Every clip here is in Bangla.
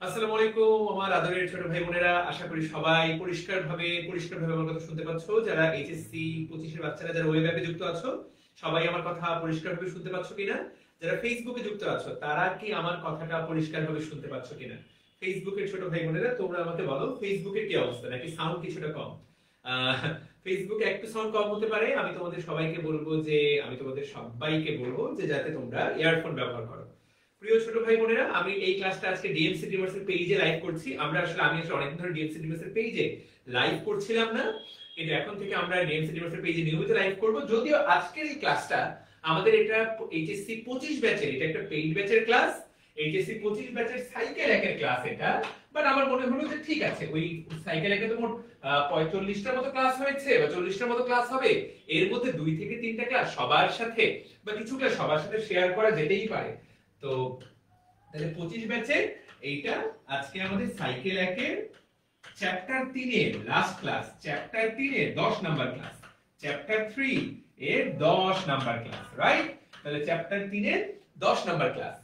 আসসালামু আলাইকুম আমার আদরের ছোট ভাই বোনেরা, আশা করি সবাই পরিষ্কারভাবে আমার কথা শুনতে পাচ্ছো। যারা এইচএসসি 25 এর বাচ্চারা যারা ওয়েব অ্যাপে যুক্ত আছো, সবাই আমার কথা পরিষ্কারভাবে শুনতে পাচ্ছো কিনা? যারা ফেসবুকে যুক্ত আছো, তারা কি আমার কথাটা পরিষ্কারভাবে শুনতে পাচ্ছো কিনা? ফেসবুকের ছোট ভাই বোনেরা, তোমরা আমাকে বলো ফেসবুকের কি অবস্থা, নাকি সাউন্ড কিছুটা কম? ফেসবুকে একটু সাউন্ড কম হতে পারে। আমি তোমাদের সবাইকে বলবো যে যাতে তোমরা ইয়ারফোন ব্যবহার করো। প্রিয় ছোট ভাই বোনেরা, আমি এই ক্লাসটা আজকে ডিএমসি ডিভার্সের পেজে লাইভ করছি। আমি আসলে অনেকদিন ধরে ডিএমসি ডিভার্সের পেজে লাইভ করছিলাম না, কিন্তু এখন থেকে আমরা ডিএমসি ডিভার্সের পেজে নিয়মিত লাইভ করব। যদিও আজকের এই ক্লাসটা আমাদের এটা এইচএসসি 25 ব্যাচের, এটা একটা পেইড ব্যাচের ক্লাস, এইচএসসি 25 ব্যাচের সাইকেল একের ক্লাস এটা। বাট আমার মনে হলো যে ঠিক আছে, ওই সাইকেল একে তো মোট 45টার মতো ক্লাস হয়েছে বা 40টার মতো ক্লাস হবে, এর মধ্যে 2 থেকে 3টা ক্লাস সবার সাথে বা কিছু ক্লাস সবার সাথে শেয়ার করা যেতেই পারে। তো তাহলে 25 ব্যাচে এইটা আজকে আমাদের সাইকেল একের চ্যাপ্টার 3 এর লাস্ট ক্লাস, চ্যাপ্টার 3 এর 10 নাম্বার ক্লাস, চ্যাপ্টার 3 এর 10 নাম্বার ক্লাস, রাইট? তাহলে চ্যাপ্টার 3 এর 10 নাম্বার ক্লাস,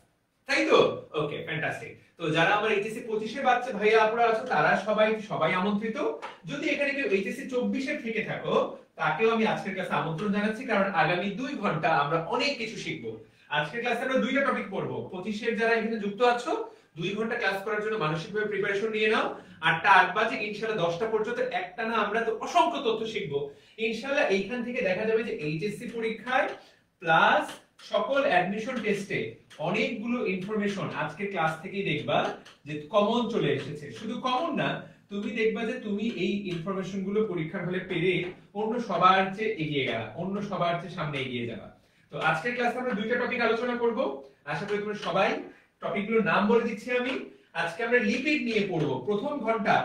তাই তো? ওকে, ফ্যান্টাস্টিক। তো যারা আমার এইচএসসি 25 এর বাচ্চা ভাইয়া আপুরা আছো, তারা সবাই আমন্ত্রিত। যদি এখানে কেউ এইচএসসি 24 এর থেকে থাকো, তাকেও আমি আজকের ক্লাসে আমন্ত্রণ জানাচ্ছি, কারণ আগামী 2 ঘন্টা আমরা অনেক কিছু শিখবো। আজকের ক্লাসে আমরা 2টা টপিক পড়বো। 25 এর যারা এখানে যুক্ত আছো, 2 ঘন্টা ক্লাস করার জন্য মানসিকভাবে প্রিপারেশন নিয়ে নাও। 8টা 8 বাজে ইনশাআল্লাহ 10টা পর্যন্ত একটানা আমরা তো অসংখ্য তথ্য শিখবো ইনশাআল্লাহ। এইখান থেকে দেখা যাবে যে এইচএসসি পরীক্ষায় প্লাস সকল অ্যাডমিশন টেস্টে অনেকগুলো ইনফরমেশন আজকের ক্লাস থেকেই দেখবা যে কমন চলে এসেছে। শুধু কমন না, তুমি দেখবা যে তুমি এই ইনফরমেশন গুলো পরীক্ষার হলে পেরে অন্য সবার চেয়ে এগিয়ে গেলা, অন্য সবার চেয়ে সামনে এগিয়ে যাবা। তো আজকের ক্লাসে আমরা 2টা টপিক আলোচনা করব। আশা করি তোমরা সবাই, টপিকগুলোর নাম বলে দিচ্ছি আমি। আজকে আমরা লিপিড নিয়ে পড়ব প্রথম ঘন্টা।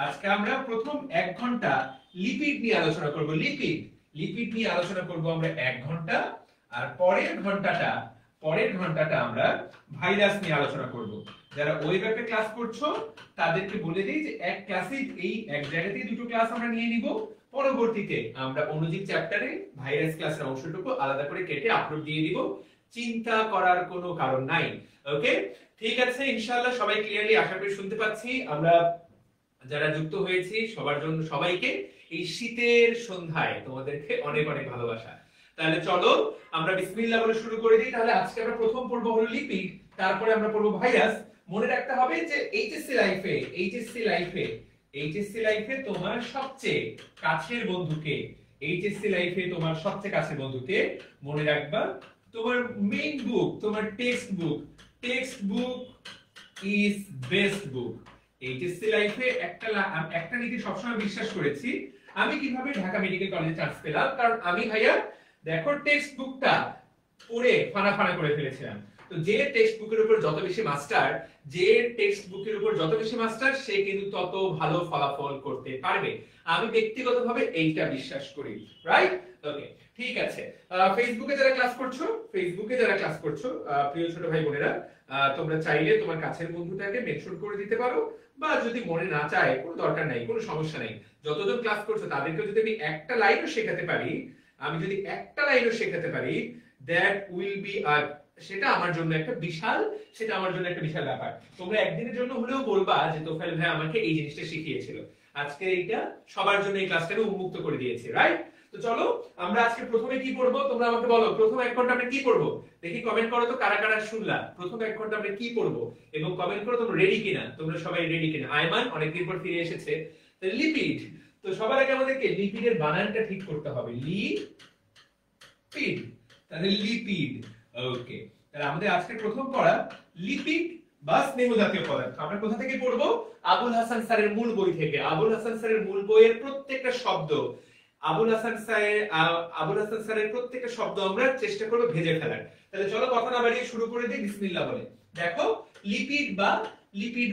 আজকে আমরা প্রথম 1 ঘন্টা লিপিড নিয়ে আলোচনা করব। লিপিড নিয়ে আলোচনা করব আমরা 1 ঘন্টা। আর পরের ঘন্টাটা আমরা ভাইরাস নিয়ে আলোচনা করব। যারা ওয়েব অ্যাপে ক্লাস করছো, তাদেরকে বলে দেই যে এক ক্লাসে এই এক জায়গাতেই 2টো ক্লাস আমরা নিয়ে নিব। পরবর্তীতে আমরা অনুজীব চ্যাপ্টারে ভাইরাস ক্লাসের অংশটুকু আলাদা করে কেটে আপলোড দিয়ে দিব। চিন্তা করার কোনো কারণ নাই। ওকে, ঠিক আছে, ইনশাআল্লাহ সবাই ক্লিয়ারলি আশা করি শুনতে পাচ্ছি। আমরা যারা যুক্ত হয়েছি সবার জন্য সবাইকে এই শীতের সন্ধ্যায় তোমাদেরকে অনেক অনেক ভালোবাসা। তাহলে চলো আমরা বিসমিল্লাহ বলে শুরু করে দিই। তাহলে আজকে আমরা প্রথম পড়বো হলো লিপিড, তারপরে আমরা পড়বো ভাইরাস। মনে রাখতে হবে যে এইচএসসি লাইফে তোমার সবচেয়ে কাছের বন্ধুকে, মনে রাখবা তোমার মেইন বুক, তোমার text book is best book. HSC লাইফে একটা নীতি সবসময় বিশ্বাস করেছি। আমি কিভাবে ঢাকা মেডিকেল কলেজে চান্স পেলাম, কারণ আমি ভাইয়া দেখো টেক্সট বুকটা পড়ে ফানা করে ফেলেছিলাম। তো যে টেক্সট বুকের উপর যত বেশি মাস্টার, সে কিন্তু তত ভালো ফলাফল করতে পারবে। আমি ব্যক্তিগতভাবে এইটা বিশ্বাস করি, রাইট? ওকে, ঠিক আছে। ফেসবুকে যারা ক্লাস করছো, প্রিয় ছোট ভাই বোনেরা, তোমরা চাইলে তোমার কাছের বন্ধুটাকে মেনশন করে দিতে পারো, বা যদি মনে না চায় কোনো দরকার নাই, কোনো সমস্যা নাই। যতজন ক্লাস করছো তাদেরকে যদি আমি একটা লাইনও শেখাতে পারি, দ্যাট উইল বি সেটা আমার জন্য একটা বিশাল ব্যাপার। তোমরা একদিনের জন্য হলেও বলবা যে তোফায়েল ভাই আমাকে এই জিনিসটা শিখিয়েছিল। আজকে এইটা সবার জন্য এই ক্লাসটাকে উন্মুক্ত করে দিয়েছি, রাইট? তো চলো আমরা আজকে প্রথমে কি পড়বো, তোমরা আমাকে বলো প্রথম 1 ঘন্টা আমরা কি পড়বো। দেখি কমেন্ট করো তো কারা কারা শুনলা প্রথম 1 ঘন্টা আমরা কি পড়বো, এবং কমেন্ট করো তোমরা রেডি কিনা, তোমরা সবাই রেডি কিনা। আয়মান অনেকদিন পর ফিরে এসেছে। লিপিড, তো সবার আগে আমাদেরকে লিপিডের বানানটা ঠিক করতে হবে। লিপিড, তাহলে লিপিড। ওকে, তাহলে আমাদের আজকে প্রথম পড়া লিপিড বা স্নেহ জাতীয় পদার্থ। আমরা কোথা থেকে পড়বো? আবুল হাসান স্যারের মূল বই থেকে। আবুল হাসান স্যারের মূল বইয়ের প্রত্যেকটা শব্দ, আবুল হাসান স্যারের প্রত্যেকটা শব্দ আমরা চেষ্টা করব ভেজে ফেলার। তাহলে চলো কথা না বাড়িয়ে শুরু করে দিই বিসমিল্লাহ বলে। দেখো লিপিড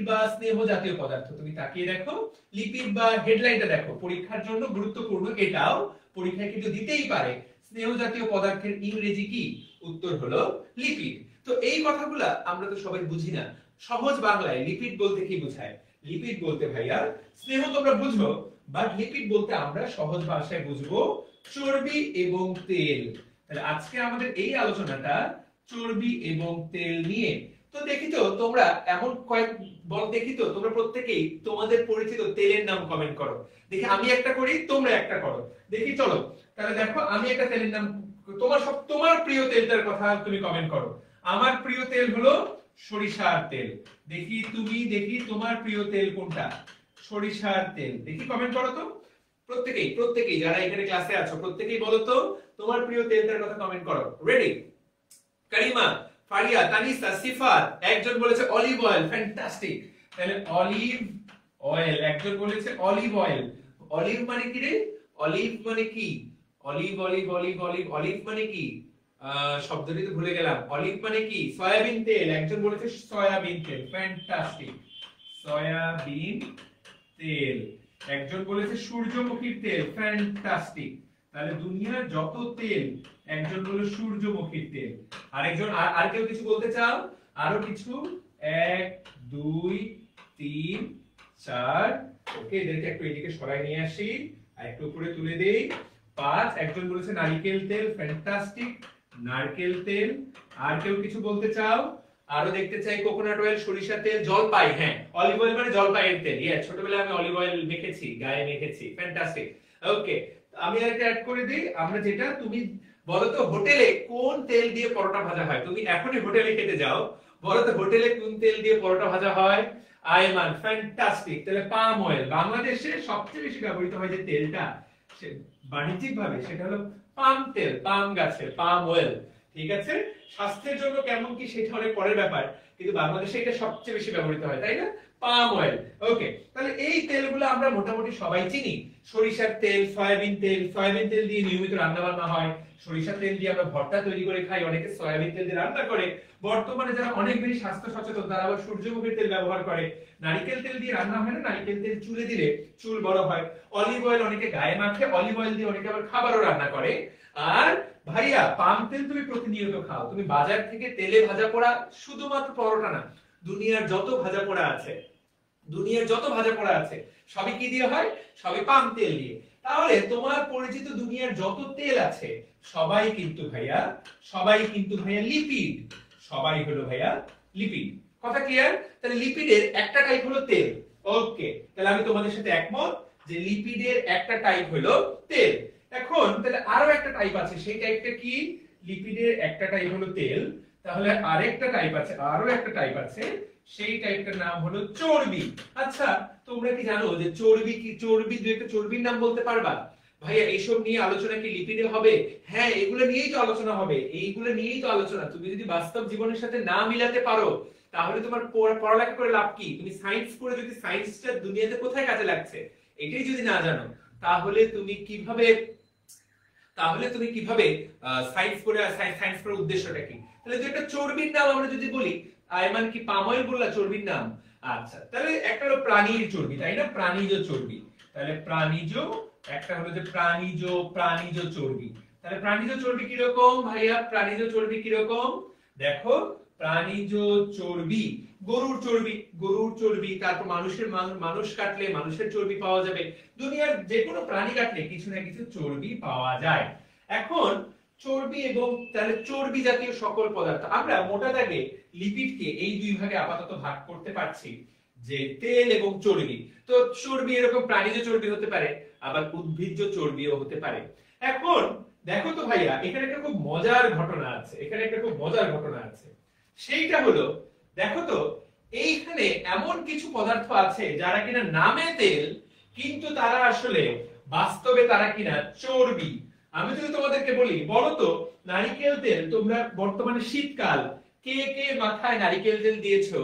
বা স্নেহ জাতীয় পদার্থ, তুমি তাকিয়ে দেখো। লিপিড বা হেডলাইনটা দেখো, পরীক্ষার জন্য গুরুত্বপূর্ণ, এটাও পরীক্ষায় কিন্তু দিতেই পারে। স্নেহ জাতীয় পদার্থের ইংরেজি কি? উত্তর হলো লিপিড। তো এই কথাগুলা আমরা তো সবাই বুঝি না। সহজ বাংলায় লিপিড বলতে কি বোঝায়? লিপিড বলতে ভাইয়া স্নেহ তোমরা বুঝো, বাট লিপিড বলতে আমরা সহজ ভাষায় বুঝবো চর্বি এবং তেল। তাহলে আজকে আমাদের এই আলোচনাটা চর্বি এবং তেল নিয়ে। তো তো দেখি তো তোমরা এমন কয়েক বল, দেখি তো তোমরা প্রত্যেকেই তোমাদের পরিচিত তেলের নাম কমেন্ট করো। দেখি আমি একটা করি, তোমরা একটা করো, দেখি চলো। তাহলে দেখো আমি একটা তেলের নাম, তোমার প্রিয় তেলটার কথা তুমি কমেন্ট করো। আমার প্রিয় তেল হলো সরিষার তেল। দেখি তোমার প্রিয় তেল কোনটা? সরিষার তেল। দেখি কমেন্ট করো তো প্রত্যেকেই যারা এখানে ক্লাসে আছো প্রত্যেকেই বলো তো তোমার প্রিয় তেলটার কথা কমেন্ট করো। রেডি? কারিমা, ফারিয়া, তানিসা, সিফাত একজন বলেছে অলিভ অয়েল, ফ্যান্টাস্টিক। তাহলে অলিভ অয়েল, একজন বলেছে অলিভ অয়েল। অলিভ মানে কি রে? অলিভ মানে কি? Olive olive olive olive olive মানে কি? শব্দটি তো ভুলে গেলাম। অলিভ মানে কি? সয়াবিন তেল, একজন বলেছে সয়াবিন তেল, ফ্যান্টাস্টিক। সয়াবিন তেল। একজন বলেছে সূর্যমুখীর তেল, ফ্যান্টাস্টিক। তাহলে দুনিয়ার যত তেল, একজন বলে সূর্যমুখীর তেল। আরেকজন আর কেউ কিছু বলতে চাও? আরো কিছু? 1 2 3 4। ওকে, এদেরকে একটু এদিকে সরাই নিয়ে আসি, আর একটু উপরে তুলে দেই। 5। একজন বলেছে নারকেল তেল, ফ্যান্টাস্টিক, নারকেল তেল। আর কেউ কিছু বলতে চাও? আরো দেখতে চাই কোকোনাট অয়েল, সরিষা তেল, জলপাই। হ্যাঁ, অলিভ অয়েল মানে জলপাইয়ের তেল। ছোটবেলায় আমি অলিভ অয়েল মেখেছি, গায়ে মেখেছি, ফ্যান্টাস্টিক। ওকে, আমি একটা অ্যাড করে দিই। আমরা যেটা, তুমি বলো তো হোটেলে কোন তেল দিয়ে পরোটা ভাজা হয়? তুমি এখনই হোটেলে খেতে যাও, বলো তো হোটেলে কোন তেল দিয়ে পরোটা ভাজা হয়? আয়মান, ফ্যান্টাস্টিক। তাহলে পাম অয়েল। বাংলাদেশে সবচেয়ে বেশি ব্যবহৃত হয় যে তেলটা বাণিজ্যিক ভাবে, সেটা হলো পাম তেল, পাম গাছের পাম অয়েল। ঠিক আছে, স্বাস্থ্যের জন্য কেমন কি সেটা অনেক পরের ব্যাপার, কিন্তু বাংলাদেশে এটা সবচেয়ে বেশি ব্যবহৃত হয়, তাই না? Palm oil. ওকে, তাহলে এই তেলগুলো আমরা মোটামুটি সবাই চিনি। সরিষার তেল, সয়াবিন তেল, সয়াবিন তেল দিয়ে নিয়মিত রান্না বান্না হয়। সরিষার তেল দিয়ে আমরা ভর্তা তৈরি করে খাই, অনেকে সয়াবিন তেল দিয়ে রান্না করে। বর্তমানে যারা অনেক বেশি স্বাস্থ্য সচেতন তারা আবার সূর্যমুখীর তেল ব্যবহার করে। নারকেল তেল দিয়ে রান্না হয় না, নারকেল তেল চুলে দিলে চুল বড় হয়। অলিভ অয়েল অনেকে গায়ে মাখে, অলিভ অয়েল দিয়ে অনেকে আবার খাবারও রান্না করে। আর ভাইয়া, পাম তেল তুমি প্রতিনিয়ত খাও। তুমি বাজার থেকে তেলে ভাজা পোড়া, শুধুমাত্র পরোটা না, দুনিয়ার যত ভাজা পোড়া আছে, সবই কি দিয়ে হয়? সবই পাম তেল দিয়ে। তাহলে তোমার পরিচিত দুনিয়ার যত তেল আছে সবাই কিন্তু ভাইয়া লিপিড। সবাই হলো ভাইয়া লিপিড। কথা ক্লিয়ার? তাহলে লিপিডের একটা টাইপ হলো তেল। ওকে, তাহলে আমি তোমাদের সাথে একমত যে লিপিডের একটা টাইপ হলো তেল। এখন তাহলে আরো একটা টাইপ আছে, সেই টাইপটা কি? লিপিডের একটা টাইপ হলো তেল, তাহলে আরেকটা টাইপ আছে, আরো একটা টাইপ আছে, সেই টাইপটার নাম হলো চর্বি। আচ্ছা, তোমরা কি জানো যে চর্বি কি? চর্বি, দুই একটা চর্বির নাম বলতে পারবা? ভাইয়া এইসব নিয়ে আলোচনা কি লিপিডে হবে? হ্যাঁ, এগুলো নিয়েই তো আলোচনা হবে, এইগুলো নিয়েই তো আলোচনা। তুমি যদি বাস্তব জীবনের সাথে না মিলাতে পারো তাহলে তোমার পড়ালেখা করে লাভ কি? তুমি সায়েন্স পড়ে যদি সায়েন্সটা দুনিয়াতে কোথায় কাজে লাগছে এটাই যদি না জানো, তাহলে তুমি কিভাবে সায়েন্স পড়ার উদ্দেশ্যটা কি? তাহলে যে একটা চর্বির নাম আমরা যদি বলি, আয়মান কি পাম অয়েল বললা চর্বির নাম? আচ্ছা, তাহলে একটা হলো প্রাণীর চর্বি, তাই না? প্রাণীজ চর্বি। তাহলে প্রাণীজ, একটা হলো যে প্রাণীজ চর্বি। তাহলে প্রাণীজ চর্বি কিরকম ভাইয়া? প্রাণীজ চর্বি কিরকম দেখো। প্রাণীজ চর্বি, গরুর চর্বি, তারপর মানুষ কাটলে মানুষের চর্বি পাওয়া যাবে। দুনিয়ার যে কোনো প্রাণী কাটলে কিছু না কিছু চর্বি পাওয়া যায়। এখন চর্বি এবং তাহলে চর্বি জাতীয় সকল পদার্থ, আমরা মোটা দাগে লিপিডকে এই দুই ভাগে আপাতত ভাগ করতে পারছি, যে তেল এবং চর্বি। তো চর্বি এরকম প্রাণীজ চর্বি হতে পারে, আবার উদ্ভিজ্জ চর্বিও হতে পারে। এখন দেখো তো ভাইয়া, এখানে একটা খুব মজার ঘটনা আছে, সেইটা হলো দেখো তো, এইখানে এমন কিছু পদার্থ আছে যারা কিনা নামে তেল, কিন্তু তারা আসলে বাস্তবে তারা কিনা চর্বি। আমি যদি তোমাদেরকে বলি, বলো তো নারকেল তেল, তোমরা বর্তমানে শীতকাল, কে মাথায় নারকেল তেল দিয়েছো?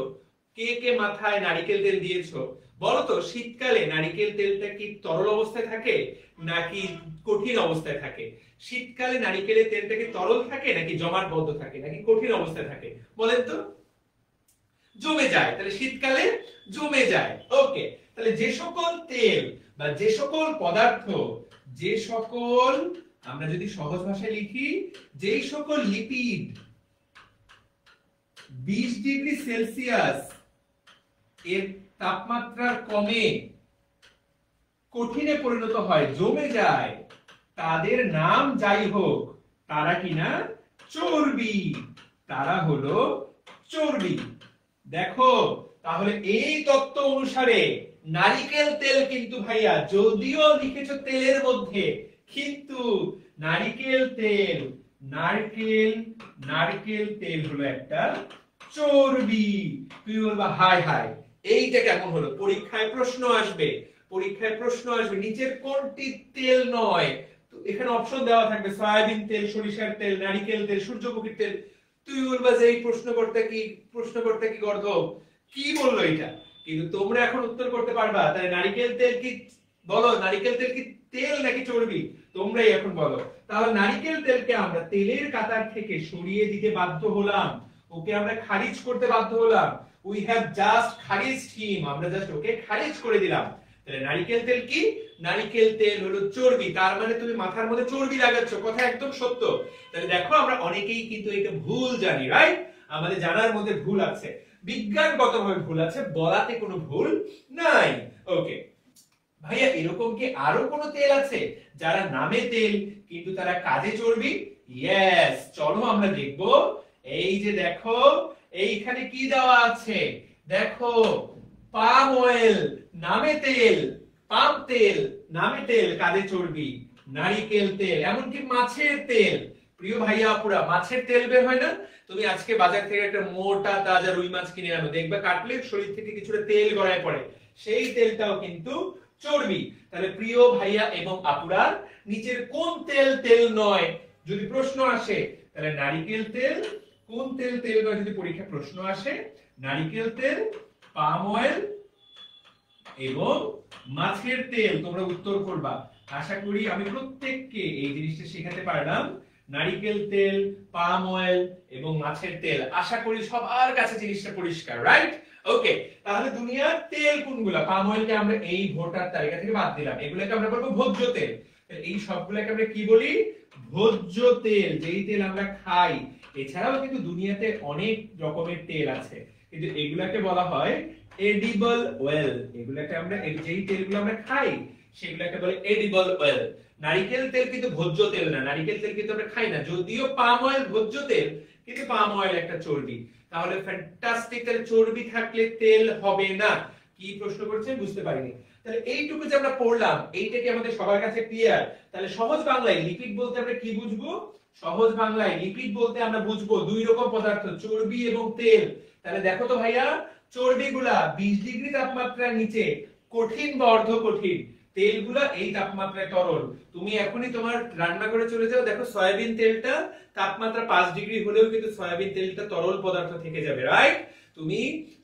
মাথায় নারকেল তেল দিয়েছো? বলো তো শীতকালে নারকেল তেলটা কি তরল অবস্থায় থাকে নাকি কঠিন অবস্থায় থাকে? শীতকালে নারকেলের তেলটা কি তরল থাকে নাকি জমাটবদ্ধ থাকে নাকি কঠিন অবস্থায় থাকে? বলেন তো। জমে যায়। তাহলে শীতকালে জমে যায়। ওকে, তাহলে যে সকল তেল বা যে সকল পদার্থ, যে সকল, আমরা যদি সহজ ভাষায় লিখি, যেই সকল লিপিড 20 ডিগ্রি সেলসিয়াস এর তাপমাত্রার কমে কঠিনে পরিণত হয়, জমে যায়, তাদের নাম যাই হোক, তারা কিনা চর্বি। তারা হলো চর্বি। দেখো তাহলে এই তত্ত্ব অনুসারে নারিকেল তেল কিন্তু ভাইয়া, যদিও লিখেছো তেলের মধ্যে, কিন্তু নারিকেল তেল, নারকেল তেল হলো একটা চর্বি। তুই বলবা হাই হাই এইটা কেমন হলো? পরীক্ষায় প্রশ্ন আসবে, নিচের কোনটি তেল নয়? তো এখানে অপশন দেওয়া থাকবে সয়াবিন তেল, সরিষার তেল, নারিকেল তেল, সূর্যমুখীর তেল। তুই বলবা যে এই প্রশ্নকর্তা কি গর্দভ, কি বললো এটা? কিন্তু তোমরা এখন উত্তর করতে পারবা। তাই নারিকেল তেল কি, বলো নারিকেল তেল কি তেল নাকি চর্বি? তোমরাই এখন বলো। তাহলে নারিকেল তেলকে আমরা তেলের কাতার থেকে সরিয়ে দিতে বাধ্য হলাম, ওকে আমরা খারিজ করতে বাধ্য হলাম। উই হ্যাভ জাস্ট খারিজড হিম, আমরা জাস্ট ওকে খারিজ করে দিলাম। তাহলে নারিকেল তেল কি? নারিকেল তেল হলো চর্বি। তার মানে তুমি মাথার মধ্যে চর্বি লাগাচ্ছ, কথা একদম সত্য। তাহলে দেখো আমরা অনেকেই কিন্তু এটা ভুল জানি, রাইট? আমাদের জানার মধ্যে ভুল আছে, বিজ্ঞানগতভাবে ভুল আছে, বলাতে কোনো ভুল নাই। ওকে ভাইয়া, এরকম কি আরো কোনো তেল আছে যারা নামে তেল কিন্তু তারা কাজে চর্বি? ইয়েস, চলো আমরা দেখবো। এই যে দেখো এইখানে কি দেওয়া আছে, দেখো পাম অয়েল নামে তেল, পাম তেল নামে তেল, কাজে চর্বি। নারিকেল তেল, এমনকি মাছের তেল। প্রিয় ভাইয়া আপুরা, মাছের তেল বের হয় না? তুমি আজকে বাজার থেকে একটা মোটা তাজা রুই মাছ কিনে আনো, দেখবে কাটলে শরীর থেকে কিছুটা তেল গড়ায় পড়ে, সেই তেলটাও কিন্তু চর্বি। তাহলে প্রিয় ভাইয়া এবং আপুরা, নিচের কোন তেল তেল নয় যদি প্রশ্ন আসে, তাহলে নারিকেল তেল। কোন তেল তেল নয় যদি পরীক্ষা প্রশ্ন আসে? নারিকেল তেল, পাম অয়েল এবং মাছের তেল। তোমরা উত্তর করবা। আশা করি আমি প্রত্যেককে এই জিনিসটা শেখাতে পারলাম। নারিকেল তেল, পাম অয়েল এবং মাছের তেল, আশা করি সবার কাছে জিনিসটা পরিষ্কার, রাইট? ওকে, তাহলে দুনিয়ার তেল কোনগুলা? পাম অয়েলকে আমরা এই ভোটার তালিকা থেকে বাদ দিলাম, এগুলোকে আমরা বলবো ভোজ্য তেল। এই সবগুলোকে আমরা কি বলি? ভোজ্য তেল, যেই তেল আমরা খাই। এছাড়াও কিন্তু দুনিয়াতে অনেক রকমের তেল আছে, কিন্তু এগুলাকে বলা হয় এডিবল অয়েল। এগুলাকে আমরা, যেই তেলগুলো আমরা খাই সেগুলোকে বলে এডিবল অয়েল। নারিকেল তেল কিন্তু ভোজ্য তেল না, নারিকেল তেল কিন্তু আমরা খাই না, যদিও পাম অয়েল ভোজ্য তেল, কিন্তু পাম অয়েল একটা চর্বি। তাহলে ফ্যান্টাস্টিক, তাহলে চর্বি থাকলে তেল হবে না। কি প্রশ্ন করছেন বুঝতে পারিনি। তাহলে এইটুকু যে আমরা পড়লাম, এইটা কি আমাদের সবার কাছে ক্লিয়ার? তাহলে সহজ বাংলায় লিপিড বলতে আমরা কি বুঝবো? সহজ বাংলায় লিপিড বলতে আমরা বুঝবো দুই রকম পদার্থ, চর্বি এবং তেল। তাহলে দেখো তো ভাইয়া, চর্বিগুলা 20 ডিগ্রি তাপমাত্রার নিচে কঠিন বা অর্ধ কঠিন, তেলগুলা এই তাপমাত্রায় তরল। তুমি এখনই তোমার রান্না করে চলে যাও, দেখো সয়াবিন তেলটা তাপমাত্রা 5 ডিগ্রি হলেও কিন্তু সয়াবিন তেলটা তরল পদার্থ থেকে যাবে, রাইট? তুমি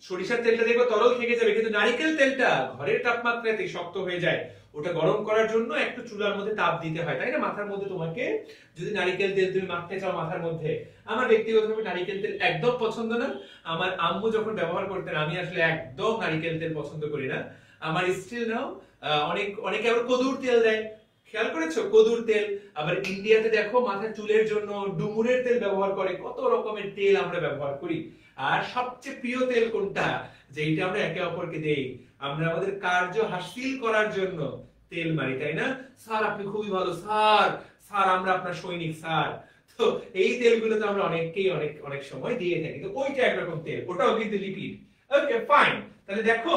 সরিষার তেলটা দেখো তরল থেকে যাবে, কিন্তু নারিকেল তেলটা ঘরের তাপমাত্রাতে শক্ত হয়ে যায়। ওটা গরম করার জন্য একটু চুলার মধ্যে তাপ দিতে হয়, তাই না? মাথার মধ্যে তোমাকে যদি নারিকেল তেল তুমি মাখতে চাও মাথার মধ্যে, আমার ব্যক্তিগতভাবে নারিকেল তেল একদম পছন্দ না। আমার আম্মু যখন ব্যবহার করতেন, আমি আসলে একদম নারিকেল তেল পছন্দ করি না। আমার স্টিল নাও অনেকে আবার কদুর তেল দেয়, খেয়াল করেছো? কদুর তেল। আবার ইন্ডিয়াতে দেখো মাথার চুলের জন্য ডুমুরের তেল ব্যবহার করে, কত রকমের তেল আমরা ব্যবহার করি। আর সবচেয়ে প্রিয় তেল কোনটা, যেটা আমরা একে অপরকে দেই? আমরা আমাদের কার্য হাসিল করার জন্য তেল মারি, তাই না? স্যার আপনি খুবই ভালো, স্যার স্যার আমরা আপনার সৈনিক স্যার। তো এই তেলগুলো তো আমরা অনেককেই অনেক অনেক সময় দিয়ে থাকি। তো ওইটা একরকম তেল, ওটাও কিন্তু লিপিড। Okay fine. তাহলে দেখো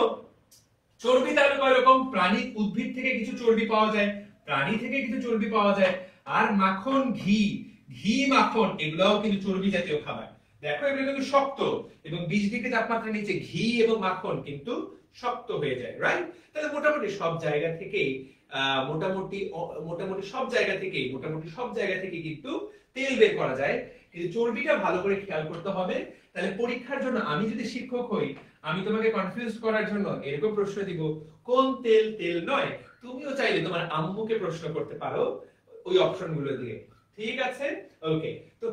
চর্বি তাহলে কয় রকম? প্রাণী, উদ্ভিদ থেকে কিছু চর্বি পাওয়া যায়, প্রাণী থেকে কিছু চর্বি পাওয়া যায়। আর মাখন, ঘি মাখন, এগুলাও কিন্তু চর্বি জাতীয় খাবার। দেখো এগুলো কিন্তু শক্ত, এবং 20 ডিগ্রি তাপমাত্রার নিচে ঘি এবং মাখন কিন্তু শক্ত হয়ে যায়, রাইট? তাহলে মোটামুটি সব জায়গা থেকে মোটামুটি সব জায়গা থেকে কিন্তু তেল বের করা যায়, কিন্তু চর্বিটা ভালো করে খেয়াল করতে হবে। তাহলে পরীক্ষার জন্য আমি যদি শিক্ষক হই, আমি তোমাকে কনফিউজ করার জন্য এরকম প্রশ্ন দিব, কোন তেল তেল নয়। তুমিও চাইলে তোমার আম্মুকে প্রশ্ন করতে পারো ওই অপশনগুলো দিয়ে, ঠিক আছে? ওকে, তো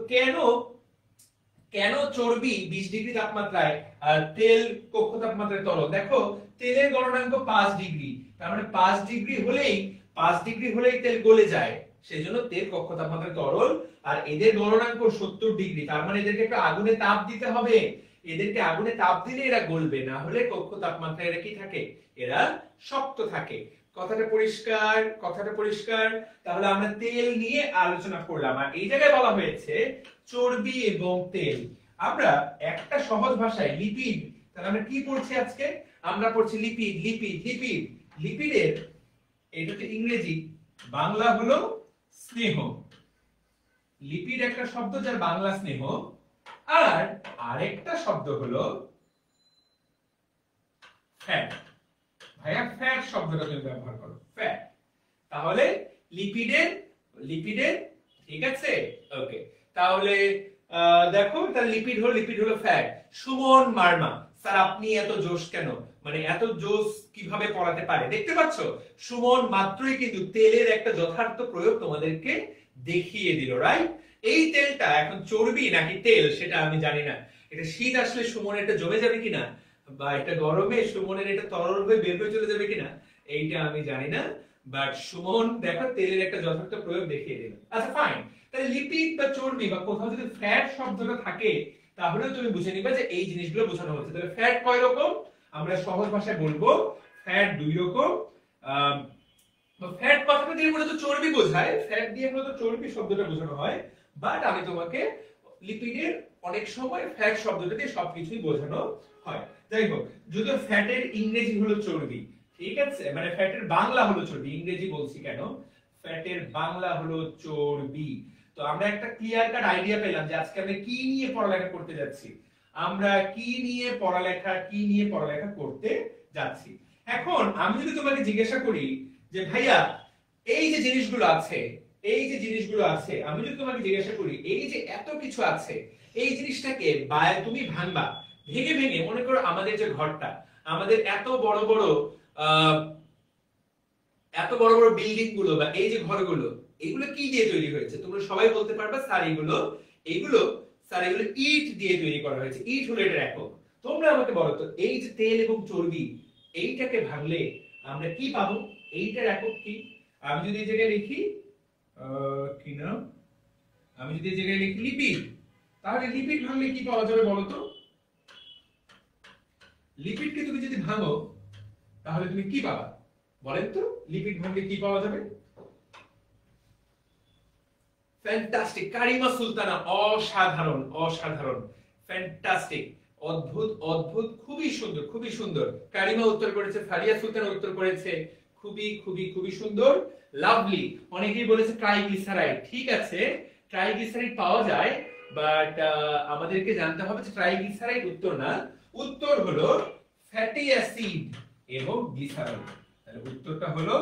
কেন চর্বি 20 ডিগ্রি তাপমাত্রায় আর তেল কক্ষ তাপমাত্রায় তরল? দেখো তেলের গলনাঙ্ক 5 ডিগ্রি, তার মানে 5 ডিগ্রি হলেই তেল গলে যায়, সেজন্য তেল কক্ষ তাপমাত্রায় তরল। আর এদের গলনাঙ্ক 70 ডিগ্রি, তার মানে এদেরকে একটা আগুনে তাপ দিতে হবে, এদেরকে আগুনে তাপ দিলে এরা গলবে, না হলে কক্ষ তাপমাত্রায় এরা কি থাকে? এরা শক্ত থাকে। কথাটা পরিষ্কার? তাহলে আমরা তেল নিয়ে আলোচনা করলাম, আর এই জায়গায় বলা হয়েছে চর্বি এবং তেল। আমরা একটা সহজ ভাষায় লিপিড, তাহলে আমরা কি পড়ছি আজকে? আমরা পড়ছি লিপিড লিপিড লিপিড। লিপিডের এটা হচ্ছে ইংরেজি, বাংলা হলো স্নেহ। লিপিড একটা শব্দ যার বাংলা স্নেহ, আর আরেকটা শব্দ হলো ফ্যাট। ভাইয়া ফ্যাট শব্দটা তুমি ব্যবহার করো, ফ্যাট। তাহলে লিপিডের লিপিডের ঠিক আছে, ওকে। তাহলে দেখো, তাহলে লিপিড হলো ফ্যাট। সুমন মার্মা স্যার আপনি এত জোশ কেন, মানে এত জোশ কিভাবে পড়াতে পারে? দেখতে পাচ্ছ সুমন মাত্রই কিন্তু তেলের একটা যথার্থ প্রয়োগ তোমাদেরকে দেখিয়ে দিল, রাইট? এই তেলটা এখন চর্বি নাকি তেল সেটা আমি জানি না। এটা শীত আসলে সুমনের এটা জমে যাবে কিনা, বা এটা গরমে সুমনের এটা তরল হয়ে বের হয়ে চলে যাবে কিনা, এইটা আমি জানি না। বাট সুমন দেখো তেলের একটা যথার্থ প্রয়োগ দেখিয়ে দিল। আচ্ছা ফাইন, তাহলে লিপিড বা চর্বি বা কোথাও যদি ফ্যাট শব্দটা থাকে তাহলে তুমি বুঝে নিবে যে এই জিনিসগুলো বোঝানো হচ্ছে। তাহলে ফ্যাট কয় রকম? আমরা সহজ ভাষায় বলবো ফ্যাট দুই রকম। ফ্যাট কথাটা দিয়ে মূলত চর্বি বোঝায়, ফ্যাট দিয়ে মূলত চর্বি শব্দটা বোঝানো হয়। বাট আমি তোমাকে লিপিডের অনেক সময় ফ্যাট শব্দটা দিয়ে সবকিছুই বোঝানো হয়। যাই হোক, যদিও ফ্যাটের ইংরেজি হলো চর্বি, ঠিক আছে, মানে ফ্যাটের বাংলা হলো চর্বি, ইংরেজি বলছি কেন, ফ্যাটের বাংলা হলো চর্বি। তো আমরা একটা ক্লিয়ার কাট আইডিয়া পেলাম যে আজকে আমরা কি নিয়ে পড়ালেখা করতে যাচ্ছি, আমরা কি নিয়ে পড়ালেখা করতে যাচ্ছি। এখন আমি যদি তোমাকে জিজ্ঞাসা করি যে ভাইয়া এই যে জিনিসগুলো আছে, আমি যদি তোমাকে জিজ্ঞাসা করি এই যে এত কিছু আছে, এই জিনিসটাকে তুমি ভাঙবা, ভেঙে ভেঙে, মনে করো আমাদের যে ঘরটা, আমাদের এত বড় বড় বিল্ডিং গুলো বা এই যে ঘরগুলো, এগুলো কি দিয়ে তৈরি হয়েছে? তোমরা সবাই বলতে পারবা স্যার এগুলো ইট দিয়ে তৈরি করা হয়েছে, ইট হলো এটার একক। তোমরা আমাকে বলো তো এই যে তেল এবং চর্বি, এইটাকে ভাঙলে আমরা কি পাবো? এইটার একক কি? আমি যদি এই জায়গায় লিখি কি না, আমি যদি এই জায়গায় লিখি লিপিড, তাহলে লিপিড ভাঙলে কি পাওয়া যাবে বলো তো? লিপিডকে তুমি যদি ভাঙো তাহলে তুমি কি পাবা বলেন তো? লিপিড ভাঙলে কি পাওয়া যাবে? ফ্যান্টাস্টিক, কারিমা সুলতানা, অসাধারণ অসাধারণ, ফ্যান্টাস্টিক, অদ্ভুত অদ্ভুত, খুবই সুন্দর। কারিমা উত্তর করেছে, ফারিয়া সুলতানা উত্তর করেছে, খুবই সুন্দর, লাভলি। অনেকেই বলেছে ট্রাইগ্লিসারাইড, ঠিক আছে, ট্রাইগ্লিসারাইড পাওয়া যায়, বাট আমাদেরকে জানতে হবে যে ট্রাইগ্লিসারাইড উত্তর না, উত্তর হলো ফ্যাটি অ্যাসিড এবং গ্লিসারল। তাহলে উত্তরটা হলো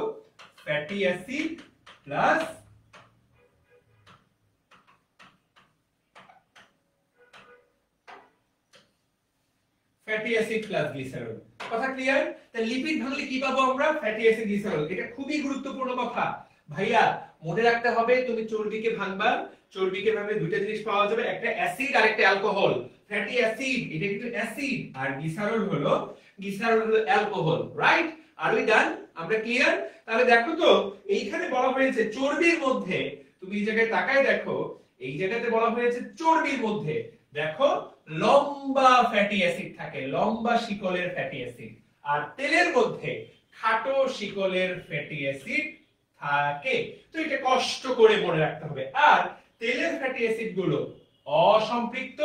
fatty acid plus fatty acid plus glycerol. কথা ক্লিয়ার? তাহলে লিপিড ভাঙলে কি পাবো আমরা? Fatty acid, glycerol. এটা খুবই গুরুত্বপূর্ণ কথা ভাইয়া, মনে রাখতে হবে। তুমি চর্বিকে ভাঙবা, চর্বিকে ভাঙলে দুইটা জিনিস পাওয়া যাবে, একটা অ্যাসিড আর একটা অ্যালকোহল। ফ্যাটি অ্যাসিড এটা কিন্তু অ্যাসিড, আর গ্লিসারল হলো alcohol, right? Are we done? আমরা ক্লিয়ার? তাহলে দেখো তো এইখানে বলা হয়েছে চর্বির মধ্যে, তুমি এই জায়গায় তাকায় দেখো, এই জায়গাতে বলা হয়েছে চর্বির মধ্যে দেখো লম্বা ফ্যাটি অ্যাসিড থাকে, লম্বা শিকলের ফ্যাটি অ্যাসিড, আর তেলের মধ্যে খাটো শিকলের ফ্যাটি অ্যাসিড থাকে। তো এটা কষ্ট করে মনে রাখতে হবে। আর তেলের ফ্যাটি অ্যাসিড গুলো অসম্পৃক্ত,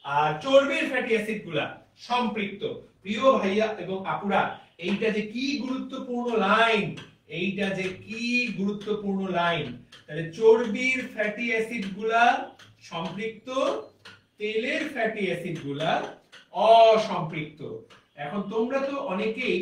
আর চর্বির ফ্যাটি অ্যাসিড গুলা সম্পৃক্ত। প্রিয় ভাইয়া এবং আপুরা, এইটা যে কি গুরুত্বপূর্ণ লাইন, তাহলে চর্বির ফ্যাটি অ্যাসিড গুলা সম্পৃক্ত, তেলের ফ্যাটি অ্যাসিড গুলা অসম্পৃক্ত। এখন তোমরা তো অনেকেই,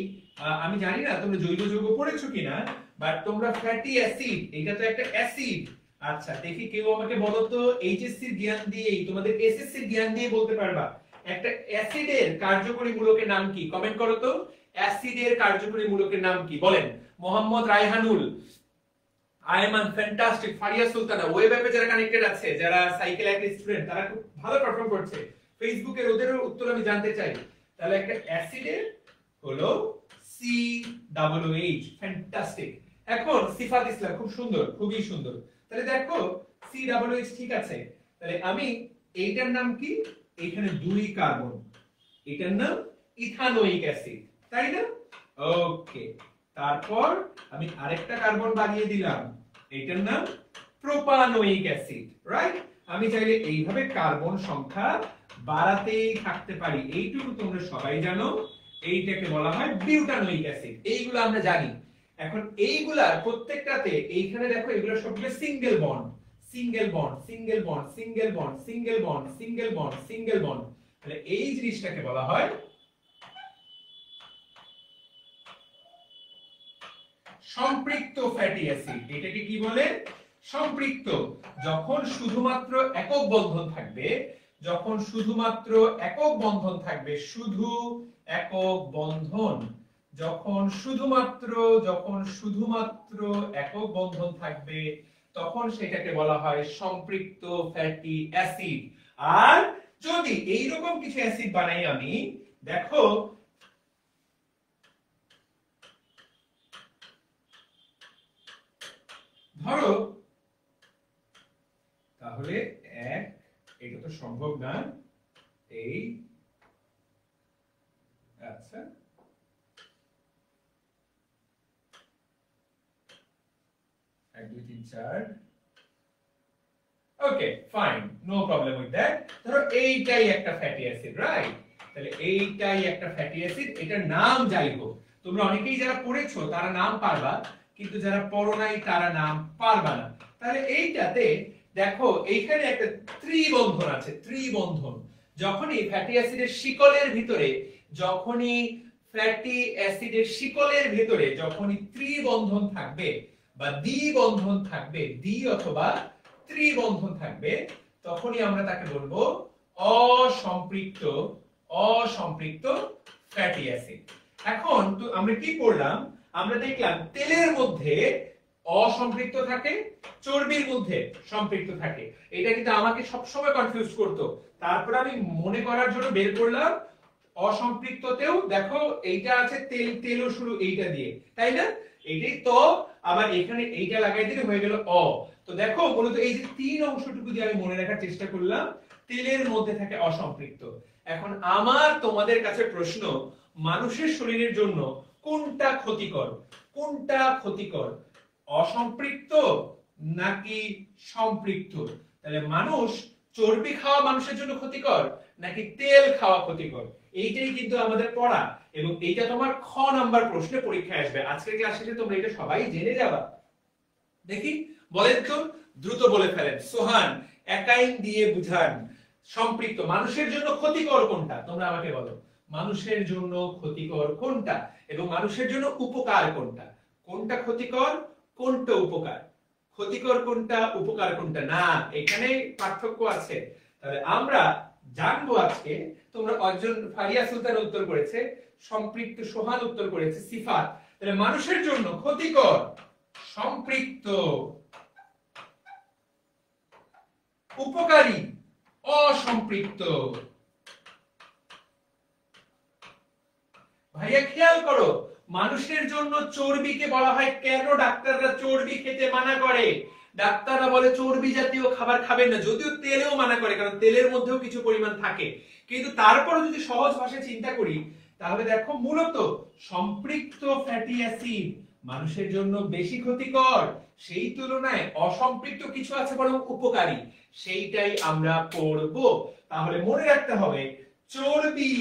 আমি জানি না তোমরা জৈব যৌগ পড়েছো কিনা, বাট তোমরা ফ্যাটি অ্যাসিড, এটা তো একটা অ্যাসিড। আচ্ছা দেখি কেউ আমাকে বলো তো এইচএসসি জ্ঞান দিয়েই, তোমাদের এসএসসি জ্ঞান দিয়ে বলতে পারবা একটা অ্যাসিডের কার্যকরী মূলকের নাম কি? কমেন্ট করো তো, অ্যাসিডের কার্যকরী মূলকের নাম কি বলেন? মোহাম্মদ রায়হানুল, আয়মান, ফ্যান্টাস্টিক, ফারিয়া সুলতানা, ওয়েব অ্যাপে যারা কানেক্টেড আছে, যারা সাইকেল অ্যাক্টিভ স্টুডেন্ট, তারা খুব ভালো পারফর্ম করছে। ফেসবুকের ওদেরও উত্তর আমি জানতে চাই। তাহলে একটা অ্যাসিডের হলো COOH, ফ্যান্টাস্টিক। এখন সিফাত ইসলাম, খুব সুন্দর, খুবই সুন্দর। তাহলে দেখো COOH ঠিক আছে, তাহলে আমি এইটার নাম কি? এখানে 2 কার্বন, এটার নাম ইথানোয়িক অ্যাসিড, তাই না? ওকে, তারপর আমি আরেকটা কার্বন বাড়িয়ে দিলাম, এটার নাম প্রোপানোয়িক অ্যাসিড, রাইট? আমি চাইলে এইভাবে কার্বন সংখ্যা বাড়াতেই থাকতে পারি, এইটুকু তোমরা সবাই জানো। এইটাকে বলা হয় বিউটানোইক অ্যাসিড, এইগুলো আমরা জানি। এখন এইগুলার প্রত্যেকটাতে এইখানে দেখো এগুলো সবগুলো single bond, single bond, single bond, single bond, single bond, single bond, single bond. তাহলে এই জিনিসটাকে বলা হয় সম্পৃক্ত ফ্যাটি অ্যাসিড। এটাকে কি বলে? সম্পৃক্ত। যখন শুধুমাত্র একক বন্ধন থাকবে, যখন শুধুমাত্র একক বন্ধন থাকবে, শুধু একক বন্ধন, যখন শুধুমাত্র একক বন্ধন থাকবে, তখন সেটাকে বলা হয় সম্পৃক্ত ফ্যাটি অ্যাসিড। আর যদি এইরকম কিছু অ্যাসিড বানাই আমি, দেখো ধরো, তাহলে এক, এটা তো সম্ভব না, এই আচ্ছা এক দুই তিন চার, okay fine, no problem with that. ধরো এইটাই একটা ফ্যাটি অ্যাসিড, রাইট? তাহলে এইটাই একটা ফ্যাটি অ্যাসিড, এটার নাম যাই হোক, তোমরা অনেকেই যারা পড়েছো তারা নাম পারবা, কিন্তু যারা পড়ো নাই তারা নাম পারবা না। তাহলে এইটাতে দেখো এইখানে একটা ত্রিবন্ধন আছে, ত্রিবন্ধন। যখনই ফ্যাটি অ্যাসিডের শিকলের ভিতরে, যখনই ফ্যাটি অ্যাসিডের শিকলের ভিতরে যখনই ত্রিবন্ধন থাকবে বা দ্বিবন্ধন থাকবে, দ্বি অথবা ত্রিবন্ধন থাকবে, তখনই আমরা তাকে বলবো অসম্পৃক্ত, অসম্পৃক্ত ফ্যাটি অ্যাসিড। এখন তো আমরা কি করলাম? আমরা দেখলাম তেলের মধ্যে অসম্পৃক্ত থাকে, চর্বির মধ্যে সম্পৃক্ত থাকে। এটা কিন্তু আমাকে সবসময় কনফিউজ করতো। তারপর আমি মনে করার জন্য বের করলাম অসম্পৃক্ততেও দেখো এইটা আছে তেল, তেলও শুরু এইটা দিয়ে, তাই না? এইটাই তো, আবার এখানে এইটা লাগাই দিলে হয়ে গেল অ। তো দেখো মূলত এই যে তিন অংশটুকু দিয়ে আমি মনে রাখার চেষ্টা করলাম, তেলের মধ্যে থাকে অসম্পৃক্ত। এখন আমার তোমাদের কাছে প্রশ্ন, মানুষের শরীরের জন্য কোনটা ক্ষতিকর? কোনটা ক্ষতিকর, অসম্পৃক্ত নাকি সম্পৃক্ত? তাহলে মানুষ, চর্বি খাওয়া মানুষের জন্য ক্ষতিকর নাকি তেল খাওয়া ক্ষতিকর? এইটাই কিন্তু আমাদের পড়া, এবং এইটা তোমার খ নাম্বার প্রশ্নে পরীক্ষায় আসবে। আজকের ক্লাস শেষে তোমরা এটা সবাই জেনে যাবা। দেখি বলেন তো, দ্রুত বলে ফেলেন। সোহান, একাইন দিয়ে বুঝান। সম্পৃক্ত মানুষের জন্য ক্ষতিকর কোনটা? তোমরা আমাকে বলো, মানুষের জন্য ক্ষতিকর কোনটা এবং মানুষের জন্য উপকার কোনটা? কোনটা ক্ষতিকর, কোনটা উপকার? ক্ষতিকর কোনটা, উপকার কোনটা? না, এখানে পার্থক্য আছে। তাহলে আমরা জানবো আজকে। তোমরা একজন ফারিয়া সুলতান উত্তর করেছে, সম্পৃক্ত সোহান উত্তর করেছে সিফাত। তাহলে মানুষের জন্য ক্ষতিকর সম্পৃক্ত, উপকারী অসম্পৃক্ত। ভাইয়া খেয়াল করো, মানুষের জন্য চর্বিকে বলা হয়, কেন ডাক্তাররা চর্বি খেতে মানা করে? ডাক্তাররা বলে চর্বি জাতীয় খাবার খাবেন না, যদিও তেলেও মানা করে, কারণ তেলের মধ্যেও কিছু পরিমাণ থাকে। কিন্তু তারপরে যদি সহজ ভাষায় চিন্তা করি, তাহলে দেখো মূলত সম্পৃক্ত ফ্যাটি অ্যাসিড মানুষের জন্য বেশি ক্ষতিকর, সেই তুলনায় অসম্পৃক্ত কিছু আছে বরং উপকারী, সেইটাই আমরা পড়ব। তাহলে মনে রাখতে হবে, চর্বি,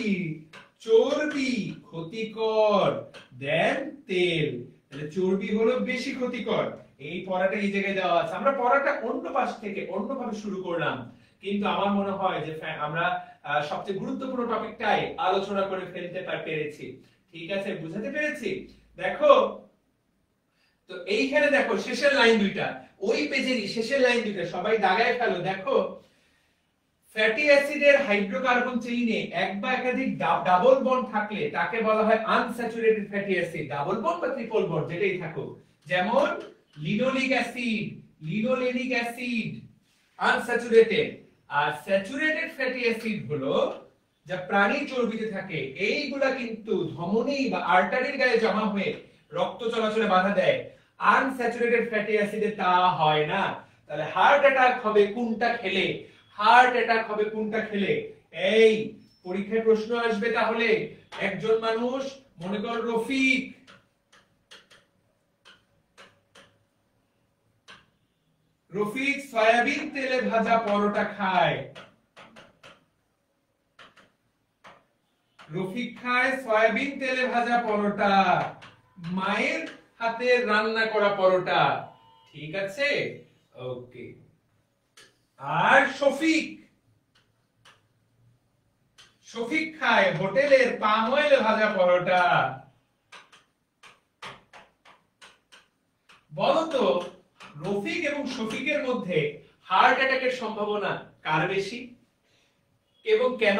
চর্বি ক্ষতিকর দেন তেল। তাহলে চর্বি হলো বেশি ক্ষতিকর। এই পড়াটা এই জায়গায় দেওয়া আছে। আমরা পড়াটা অন্য পাশ থেকে অন্যভাবে শুরু করলাম, কিন্তু আমার মনে হয় যে আমরা সবচেয়ে গুরুত্বপূর্ণ টপিকটাই আলোচনা করে ফেলতে পেরেছি। ঠিক আছে, বুঝাতে পেরেছি? দেখো তো এইখানে দেখো শেষের লাইন দুইটা, ওই পেজেরই শেষের লাইন দুইটা সবাই দাগায় ফেলো। দেখো ফ্যাটি অ্যাসিডের হাইড্রোকার্বন চেইনে এক বা একাধিক ডাবল বন্ড থাকলে তাকে বলা হয় unsaturated fatty acid. Double bond বা ট্রিপল বন্ড যেটাই থাকুক, যেমন linoleic acid, linolenic acid unsaturated. আর স্যাচুরেটেড ফ্যাটি অ্যাসিড হলো যা প্রাণী চর্বিতে থাকে, এইগুলা কিন্তু ধমনী বা আর্টারির গায়ে জমা হয়ে রক্ত চলাচলে বাধা দেয়। আনস্যাচুরেটেড ফ্যাটি অ্যাসিডে তা হয় না। তাহলে হার্ট অ্যাটাক হবে কোনটা খেলে? হার্ট অ্যাটাক হবে কোনটা খেলে? এই পরীক্ষায় প্রশ্ন আসবে। তাহলে একজন মানুষ, মনে কর রফিক, রফিক সয়াবিন তেলে ভাজা পরোটা খায়, রফিক খায় সয়াবিন তেলে ভাজা পরোটা, মায়ের হাতে রান্না করা পরোটা। ঠিক আছে, ওকে। আর শফিক, শফিক খায় হোটেলের পাম অয়েলে ভাজা পরোটা। বলতো রফিক এবং শফিকের মধ্যে হার্ট অ্যাটাকের সম্ভাবনা কার বেশি এবং কেন?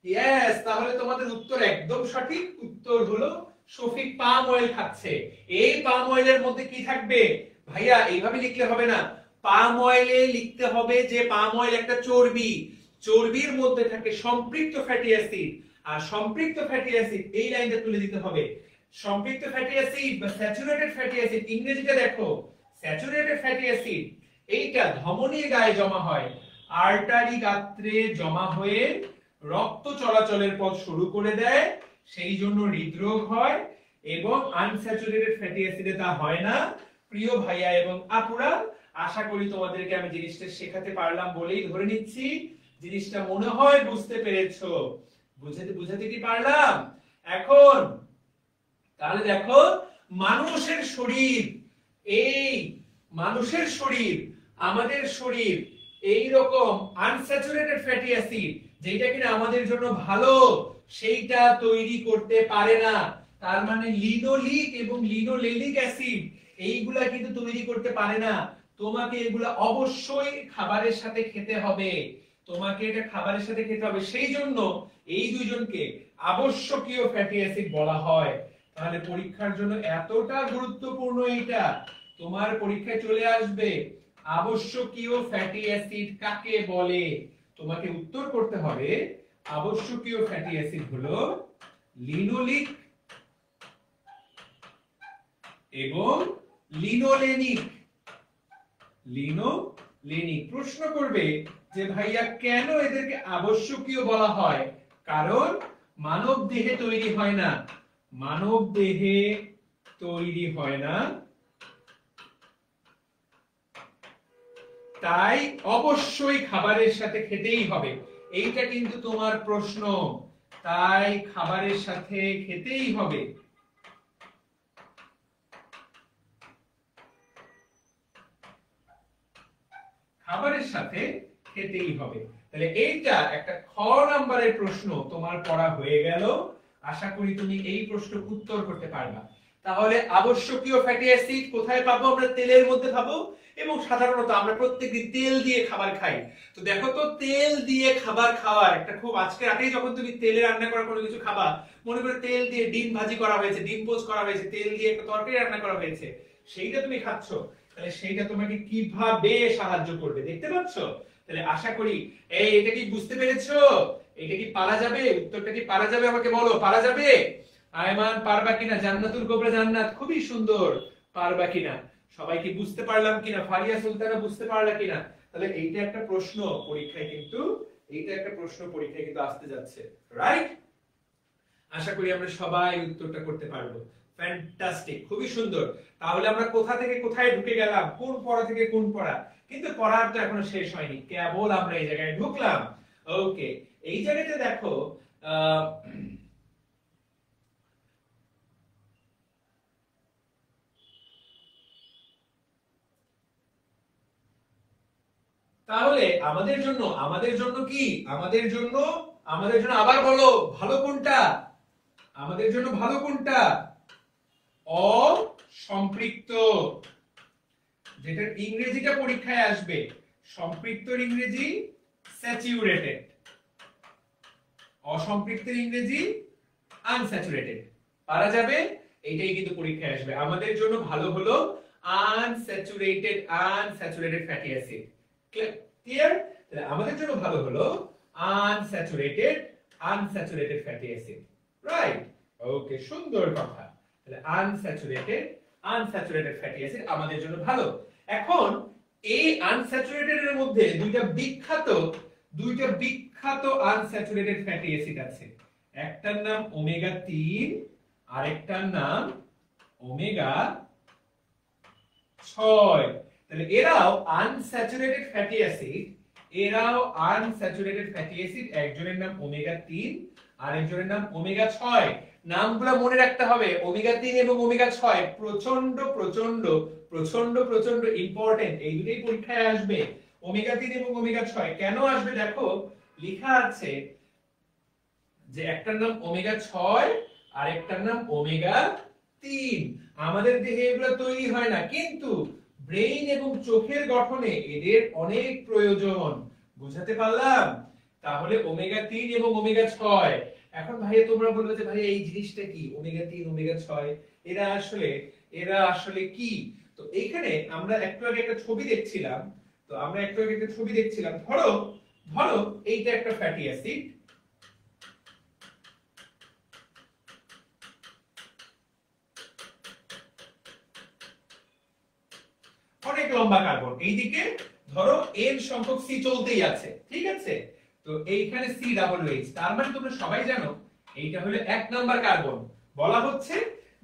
ইয়েস, তাহলে তোমাদের উত্তর একদম সঠিক। উত্তর হলো শফিক পাম অয়েল খাচ্ছে। এই পাম অয়েলের মধ্যে কি থাকবে ভাইয়া? এইভাবে লিখলে হবে না, পাম অয়েলে লিখতে হবে যে পাম অয়েল একটা চর্বি, চর্বির মধ্যে থাকে সম্পৃক্ত ফ্যাটি অ্যাসিড, আর সম্পৃক্ত ফ্যাটি অ্যাসিড এই লাইনটা তুলে দিতে হবে। সম্পৃক্ত ফ্যাটি অ্যাসিড বা স্যাচুরেটেড ফ্যাটি অ্যাসিড, ইংরেজিটা দেখো, স্যাচুরেটেড ফ্যাটি অ্যাসিড এইটা ধমনীর গায়ে জমা হয়, আর্টারি গাত্রে জমা হয়ে রক্ত চলাচলের পথ শুরু করে দেয়, সেই জন্য হৃদরোগ হয়। এবং আনস্যাচুরেটেড ফ্যাটি অ্যাসিডে তা হয় না। প্রিয় ভাইয়া এবং আপুরা, আশা করি তোমাদেরকে আমি জিনিসটা শেখাতে পারলাম বলেই ধরে নিচ্ছি জিনিসটা মনে হয় বুঝতে পেরেছো। বুঝাতে কি পারলাম? এখন তাহলে দেখো, মানুষের শরীর, এই মানুষের শরীর, আমাদের শরীর এই রকম আনস্যাচুরেটেড ফ্যাটি অ্যাসিড যেটা কিনা আমাদের জন্য ভালো সেইটা তৈরি করতে পারে না। তার মানে লিনোলিক এবং লিনোলেনিক অ্যাসিড এইগুলা কিন্তু তৈরি করতে পারে না। তোমাকে এগুলা অবশ্যই খাবারের সাথে খেতে হবে, তোমাকে এটা খাবারের সাথে খেতে হবে। সেই জন্য এই দুইজনকে আবশ্যকীয় ফ্যাটি অ্যাসিড বলা হয়। তাহলে পরীক্ষার জন্য এতটা গুরুত্বপূর্ণ এইটা, তোমার পরীক্ষায় চলে আসবে আবশ্যকীয় ফ্যাটি অ্যাসিড কাকে বলে। তোমাকে উত্তর করতে হবে আবশ্যকীয় ফ্যাটি অ্যাসিড হলো লিনোলিক এবং লিনোলেনিক। লিনোলেনিক। প্রশ্ন করবে যে ভাইয়া কেন এদেরকে আবশ্যকীয় বলা হয়? কারণ মানব দেহে তৈরি হয় না, মানব দেহে তৈরি হয় না, তাই অবশ্যই খাবারের সাথে খেতেই হবে। এইটা কিন্তু তোমার প্রশ্ন, তাই খাবারের সাথে খেতেই হবে। খাবারের সাথে খেতেই হবে। তাহলে এইটা একটা খ নাম্বারের প্রশ্ন তোমার পড়া হয়ে গেল। আশা করি তুমি এই প্রশ্ন উত্তর করতে পারবা। তাহলে আবশ্যকীয় ফ্যাটি অ্যাসিড কোথায় পাবো? আমরা তেলের মধ্যে পাবো, এবং সাধারণত আমরা প্রত্যেকদিন তেল দিয়ে খাবার খাই। তো দেখো তো, তেল দিয়ে খাবার খাওয়ার একটা খুব, আজকে রাতেই যখন তুমি তেলে রান্না করা কোনো কিছু খাবা, মনে করে তেল দিয়ে ডিম ভাজি করা হয়েছে, ডিম পোচ করা হয়েছে, তেল দিয়ে একটা তরকারি রান্না করা হয়েছে, সেইটা তুমি খাচ্ছ, তাহলে সেইটা তোমাকে কিভাবে সাহায্য করবে দেখতে পাচ্ছ? তাহলে আশা করি এটা কি বুঝতে পেরেছো? এটা কি পারা যাবে? উত্তরটা কি পারা যাবে? আমাকে বলো, পারা যাবে? আয়মান পারবা কিনা? জান্নাতুল কোবরা জান্নাত খুবই সুন্দর, পারবা কিনা? সবাই কি বুঝতে পারলাম কিনা? ফারিয়া সুলতানা বুঝতে পারলা কিনা? তাহলে এইটা একটা প্রশ্ন পরীক্ষায় কিন্তু, এইটা একটা প্রশ্ন পরীক্ষায় কিন্তু আসতে যাচ্ছে, রাইট? আশা করি আমরা সবাই উত্তরটা করতে পারবো। ফ্যান্টাস্টিক, খুবই সুন্দর। তাহলে আমরা কোথা থেকে কোথায় ঢুকে গেলাম, কোন পড়া থেকে কোন পড়া, কিন্তু পড়ার তো এখনো শেষ হয়নি, কেবল আমরা এই জায়গায় ঢুকলাম। ওকে, এই জায়গাতে দেখো তাহলে আমাদের জন্য কি, আমাদের জন্য আবার বলো, ভালো কোনটা? আমাদের জন্য ভালো কোনটা? অসম্পৃক্ত, যেটার ইংরেজিটা পরীক্ষায় আসবে। সম্পৃক্তর ইংরেজি স্যাচুরেটেড, অসম্পৃক্তের ইংরেজি আনস্যাচুরেটেড। পারা যাবে? এইটাই কিন্তু পরীক্ষায় আসবে। আমাদের জন্য ভালো হলো আনস্যাচুরেটেড ফ্যাটি অ্যাসিড। ক্লিয়ার? তাহলে আমাদের জন্য ভালো হলো আনস্যাচুরেটেড ফ্যাটি অ্যাসিড, রাইট? ওকে, সুন্দর কথা। তাহলে আনস্যাচুরেটেড ফ্যাটি অ্যাসিড আমাদের জন্য ভালো। এখন এই আনস্যাচুরেটেড এর মধ্যে দুইটা বিখ্যাত আনস্যাচুরেটেড ফ্যাটি অ্যাসিড আছে। একটার নাম ওমেগা 3, আরেকটার নাম ওমেগা 6। তাহলে এরাও আনস্যাচুরেটেড ফ্যাটি অ্যাসিড, একজনের নাম ওমেগা 3 আর একজনের নাম ওমেগা 6। নামগুলো মনে রাখতে হবে, ওমেগা 3 এবং ওমেগা 6 প্রচন্ড প্রচন্ড প্রচন্ড প্রচন্ড ইম্পর্টেন্ট, এই দুটোই পরীক্ষায় আসবে। ওমেগা 3 এবং ওমেগা 6 কেন আসবে দেখো লেখা আছে যে একটার নাম ওমেগা 6 আর একটার নাম ওমেগা 3। আমাদের দেহে এগুলো তৈরি হয় না, কিন্তু ব্রেইন এবং চোখের গঠনে এদের অনেক প্রয়োজন। বুঝাতে পারলাম? তাহলে ওমেগা 3 এবং ওমেগা 6। এখন ভাই তোমরা বলবে যে ভাই এই জিনিসটা কি ওমেগা 3 ওমেগা 6, এরা আসলে কি? তো এইখানে আমরা একটু আগে একটা ছবি দেখছিলাম, ধরো ধরো এইটা একটা ফ্যাটি অ্যাসিড, অনেক লম্বা কার্বন, এইদিকে ধরো n সংখ্যক C চলতেই আছে, ঠিক আছে? তো এইখানে COOH, তার মানে তোমরা সবাই জানো এইটা হলো 1 নাম্বার কার্বন। বলা হচ্ছে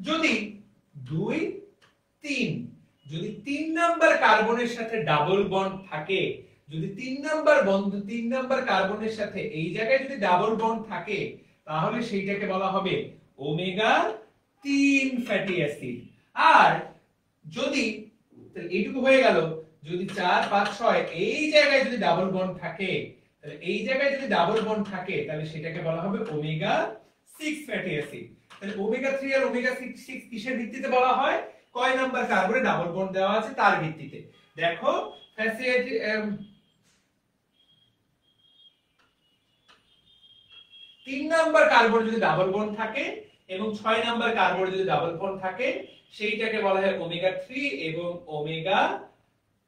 যদি 2 3 যদি 3 নাম্বার কার্বনের সাথে ডাবল বন্ড থাকে, যদি 3 নাম্বার কার্বনের সাথে এই জায়গায় যদি ডাবল বন্ড থাকে, তাহলে সেইটাকে বলা হবে ওমেগা 3 ফ্যাটি অ্যাসিড। আর যদি এইটুকু হয়ে গেল, যদি 4 5 6 এই জায়গায় যদি ডাবল বন্ড থাকে, তাহলে সেটাকে বলা হবে ওমেগা 6 ফ্যাটি অ্যাসিড। তাহলে ওমেগা 3 আর ওমেগা 6 কিসের ভিত্তিতে বলা হয়? কয় নাম্বার কার্বনে ডাবল বন্ড দেওয়া আছে তার ভিত্তিতে। দেখো ফ্যাসিয়েটি 3 নাম্বার কার্বনে যদি ডাবল বন্ড থাকে এবং 6 নাম্বার কার্বনে যদি ডাবল বন্ড থাকে, সেইটাকে বলা হয় ওমেগা 3 এবং ওমেগা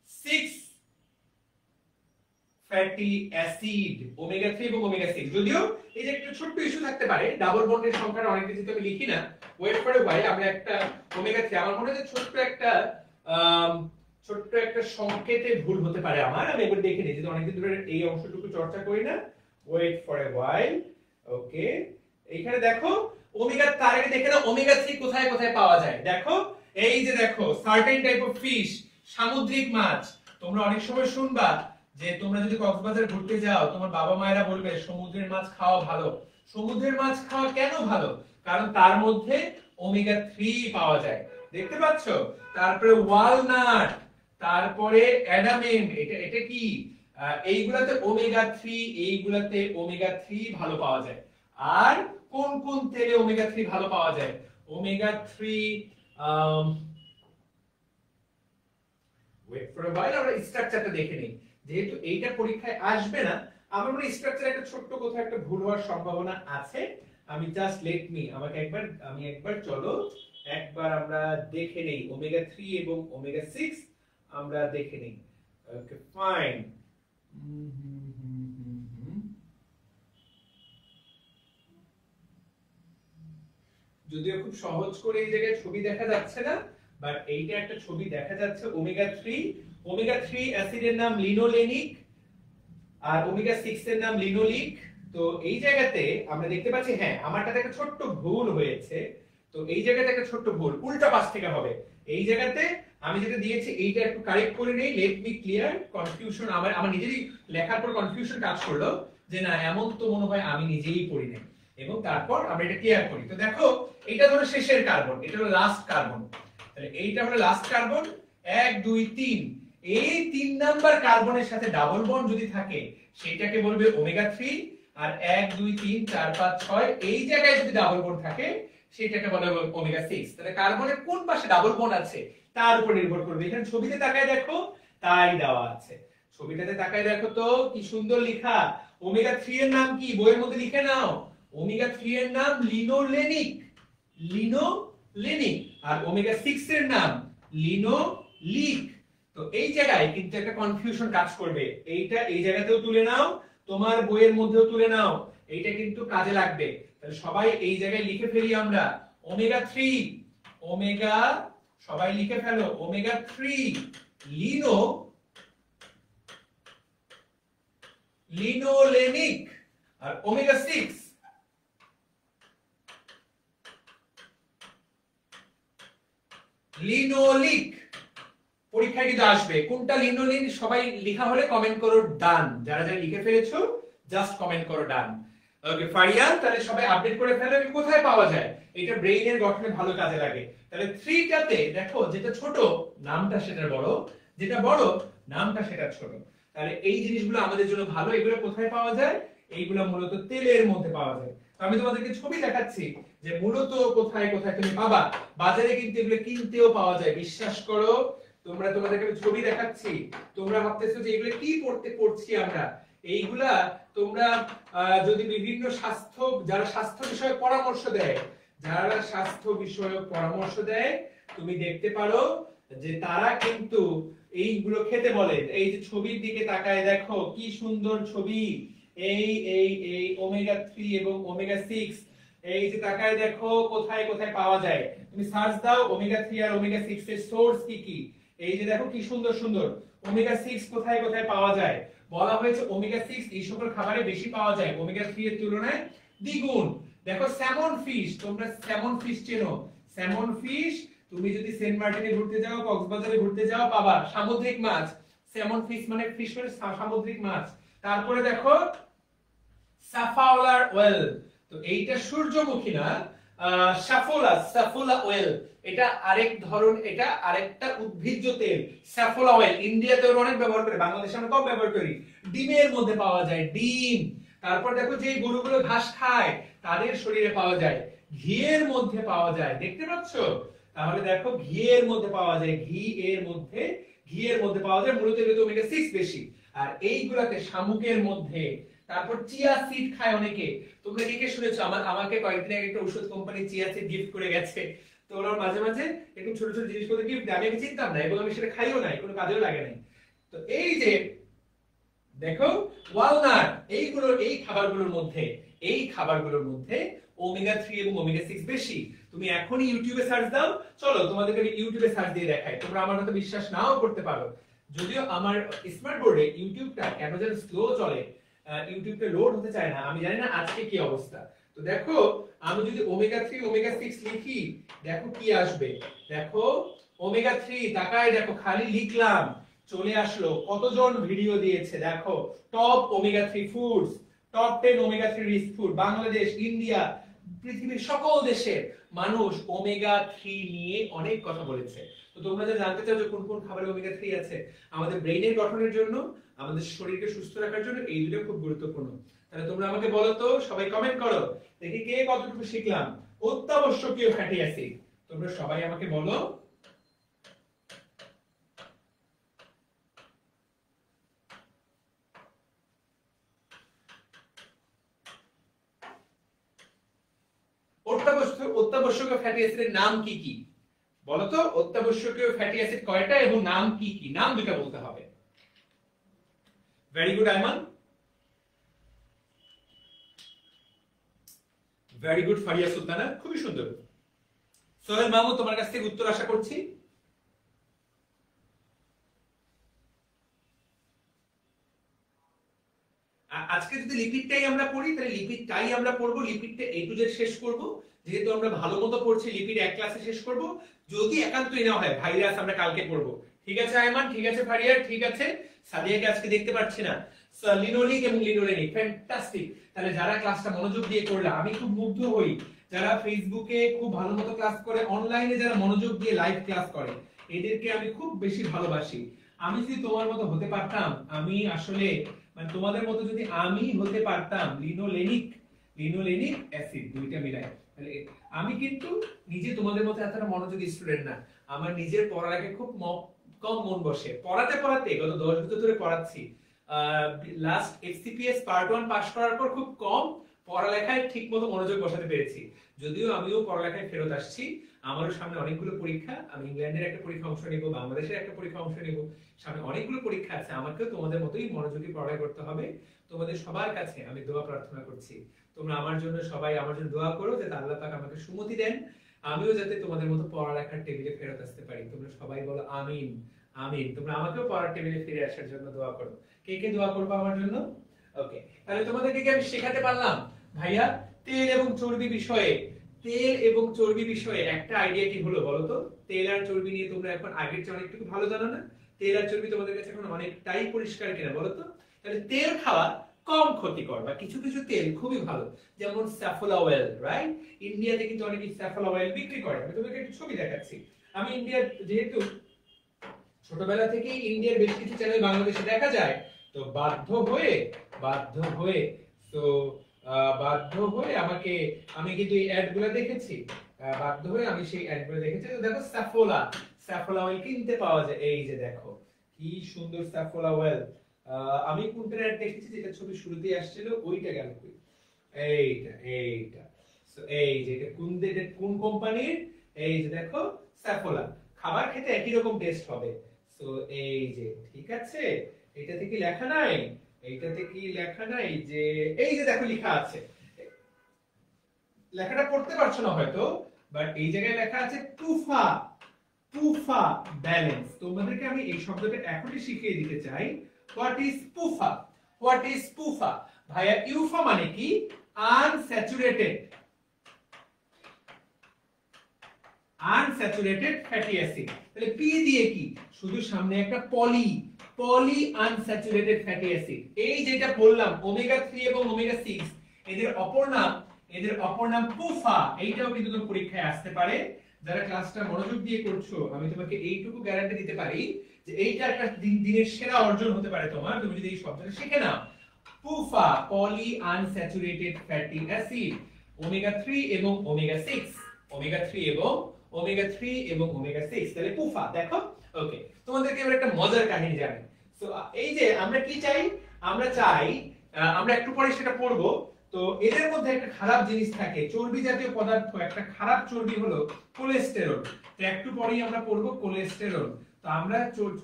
6 ফ্যাটি অ্যাসিড। ওমেগা 3 এবং ওমেগা 6। যদিও এই যে একটা ছোট্ট ইস্যু থাকতে পারে, ডাবল বন্ডের সংখ্যাটা অনেক বেশি তো আমি লিখি না, ওয়েট ফর এ হোয়াইল, আমরা একটা ওমেগা 3, আমার মনে হয় ছোট্ট একটা সংকেতে ভুল হতে পারে আমার, আমি একবার দেখে নিই, যেহেতু অনেকদিন ধরে এই অংশটুকু চর্চা করি না। ওয়েট ফর এ হোয়াইল, ওকে। এইখানে দেখো ওমেগা, তার আগে দেখে নাও ওমেগা 3 কোথায় কোথায় পাওয়া যায়। দেখো এই যে দেখো সার্টেন টাইপ অফ ফিশ, সামুদ্রিক মাছ। তোমরা অনেক সময় শুনবা যে তোমরা যদি কক্সবাজার ঘুরতে যাও, তোমার বাবা মায়েরা বলবে সমুদ্রের মাছ খাওয়া ভালো। সমুদ্রের মাছ খাওয়া কেন ভালো? কারণ তার মধ্যে ওমেগা 3 পাওয়া যায়, দেখতে পাচ্ছ? তারপরে ওয়ালনাট, তারপরে অ্যাডামেন, এটা কি এইগুলাতে ওমেগা 3 ভালো পাওয়া যায়। আর কোন কোন তেলে ওমেগা 3 ভালো পাওয়া যায়? Omega 3 wait for a while, আমরা স্ট্রাকচারটা দেখে নেই, যেহেতু এইটা পরীক্ষায় আসবে না। আমার মনে স্ট্রাকচারে একটা ছোট্ট কোথাও একটা ভুল হওয়ার সম্ভাবনা আছে। আমি জাস্ট আমি একবার চলো একবার আমরা দেখে নেই ওমেগা 3 এবং ওমেগা 6 আমরা দেখে নেই। Okay fine. যদিও খুব সহজ করে এই জায়গায় ছবি দেখা যাচ্ছে না, বাট এইটা একটা ছবি দেখা যাচ্ছে। ওমেগা 3 অ্যাসিডের নাম লিনোলেনিক আর ওমেগা 6 এর নাম লিনোলিক। তো এই জায়গাতে আমরা দেখতে পাচ্ছি, হ্যাঁ আমারটাতে একটা ছোট্ট ভুল হয়েছে। তো এই জায়গাতে একটা ছোট্ট ভুল, উল্টা পাশ থেকে হবে। এই জায়গাতে আমি যেটা দিয়েছি এইটা একটু কারেক্ট করে নেই, লেট মি ক্লিয়ার কনফিউশন। আমার নিজেরই লেখার পর কনফিউশন কাজ করলো যে না এমন তো মনে হয় আমি নিজেই পড়ি নাই, এবং তারপর আমরা এটা ক্লিয়ার করি। তো দেখো এটা ধরো শেষের কার্বন, এটা হলো লাস্ট কার্বন। তাহলে এইটা হলো লাস্ট কার্বন 1 2 3। এই 3 নাম্বার কার্বনের সাথে ডাবল বন্ড যদি থাকে সেটাকে বলবে ওমেগা 3। আর 1 2 3 4 5 6 এই জায়গায় যদি ডাবল বন্ড থাকে সেটাকে বলা হবে ওমেগা 6। তাহলে কার্বনের কোন পাশে ডাবল বন্ড আছে তার উপর নির্ভর করবে। এখানে ছবিতে তাকায় দেখো তাই দেওয়া আছে, ছবিটাতে তাকায় দেখো তো কি সুন্দর লেখা। ওমেগা 3 এর নাম কি বইয়ের মধ্যে লিখে নাও, ওমেগা 3 এর নাম লিনোলেনিক, আর ওমেগা 6 এর নাম লিনোলিক। তো এই জায়গায় কিন্তু একটা কনফিউশন কাজ করবে, এইটা এই জায়গাতেও তুলে নাও, তোমার বইয়ের মধ্যেও তুলে নাও, এইটা কিন্তু কাজে লাগবে। তাহলে সবাই এই জায়গায় লিখে ফেলি আমরা ওমেগা 3, ওমেগা সবাই লিখে ফেলো ওমেগা 3 লিনোলেনিক, আর ওমেগা 6 লিনোলিক পরীক্ষায় কিন্তু আসবে। কোনটা লিনোলিন সবাই লেখা হলে কমেন্ট করো ডান, যারা যারা লিখে ফেলেছো জাস্ট কমেন্ট করো ডান। ওকে ফারিয়া, তাহলে সবাই আপডেট করে ফেলে কোথায় পাওয়া যায়, এটা ব্রেইনের গঠনে ভালো কাজে লাগে। তাহলে 3 টাতে দেখো যেটা ছোট নামটা সেটা বড়, যেটা বড় নামটা সেটা ছোট। তাহলে এই জিনিসগুলো আমাদের জন্য ভালো। এগুলো কোথায় পাওয়া যায়, এইগুলো মূলত তেলের মধ্যে পাওয়া যায়। তো আমি তোমাদেরকে ছবি দেখাচ্ছি যে মূলত কোথায় কোথায় তুমি পাবা। বাজারে কিন্তু এগুলো কিনতেও পাওয়া যায়, বিশ্বাস করো। তোমাদেরকে আমি ছবি দেখাচ্ছি, তোমরা ভাবতেছো যে এগুলো কি পড়ছি আমরা। এইগুলা তোমরা যদি বিভিন্ন যারা স্বাস্থ্য বিষয়ক পরামর্শ দেয়, যারা স্বাস্থ্য বিষয়ক পরামর্শ দেয়, তুমি দেখতে পারো যে তারা কিন্তু এইগুলো খেতে বলে। এই যে ছবির দিকে তাকায় দেখো কি সুন্দর ছবি, এই এই এই ওমেগা 3 এবং ওমেগা 6, এই যে তাকায় দেখো কোথায় কোথায় পাওয়া যায়। তুমি সার্চ দাও ওমেগা 3 আর ওমেগা 6 এর সোর্স কি কি, এই যে দেখো কি সুন্দর সুন্দর ওমেগা 6 কোথায় কোথায় পাওয়া যায়। বলা হয়েছে ওমেগা 6 এই সকল খাবারে বেশি পাওয়া যায়, ওমেগা 3 এর তুলনায় দ্বিগুণ। দেখো স্যামন ফিশ, তোমরা স্যামন ফিশ চেনো, স্যামন ফিশ তুমি যদি সেন্ট মার্টিনে ঘুরতে যাও, কক্সবাজারে ঘুরতে যাও পাবা সামুদ্রিক মাছ। স্যামন ফিশ মানে ফিশ মানে সামুদ্রিক মাছ। তারপরে দেখো সাফাওলার অয়েল, তো এইটা সূর্যমুখী না, সাফোলা অয়েল, এটা আরেক ধরন, এটা আরেকটা উদ্ভিজ্জ তেল। সাফোলা অয়েল ইন্ডিয়াতে অনেক ব্যবহার করে, বাংলাদেশে আমরা কম ব্যবহার করি। ডিমের মধ্যে পাওয়া যায়, ডিম। তারপর দেখো যে গরুগুলো ঘাস খায় তাদের শরীরে পাওয়া যায়, ঘিয়ের মধ্যে পাওয়া যায়, দেখতে পাচ্ছ। তাহলে দেখো ঘিয়ের মধ্যে পাওয়া যায়, ঘিয়ের মধ্যে পাওয়া যায় মূলত এগুলো ওমেগা 6 বেশি। আর এইগুলাতে শামুকের মধ্যে। তারপর চিয়া সিড খায় অনেকে, তোমরা কে কে শুনেছো? আমাকে কয়েকদিন আগে একটা ওষুধ কোম্পানি চিয়া সিড গিফট করে গেছে। তো ওরা মাঝে মাঝে এরকম ছোট ছোট জিনিসপত্র গিফট দেয়, আমি চিনতাম না এবং আমি সেটা খাইও নাই, কোনো কাজেও লাগে নাই। তো এই যে দেখো ওয়ালনাট, এইগুলো এই খাবারগুলোর মধ্যে ওমেগা 3 এবং ওমেগা 6 বেশি। তুমি এখনই ইউটিউবে সার্চ দাও, চলো তোমাদেরকে আমি ইউটিউবে সার্চ দিয়ে দেখাই, তোমরা আমার কথা বিশ্বাস নাও করতে পারো। যদিও আমার স্মার্ট বোর্ডে ইউটিউবটা কেন যেন স্লো চলে, ইউটিউবটা লোড হতে চায় না, আমি জানি না আজকে কি অবস্থা। তো দেখো আমি যদি ওমেগা 3 ওমেগা 6 লিখি, দেখো কি আসবে। দেখো ওমেগা 3 তাকায় দেখো, খালি লিখলাম চলে আসলো কতজন ভিডিও দিয়েছে। দেখো top omega 3 foods, top 10 omega 3 rich food, Bangladesh, India, পৃথিবীর সকল দেশের মানুষ ওমেগা 3 নিয়ে অনেক কথা বলেছে। তো তোমরা যা জানতে চাও যে কোন কোন খাবারে ওমেগা 3 আছে, আমাদের ব্রেইনের গঠনের জন্য, আমাদের শরীরকে সুস্থ রাখার জন্য এই দুটো খুব গুরুত্বপূর্ণ। তাহলে তোমরা আমাকে বলো তো, সবাই কমেন্ট করো দেখি কে কতটুকু শিখলাম। অত্যাবশ্যকীয় ফ্যাটি অ্যাসিড, তোমরা সবাই আমাকে বলো। অত্যাবশ্যকীয় ফ্যাটি অ্যাসিডের নাম কি কি বলো তো? অত্যাবশ্যকীয় ফ্যাটি অ্যাসিড কয়টা এবং নাম কি কি? নাম দুটো বলতে হবে। Very good Aiman, very good Faria Sultana, খুবই সুন্দর। সোহেল মাহমুদ, তোমার কাছ থেকে উত্তর আশা করছি। আজকে যদি লিপিডটাই আমরা পড়ি তাহলে লিপিডটাই আমরা পড়বো, লিপিডটা এ টু জেড শেষ করব। যেহেতু আমরা ভালো মতো পড়ছি, লিপিড এক ক্লাসে শেষ করব। যদি একান্তই না হয় ভাইরাস আমরা কালকে পড়বো। ঠিক আছে আয়মান, ঠিক আছে ফারিয়া, ঠিক আছে। সাদিয়াকে আজকে দেখতে পাচ্ছি না। লিনোলিক এবং লিনোলেনিক, ফ্যান্টাস্টিক। তাহলে যারা ক্লাসটা মনোযোগ দিয়ে করলা, আমি খুব মুগ্ধ হই যারা ফেসবুকে খুব ভালো মতো ক্লাস করে, অনলাইনে যারা মনোযোগ দিয়ে লাইভ ক্লাস করে, এদেরকে আমি খুব বেশি ভালোবাসি। আমি যদি তোমার মতো হতে পারতাম, আমি আসলে মানে তোমাদের মতো যদি আমি হতে পারতাম, লিনোলেনিক অ্যাসিড দুইটা মিলাই, তাহলে আমি কিন্তু নিজে তোমাদের মতো এতটা মনোযোগী স্টুডেন্ট না। আমার নিজের পড়ালেখায় খুব কম মন বসে। পড়াতে গত 10 বছর ধরে পড়াচ্ছি। লাস্ট এফসিপিএস পার্ট 1 পাস করার পর খুব কম পড়ালেখায় ঠিকমতো মনোযোগ বসাতে পেরেছি। যদিও আমিও পড়ালেখায় ফেরত আসছি, আমারও সামনে অনেকগুলো পরীক্ষা, আমি ইংল্যান্ডের একটা পরীক্ষা অংশ নেব, বাংলাদেশের একটা পরীক্ষা অংশ নেব, সামনে অনেকগুলো পরীক্ষা আছে। আমাকেও তোমাদের মতোই মনোযোগী পড়ালেখা করতে হবে। তোমাদের সবার কাছে আমি দোয়া প্রার্থনা করছি, তোমরা আমার জন্য সবাই আমার জন্য দোয়া করো যাতে আল্লাহ পাক আমাকে সুমতি দেন, আমিও যাতে তোমাদের মতো পড়ালেখার টেবিলে ফেরত আসতে পারি। তোমরা সবাই বলো আমিন আমিন। তোমরা আমাকেও পড়ার টেবিলে ফিরে আসার জন্য দোয়া করো। কে কে দোয়া করবে আমার জন্য? ওকে, তাহলে তোমাদেরকে কি আমি শেখাতে পারলাম ভাইয়া তেল এবং চর্বি বিষয়ে একটা আইডিয়া কি হলো বলো তো? তেল আর চর্বি নিয়ে তোমরা এখন আগের চেয়ে অনেকটুকু ভালো জানো না? তেল আর চর্বি তোমাদের কাছে এখন অনেকটাই পরিষ্কার কিনা বলো তো? তাহলে তেল খাওয়া কম ক্ষতিকর, বা কিছু কিছু তেল খুবই ভালো, যেমন স্যাফোলা অয়েল, রাইট? ইন্ডিয়াতে কিন্তু অনেকে স্যাফোলা অয়েল বিক্রি করে। আমি তোমাকে একটু ছবি দেখাচ্ছি। আমি ইন্ডিয়ার, যেহেতু ছোটবেলা থেকেই ইন্ডিয়ার বেশ কিছু চ্যানেল বাংলাদেশে দেখা যায়, তো বাধ্য হয়ে আমাকে, আমি কিন্তু এই অ্যাড গুলো দেখেছি, বাধ্য হয়ে আমি সেই অ্যাড গুলো দেখেছি। তো দেখো স্যাফোলা অয়েল কিনতে পাওয়া যায়, এই যে দেখো কি সুন্দর স্যাফোলা অয়েল। আমি কোনটার অ্যাড দেখেছি, যেটা ছবি শুরুতেই আসছিল, ওইটা গেল কই? এইটা সো এই যে এটা কোন কোম্পানির? এই যে দেখো স্যাফোলা। খাবার খেতে একই রকম টেস্ট হবে। সো এই যে, ঠিক আছে, এটাতে কি লেখা নাই? এইটাতে কি লেখা নাই যে, এই যে দেখো লেখা আছে, লেখাটা পড়তে পারছো না হয়তো, বাট এই জায়গায় লেখা আছে পুফা ব্যালেন্স। তোমাদেরকে আমি এই শব্দটা এখনই শিখিয়ে দিতে চাই। What is পুফা? ভাইয়া ইউফা মানে কি? Unsaturated fatty acid. তাহলে পি দিয়ে কি? শুধু সামনে একটা পলি আনস্যাচুরেটেড ফ্যাটি অ্যাসিড। এই যেটা বললাম ওমেগা 3 এবং ওমেগা 6, এদের অপর নাম পুফা। এইটাও কিন্তু তোমার পরীক্ষায় আসতে পারে। যারা ক্লাসটা মনোযোগ দিয়ে করছো, আমি তোমাকে এইটুকু গ্যারান্টি দিতে পারি যে এইটা একটা দিনের সেরা অর্জন হতে পারে তোমার, তুমি যদি এই শব্দটা শিখে নাও। PUFA, poly unsaturated fatty acid, omega 3 এবং ওমেগা 6, ওমেগা 6। তাহলে পুফা, দেখো। ওকে, তোমাদেরকে এবার একটা মজার কাহিনী জানাই। সো এই যে আমরা কি চাই? আমরা চাই, আমরা একটু পরে সেটা পড়বো। তো এদের মধ্যে একটা খারাপ জিনিস থাকে, চর্বি জাতীয় পদার্থ। একটা খারাপ চর্বি হলো কোলেস্টেরল। তো একটু পরেই আমরা পড়বো কোলেস্টেরল। তো আমরা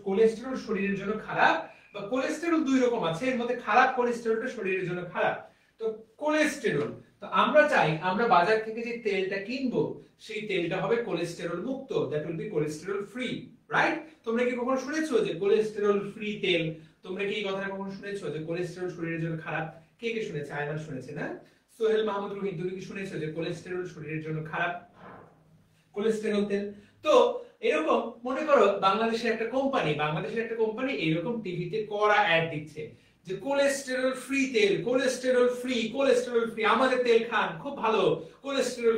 কোলেস্টেরল শরীরের জন্য খারাপ, বা কোলেস্টেরল দুই রকম আছে, এর মধ্যে খারাপ কোলেস্টেরলটা শরীরের জন্য খারাপ। তো কোলেস্টেরল, তো আমরা চাই আমরা বাজার থেকে যে তেলটা কিনবো সেই তেলটা হবে কোলেস্টেরল মুক্ত, that will be cholesterol free, right? তোমরা কি কখনো শুনেছো যে কোলেস্টেরল ফ্রি তেল? তোমরা কি এই কথাটা কখনো শুনেছো যে কোলেস্টেরল শরীরের জন্য খারাপ? কে কে শুনেছে? আয়মান শুনেছে না? সোহেল মাহমুদ রহিম, তুমি কি শুনেছো যে কোলেস্টেরল শরীরের জন্য খারাপ, কোলেস্টেরল তেল? তো এরকম মনে করো বাংলাদেশের একটা কোম্পানি এরকম টিভিতে কড়া অ্যাড দিচ্ছে যে কোলেস্টেরল ফ্রি তেল, কোলেস্টেরল ফ্রি, আমাদের তেল খান, খুব ভালো, কোলেস্টেরল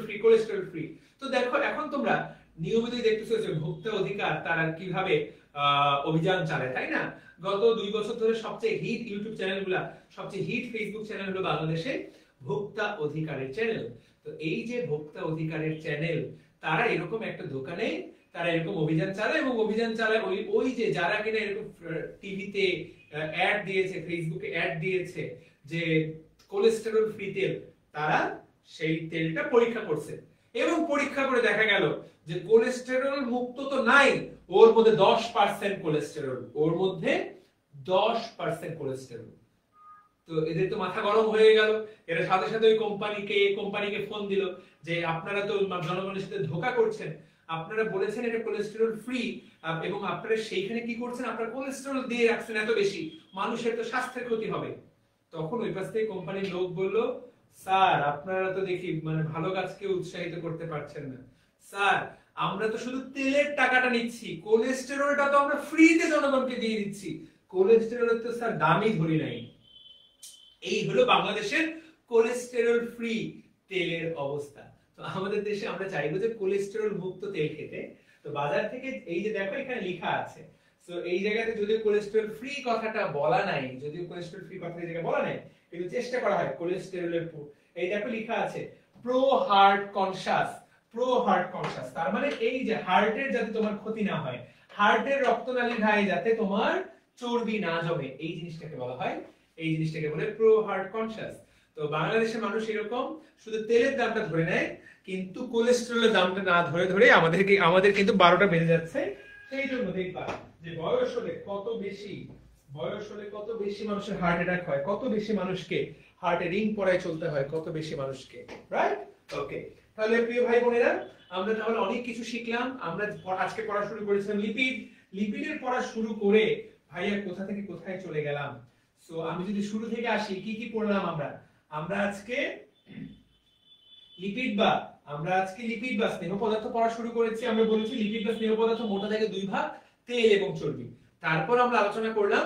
ফ্রি। তো দেখো, এখন তোমরা নিয়মিতই দেখতেছো যে ভোক্তা অধিকার তারা কিভাবে অভিযান চালায়, তাই না? গত 2 বছর ধরে সবচেয়ে হিট ইউটিউব চ্যানেলগুলা, সবচেয়ে হিট ফেসবুক চ্যানেল হলো বাংলাদেশে ভোক্তা অধিকারের চ্যানেল। তো এই যে ভোক্তা অধিকারের চ্যানেল, তারা এরকম একটা দোকানে তারা এরকম অভিযান চালায়, ওই যে যারা কিনা এরকম টিভিতে অ্যাড দিয়েছে, ফেসবুকে অ্যাড দিয়েছে যে কোলেস্টেরল ফ্রি তেল, তারা সেই তেলটা পরীক্ষা করছে, এবং পরীক্ষা করে দেখা গেল যে কোলেস্টেরল মুক্ত তো নাই, ওর মধ্যে 10% কোলেস্টেরল, কোলেস্টেরল। তো এদের তো মাথা গরম হয়ে গেল। এরা সাথে সাথে ওই কোম্পানিকে ফোন দিল যে আপনারা তো জনগণের সাথে ধোঁকা করছেন, আপনারা বলেছেন এটা কোলেস্টেরল ফ্রি, এবং আপনারা সেইখানে কি করছেন? আপনারা কোলেস্টেরল দিয়ে রাখছেন এত বেশি, মানুষের তো স্বাস্থ্যের ক্ষতি হবে। তখন ওই পাশ থেকে কোম্পানির লোক বলল, স্যার আপনারা তো দেখি ভালো কাজকে উৎসাহিত করতে পারছেন না। স্যার, আমরা তো শুধু তেলের টাকাটা নিচ্ছি, কোলেস্টেরলটা তো আমরা ফ্রিতে জনগণকে দিয়ে দিচ্ছি, কোলেস্টেরলের তো স্যার দামই ধরি নাই। এই হলো বাংলাদেশের কোলেস্টেরল ফ্রি তেলের অবস্থা। তো আমাদের দেশে আমরা চাইবো যে কোলেস্টেরল মুক্ত তেল খেতে। তো বাজার থেকে, এই যে দেখো এখানে লেখা আছে, তো এই জায়গাতে যদিও কোলেস্টেরল ফ্রি কথাটা বলা নাই, কিন্তু চেষ্টা করা হয় কোলেস্টেরলের, এই দেখো লেখা আছে প্রো হার্ট কনশাস, তার মানে এই যে হার্টের যাতে তোমার ক্ষতি না হয়, হার্টের রক্তনালীর যাতে তোমার চর্বি না জমে, এই জিনিসটাকে বলে প্রো হার্ট কনশাস। তো বাংলাদেশের মানুষ এরকম শুধু তেলের দামটা ধরে নেয়, কিন্তু কোলেস্টেরলের দামটা না ধরে আমাদের কিন্তু 12টা বেজে যাচ্ছে। সেই জন্য দেখবা যে বয়স হলে কত বেশি মানুষের হার্ট অ্যাটাক হয়, কত বেশি মানুষকে হার্টে রিং পরায় চলতে হয়, কত বেশি মানুষকে, রাইট? ওকে, তাহলে প্রিয় ভাই বোনেরা, আমরা তাহলে অনেক কিছু শিখলাম। আমরা আজকে পড়া শুরু করেছিলাম লিপিডের পড়া শুরু করে ভাইয়া কোথা থেকে কোথায় চলে গেলাম। সো আমি যদি শুরু থেকে আসি, কি কি পড়লাম আমরা আজকে লিপিড বা আমরা আজকে লিপিড বা স্নেহ পদার্থ পড়া শুরু করেছি। আমরা বলেছি লিপিড বা স্নেহ পদার্থ মোটা দাগে দুই ভাগ, তেল এবং চর্বি। তারপর আমরা আলোচনা করলাম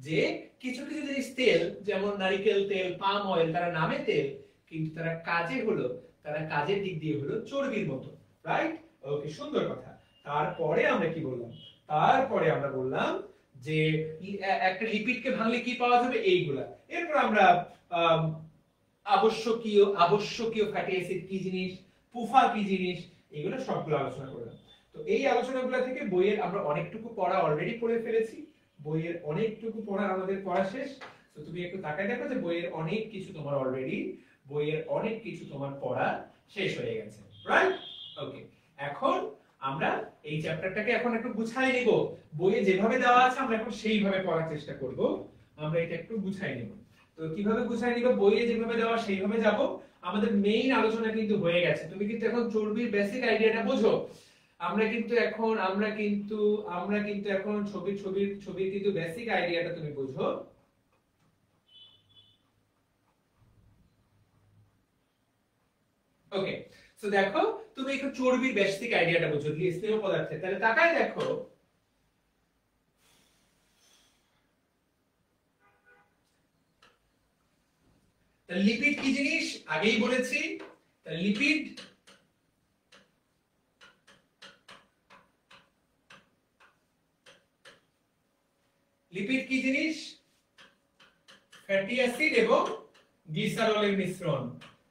যে কিছু কিছু জিনিস তেল, যেমন নারকেল তেল, পাম অয়েল, তারা নামে তেল কিন্তু তারা কাজে হলো, তারা কাজের দিক দিয়ে হলো চর্বির মতো, রাইট? ওকে, সুন্দর কথা। তারপরে আমরা কি বললাম? তারপরে আমরা বললাম যে একটা লিপিডকে ভাঙলে কি পাওয়া যাবে, এইগুলা। এরপর আমরা আবশ্যকীয় ফ্যাটি অ্যাসিড কি জিনিস, পুফা কি জিনিস, এগুলো সবগুলো আলোচনা করলাম। তো এই আলোচনাগুলো থেকে বইয়ের আমরা অনেকটুকু পড়া অলরেডি পড়ে ফেলেছি, বইয়ের অনেকটুকু পড়া আমাদের পড়া শেষ। তো তুমি একটু তাকায় দেখো যে বইয়ের অনেক কিছু তোমার অলরেডি, বইয়ের অনেক কিছু তোমার পড়া শেষ হয়ে গেছে, রাইট? ওকে, এখন আমরা এই চ্যাপ্টারটাকে এখন একটু গুছাই নিব। বইয়ে যেভাবে দেওয়া আছে আমরা এখন সেইভাবে পড়ার চেষ্টা করব। আমরা এটা একটু গুছাই নিব। তো কিভাবে গুছাই নিব? বইয়ে যেভাবে দেওয়া সেইভাবে যাব। আমাদের মেইন আলোচনা কিন্তু হয়ে গেছে। তুমি কিন্তু এখন চর্বির বেসিক আইডিয়াটা বোঝো। আমরা কিন্তু এখন ছবির কিন্তু বেসিক আইডিয়াটা তুমি বুঝো। ওকে, সো দেখো তুমি একটু চর্বির বেসিক আইডিয়াটা বুঝো দিয়ে স্নেহ পদার্থে। তাহলে তাকায় দেখো, লিপিড কি জিনিস আগেই বলেছি। লিপিড লিপিড কি জিনিস? ফ্যাটি অ্যাসিড এবং গ্লিসারলের মিশ্রণ।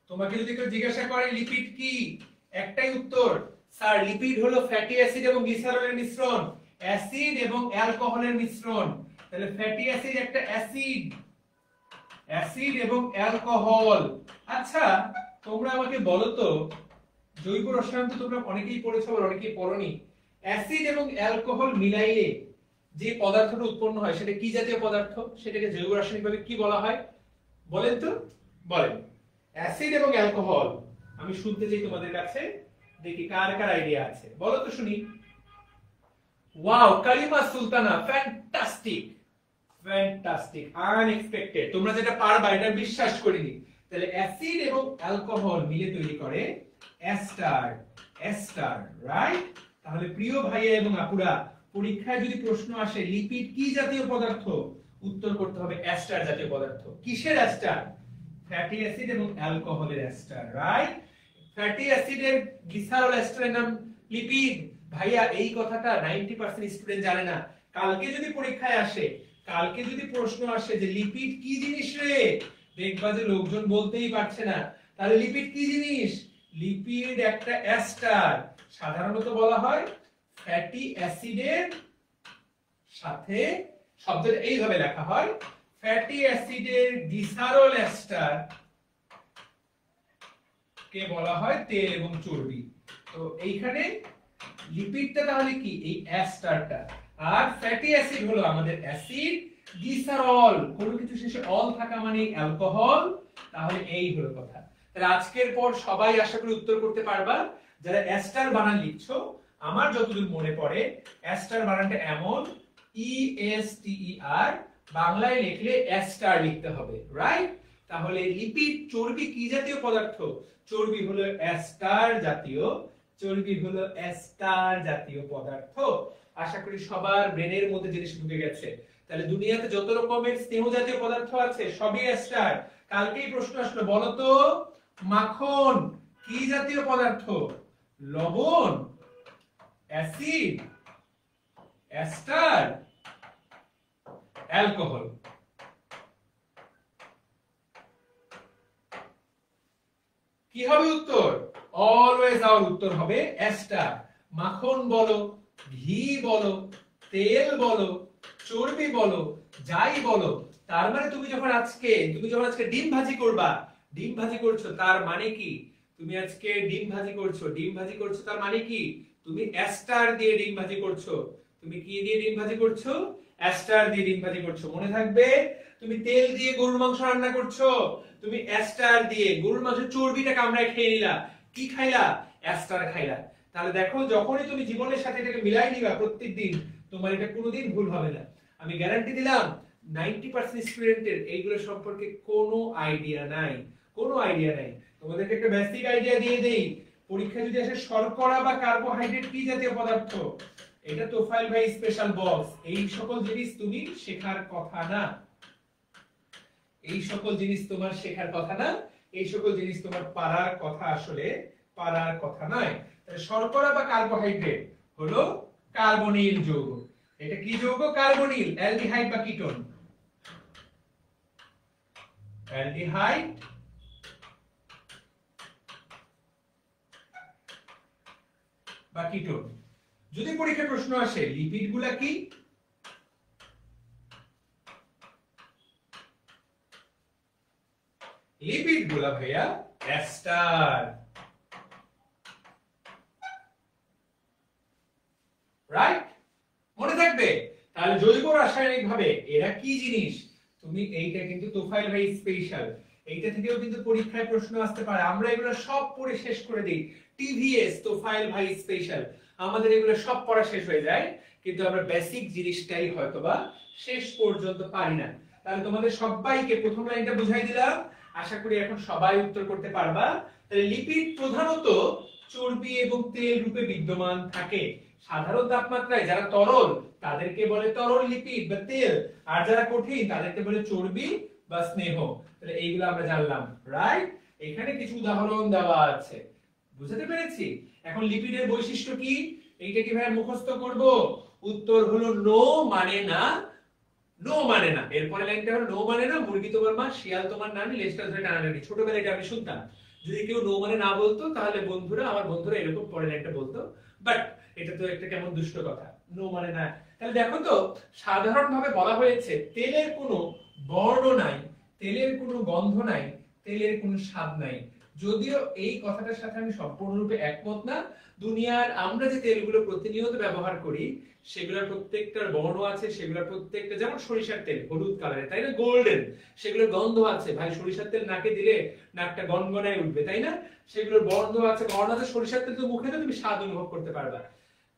তোমাকে যদি কেউ জিজ্ঞাসা করে লিপিড কি, একটাই উত্তর, স্যার লিপিড হলো ফ্যাটি অ্যাসিড এবং গ্লিসারলের মিশ্রণ, অ্যাসিড এবং অ্যালকোহলের মিশ্রণ। তাহলে ফ্যাটি অ্যাসিড একটা অ্যাসিড, অ্যাসিড এবং অ্যালকোহল। আচ্ছা তোমরা আমাকে বলো তো, জৈব রসায়ন তো তোমরা অনেকেই পড়েছো আর অনেকেই পড়োনি। অ্যাসিড এবং অ্যালকোহল মিলাইলে যে পদার্থটা উৎপন্ন হয় সেটা কি জাতীয় পদার্থ? সেটাকে জৈব রাসায়নিকভাবে কি বলা হয় বলেন তো? বলেন। অ্যাসিড এবং অ্যালকোহল, আমি শুনতে চাই তোমাদের কাছে, দেখি কার কার আইডিয়া আছে, বলো তো শুনি। ওয়াও, কালিমা সুলতানা, ফ্যান্টাস্টিক, ফ্যান্টাস্টিক, আনএক্সপেক্টেড। তোমরা যেটা পারবা এটা বিশ্বাস করিনি। তাহলে অ্যাসিড এবং অ্যালকোহল মিলে তৈরি করে এস্টার, এস্টার, রাইট? তাহলে প্রিয় ভাইয়া এবং আপুরা, পরীক্ষায় যদি প্রশ্ন আসে লিপিড কি জাতীয় পদার্থ, উত্তর করতে হবে এস্টার জাতীয় পদার্থ। কিসের এস্টার? ফ্যাটি অ্যাসিড এবং অ্যালকোহলের এস্টার, রাইট? ফ্যাটি অ্যাসিডের গ্লিসারল এস্টারের নাম লিপিড। ভাইয়া এই কথাটা 90% স্টুডেন্ট জানে না। কালকে যদি পরীক্ষায় আসে, কালকে যদি প্রশ্ন আসে যে লিপিড কি জিনিস রে, দেখবা যে লোকজন বলতেই পারছে না। তাহলে লিপিড কি জিনিস? লিপিড একটা এস্টার, সাধারণত বলা হয় ফ্যাটি অ্যাসিডের সাথে, শব্দটা এইভাবে লেখা হয়, ফ্যাটি অ্যাসিডের গ্লিসারল এস্টার কে বলা হয় তেল এবং চর্বি। তো এইখানে লিপিডটা তাহলে কি? এই এস্টারটা। আর ফ্যাটি অ্যাসিড হলো আমাদের অ্যাসিড, গ্লিসারল কোনো কিছু শেষে অল থাকা মানে অ্যালকোহল। তাহলে এই হলো কথা। তাহলে আজকের পর সবাই আশা করি উত্তর করতে পারবা। যারা এস্টার বানান লিখছো, আমার যতদূর মনে পড়ে এস্টার বানানটা এমন, ই এস টি ই আর, বাংলায় লিখলে এস্টার লিখতে হবে, রাইট? তাহলে লিপিড, চর্বি কি জাতীয় পদার্থ? চর্বি হলো এস্টার জাতীয়, চর্বি হলো এস্টার জাতীয় পদার্থ। আশা করি সবার ব্রেনের মধ্যে জিনিস ঢুকে গেছে। তাহলে দুনিয়াতে যত রকমের স্নেহ জাতীয় পদার্থ আছে সবই এস্টার। কালকেই প্রশ্ন আসলো, বলো তো মাখন কি জাতীয় পদার্থ? লবণ, অ্যাসিড, এস্টার, অ্যালকোহল। কি হবে উত্তর? অলওয়েজ আওয়ার উত্তর হবে এস্টার। মাখন বলো, ঘি বলো, তেল বলো, চর্বি বলো, যাই বলো, তার মানে তুমি যখন আজকে ডিম ভাজি করবা, ডিম ভাজি করছো তার মানে কি? তুমি আজকে ডিম ভাজি করছো তার মানে কি? তুমি এস্টার দিয়ে ডিম ভাজি করছো। তুমি কি দিয়ে ডিম ভাজি করছো? এস্টার দিয়ে ডিম ভাজি করছো। মনে থাকবে, তুমি তেল দিয়ে গরুর মাংস রান্না করছো, তুমি এস্টার দিয়ে গরুর মাংসের চর্বিটা কামড়ায় খেয়ে নিলা, কি খাইলা? এস্টার খাইলা। তাহলে দেখো, যখনই তুমি জীবনের সাথে এটাকে মিলাই নিবা প্রত্যেকদিন, তোমার এটা কোনোদিন ভুল হবে না। আমি গ্যারান্টি দিলাম 90% স্টুডেন্টের এইগুলো সম্পর্কে কোনো আইডিয়া নাই, কোনো আইডিয়া নাই। তোমাদেরকে একটা বেসিক আইডিয়া দিয়ে দেই, পরীক্ষা যদি আসে শর্করা বা কার্বোহাইড্রেট কি জাতীয় পদার্থ, এটা তোফাইল ভাই স্পেশাল বক্স। এই সকল জিনিস তুমি শেখার কথা না, এই সকল জিনিস তোমার শেখার কথা না, এই সকল জিনিস তোমার পারার কথা, আসলে পারার কথা নয়। তাহলে শর্করা বা কার্বোহাইড্রেট হলো কার্বনিল যৌগ। এটা কি যৌগ? কার্বনিল। অ্যালডিহাইড বা কিটোন? অ্যালডিহাইড বা কিটোন। যদি পরীক্ষায় প্রশ্ন আসে লিপিড গুলা কি, লিপিড গুলা ভাইয়া এস্টার, রাইট? মনে থাকবে। তাহলে জৈব রাসায়নিক ভাবে এরা কি জিনিস, তুমি এইটা কিন্তু তোফাইল ভাই স্পেশাল, এইটা থেকেও কিন্তু পরীক্ষায় প্রশ্ন আসতে পারে। আমরা এগুলো সব পড়ে শেষ করে দিই। টিভিএস তোফাইল ভাই স্পেশাল, আমাদের এগুলো সব পড়া শেষ হয়ে যায়, কিন্তু আমরা বেসিক জিনিসটাই হয়তোবা শেষ পর্যন্ত পারি না। তাহলে তোমাদের সবাইকে প্রথম লাইনটা বুঝাই দিলাম, আশা করি এখন সবাই উত্তর করতে পারবা। তাহলে লিপিড প্রধানত চর্বি এবং তেল রূপে বিদ্যমান থাকে। সাধারণ তাপমাত্রায় যারা তরল তাদেরকে বলে তরল লিপিড বা তেল, আর যারা কঠিন তাদেরকে বলে চর্বি বা স্নেহ। তাহলে এইগুলো আমরা জানলাম, রাইট? এখানে কিছু উদাহরণ দেওয়া আছে, বুঝতে পেরেছি? এখন লিপিডের বৈশিষ্ট্য কি, এইটা কিভাবে মুখস্থ করব? উত্তর হলো নো মানে না, নো মানে না। এরপরে লাইনটা হলো নো মানে না, মুরগি তোমার মা, শিয়াল তোমার নানি, লেজটা ধরে টানাটানি। ছোটবেলায় এটা আমি শুনতাম, যদি কেউ নো মানে না বলতো তাহলে আমার বন্ধুরা এরকম পরে লাইনটা বলতো। বাট এটা তো একটা কেমন দুষ্ট কথা, নো মানে না। তাহলে দেখো তো, সাধারণভাবে বলা হয়েছে তেলের কোনো বর্ণ নাই, তেলের কোনো গন্ধ নাই, তেলের কোনো স্বাদ নাই। যদিও এই কথাটার সাথে আমি সম্পূর্ণরূপে একমত না। দুনিয়ার আমরা যে তেলগুলো প্রতিনিয়ত ব্যবহার করি সেগুলোর প্রত্যেকটার বর্ণ আছে, সেগুলোর প্রত্যেকটা, যেমন সরিষার তেল হলুদ কালারের, তাই না, গোল্ডেন, সেগুলোর গন্ধ আছে। ভাই সরিষার তেল নাকে দিলে নাকটা গনগনায় উঠবে, তাই না? সেগুলোর গন্ধ আছে, বর্ণ আছে। সরিষার তেল তো মুখে তো তুমি স্বাদ অনুভব করতে পারবা,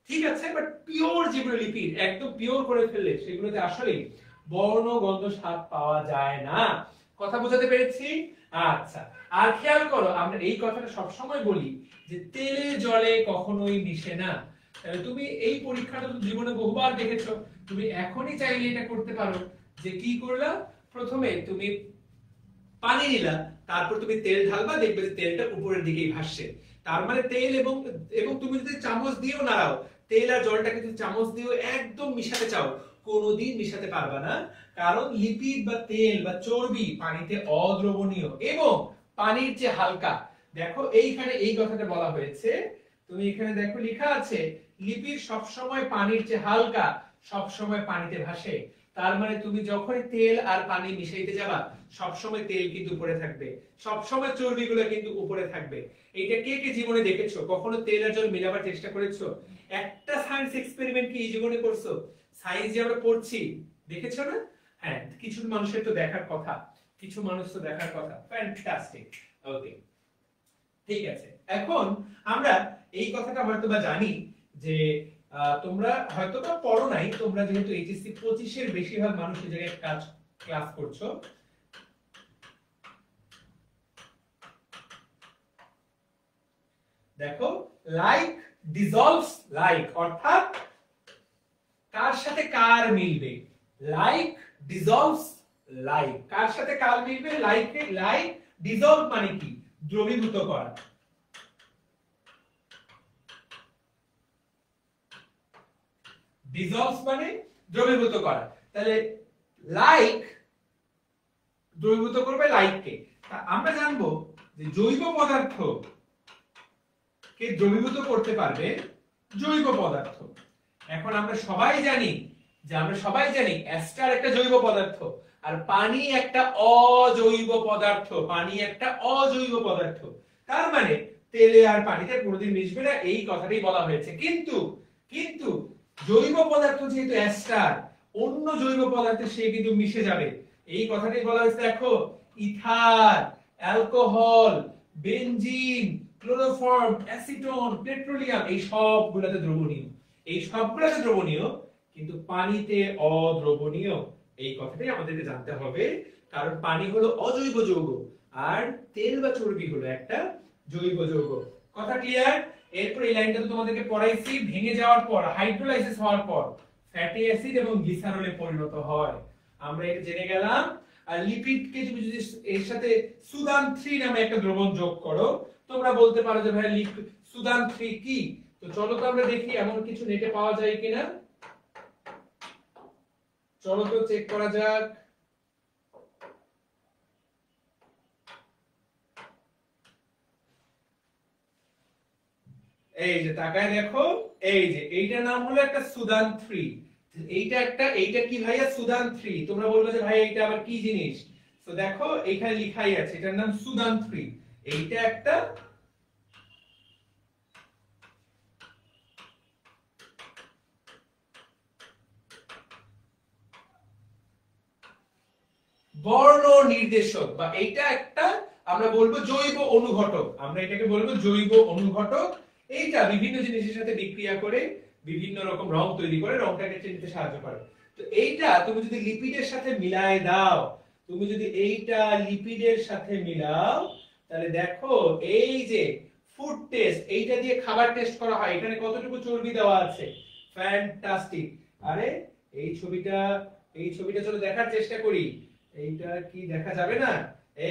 ঠিক আছে? বাট পিওর যেগুলো লিপিড একদম পিওর করে ফেললে সেগুলোতে আসলে বর্ণ গন্ধ স্বাদ পাওয়া যায় না। কথা বোঝাতে পেরেছি? আচ্ছা, আর খেয়াল করো, আমরা এই কথাটা সবসময় বলি যে তেলে জলে কখনোই মিশে না। তাহলে তুমি এই পরীক্ষাটা তো জীবনে বহুবার দেখেছো, তুমি এখনই চাইলে এটা করতে পারো যে কি করলা, প্রথমে তুমি পানি নিলা, তারপর তুমি তেল ঢালবা, দেখবে যে তেলটা উপরের দিকেই ভাসছে। তার মানে তেল এবং এবং তুমি যদি চামচ দিয়েও নাড়াও, তেল আর জলটাকে যদি চামচ দিয়েও একদম মিশাতে চাও, কোনোদিন মিশাতে পারবা না। কারণ লিপিড বা তেল বা চর্বি পানিতে অদ্রবণীয় এবং পানির যে হালকা। দেখো এইখানে এই কথাটা বলা হয়েছে, তুমি এখানে দেখো লেখা আছে লিপিড সবসময় পানির যে হালকা, সবসময় পানিতে ভাসে। তার মানে তুমি যখন তেল আর পানি মিশাইতে যাবা, সবসময় তেল কিন্তু উপরে থাকবে, সবসময় চর্বিগুলো কিন্তু উপরে থাকবে। এইটা কে কে জীবনে দেখেছো? কখনো তেল আর জল মেলাবার চেষ্টা করেছো? একটা সায়েন্স এক্সপেরিমেন্ট কি এই জীবনে করছো? সায়েন্স যে আমরা পড়ছি, দেখেছো না? হ্যাঁ, কিছু মানুষের তো দেখার কথা, কিছু মানুষ তো দেখার কথা। ফ্যান্টাস্টিক, ওকে, ঠিক আছে। এখন আমরা এই কথাটা হয়তোবা জানি যে তোমরা হয়তোবা পড়ো নাই, তোমরা যেহেতু এইচএসসি 25 এর বেশিরভাগ মানুষ এই জায়গায় ক্লাস করছো। দেখো, লাইক ডিসলভস লাইক, অর্থাৎ কার সাথে কার মিলবে? লাইক ডিসলভস লাইক, কার সাথে কার মিলবে? লাইকে লাইক ডিসলভ মানে কি? দ্রবীভূত করা। ডিসলভস মানে দ্রবীভূত করা। তাহলে লাইক দ্রবীভূত করবে লাইককে। আমরা জানবো যে জৈব পদার্থ কে দ্রবীভূত করতে পারবে জৈব পদার্থ। এখন আমরা সবাই জানি অ্যাস্টার একটা জৈব পদার্থ আর পানি একটা অজৈব পদার্থ, পানি একটা অজৈব পদার্থ। তার মানে তেলে আর পানিতে কোনোদিন মিশবে না, এই কথাটাই বলা হয়েছে। কিন্তু জৈব পদার্থ যেহেতু অ্যাস্টার, অন্য জৈব পদার্থে সে কিন্তু মিশে যাবে, এই কথাটাই বলা হয়েছে। দেখো, ether, alcohol, benzene, chloroform, acetone, petroleum, এই সবগুলোতে দ্রবণীয়, কিন্তু পানিতে অদ্রবণীয়। এই কথাটাই আমাদেরকে জানতে হবে, কারণ পানি হলো অজৈব যৌগ আর তেল বা চর্বি হলো একটা জৈব যৌগ। কথা ক্লিয়ার? এরপর এই লাইনটা তো তোমাদেরকে পড়াইছি, ভেঙে যাওয়ার পর হাইড্রোলাইসিস হওয়ার পর ফ্যাটি অ্যাসিড এবং গ্লিসারলে পরিণত হয়, আমরা এটা জেনে গেলাম। আর লিপিডকে তুমি যদি এর সাথে সুদান 3 নামে একটা দ্রবণ যোগ করো, তোমরা বলতে পারো যে ভাই সুদান 3 কি? তো চলো তো আমরা দেখি এমন কিছু নেটে পাওয়া যায় কিনা। চলো তো চেক করা যাক। এই যে তাকায় দেখো, এই যে এইটার নাম হলো একটা সুদান 3। এইটা কি ভাইয়া? সুদান 3। তোমরা বলবে যে ভাই এইটা আবার কি জিনিস? তো দেখো এখানে লেখাই আছে এটার নাম সুদান 3। এইটা একটা বর্ণ নির্দেশক, বা এইটা একটা আমরা বলবো জৈব অনুঘটক, আমরা এটাকে বলবো জৈব অনুঘটক। এইটা বিভিন্ন জিনিসের সাথে বিক্রিয়া করে বিভিন্ন রকম রং তৈরি করে, রংটাকে চিনতে সাহায্য করে। তো এইটা তুমি যদি লিপিডের সাথে মিলায় দাও, তুমি যদি এইটা লিপিডের সাথে মিলাও, তাহলে দেখো এই যে ফুড টেস্ট, এইটা দিয়ে খাবার টেস্ট করা হয়, এখানে কতটুকু চর্বি দেওয়া আছে, ফ্যান্টাস্টিক। আরে এই ছবিটা চলো দেখার চেষ্টা করি। এইটা কি দেখা যাবে না?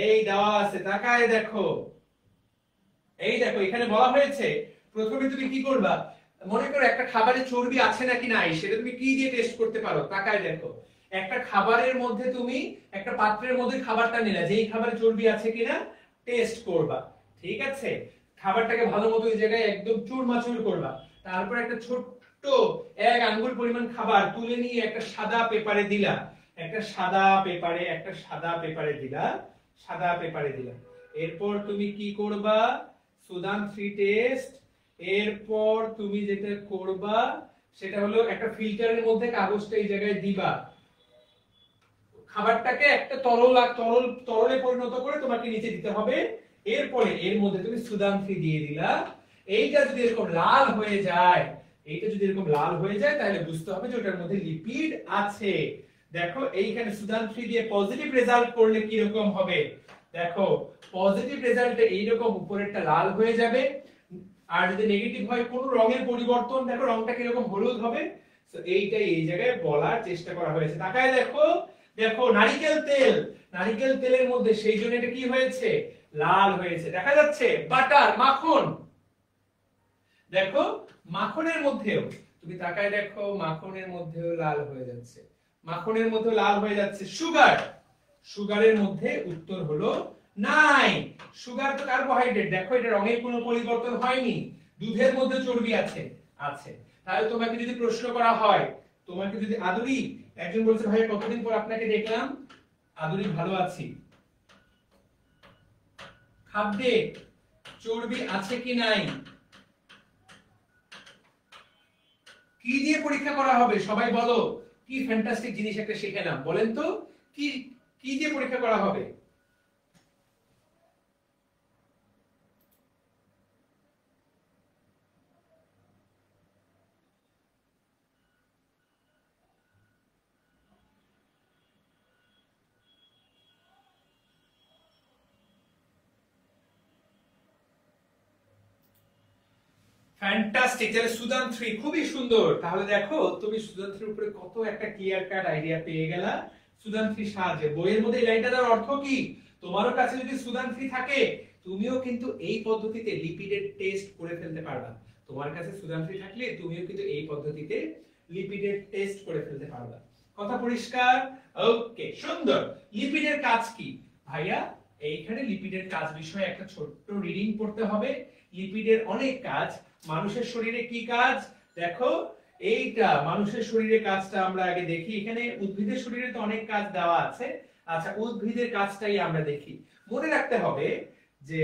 এই দেওয়া আছে, তাকায় দেখো। এই দেখো এখানে বলা হয়েছে প্রথমে তুমি কি করবা, মনে করো একটা খাবারে চর্বি আছে নাকি নাই সেটা তুমি কি দিয়ে টেস্ট করতে পারো। তাকায় দেখো, একটা খাবারের মধ্যে তুমি একটা পাত্রের মধ্যে খাবারটা নিলে, যে এই খাবারে চর্বি আছে কিনা টেস্ট করবা, ঠিক আছে? খাবারটাকে ভালো মতো এই জায়গায় একদম চুরমাচুর করবা। তারপর একটা ছোট্ট 1 আঙ্গুল পরিমাণ খাবার তুলে নিয়ে একটা সাদা পেপারে দিলা, সাদা পেপারে দিলা। এরপর তুমি কি করবা? Sudan 3 test. এরপর তুমি যেটা করবা সেটা হলো একটা ফিল্টারের মধ্যে কাগজটা এই জায়গায় দিবা, খাবারটাকে একটা তরলে পরিণত করে তোমাকে নিচে দিতে হবে। এরপরে এর মধ্যে তুমি সুদান 3 দিয়ে দিলা। এইটা যদি এরকম লাল হয়ে যায়, তাহলে বুঝতে হবে যে ওটার মধ্যে লিপিড আছে। দেখো এইখানে সুদান 3 দিয়ে পজিটিভ রেজাল্ট করলে কি রকম হবে? দেখো পজিটিভ রেজাল্টে এইরকম উপরেরটা লাল হয়ে যাবে, আর যদি নেগেটিভ হয় কোন রঙের পরিবর্তন, দেখো রংটা কি রকম হলুদ হবে। তো এইটাই এই জায়গায় বলার চেষ্টা করা হয়েছে। তাকায় দেখো, নারকেল তেলের মধ্যে সেই জন্য এটা কি হয়েছে? লাল হয়েছে। দেখা যাচ্ছে বাটার, মাখন, দেখো মাখনের মধ্যেও তুমি তাকায় দেখো, মাখনের মধ্যেও লাল হয়ে যাচ্ছে। সুগারের মধ্যে উত্তর হলো নাই। সুগার তো কার্বোহাইড্রেট, দেখো এটা রঙের কোনো পরিবর্তন হয়নি। দুধের মধ্যে চর্বি আছে। তাহলে তোমাকে যদি প্রশ্ন করা হয়, আদুরি, একজন বলছে ভাই কতদিন পর আপনাকে দেখলাম। আদুরি, ভালো আছি। খাদ্যে চর্বি আছে কি নাই, কি দিয়ে পরীক্ষা করা হবে? সবাই বলো, কি ফ্যান্টাস্টিক জিনিস একটা শিখে নাও, বলেন তো কি দিয়ে পরীক্ষা করা হবে? ফ্যান্টাস্টিক, তাহলে সুদান 3 খুবই সুন্দর। তাহলে দেখো তুমি সুদান 3 উপরে কত একটা ক্লিয়ার কাট আইডিয়া পেয়ে গেলা সুদান 3 সাহায্যে। বইয়ের মধ্যে এই লাইনটা দেওয়ার অর্থ কি? তোমারও কাছে যদি সুদান 3 থাকে, তুমিও কিন্তু এই পদ্ধতিতে লিপিডের টেস্ট করে ফেলতে পারবা। তোমার কাছে সুদান 3 থাকলে তুমিও কিন্তু এই পদ্ধতিতে লিপিডের টেস্ট করে ফেলতে পারবা। কথা পরিষ্কার? ওকে, সুন্দর। লিপিডের কাজ কি ভাইয়া? এইখানে লিপিডের কাজ বিষয়ে একটা ছোট্ট রিডিং পড়তে হবে। লিপিডের অনেক কাজ। মানুষের শরীরে কি কাজ? দেখো এইটা মানুষের শরীরে কাজটা আমরা আগে দেখি। এখানে উদ্ভিদের শরীরে তো অনেক কাজ দেওয়া আছে। আচ্ছা, উদ্ভিদের কাজটাই আমরা দেখি। মনে রাখতে হবে যে,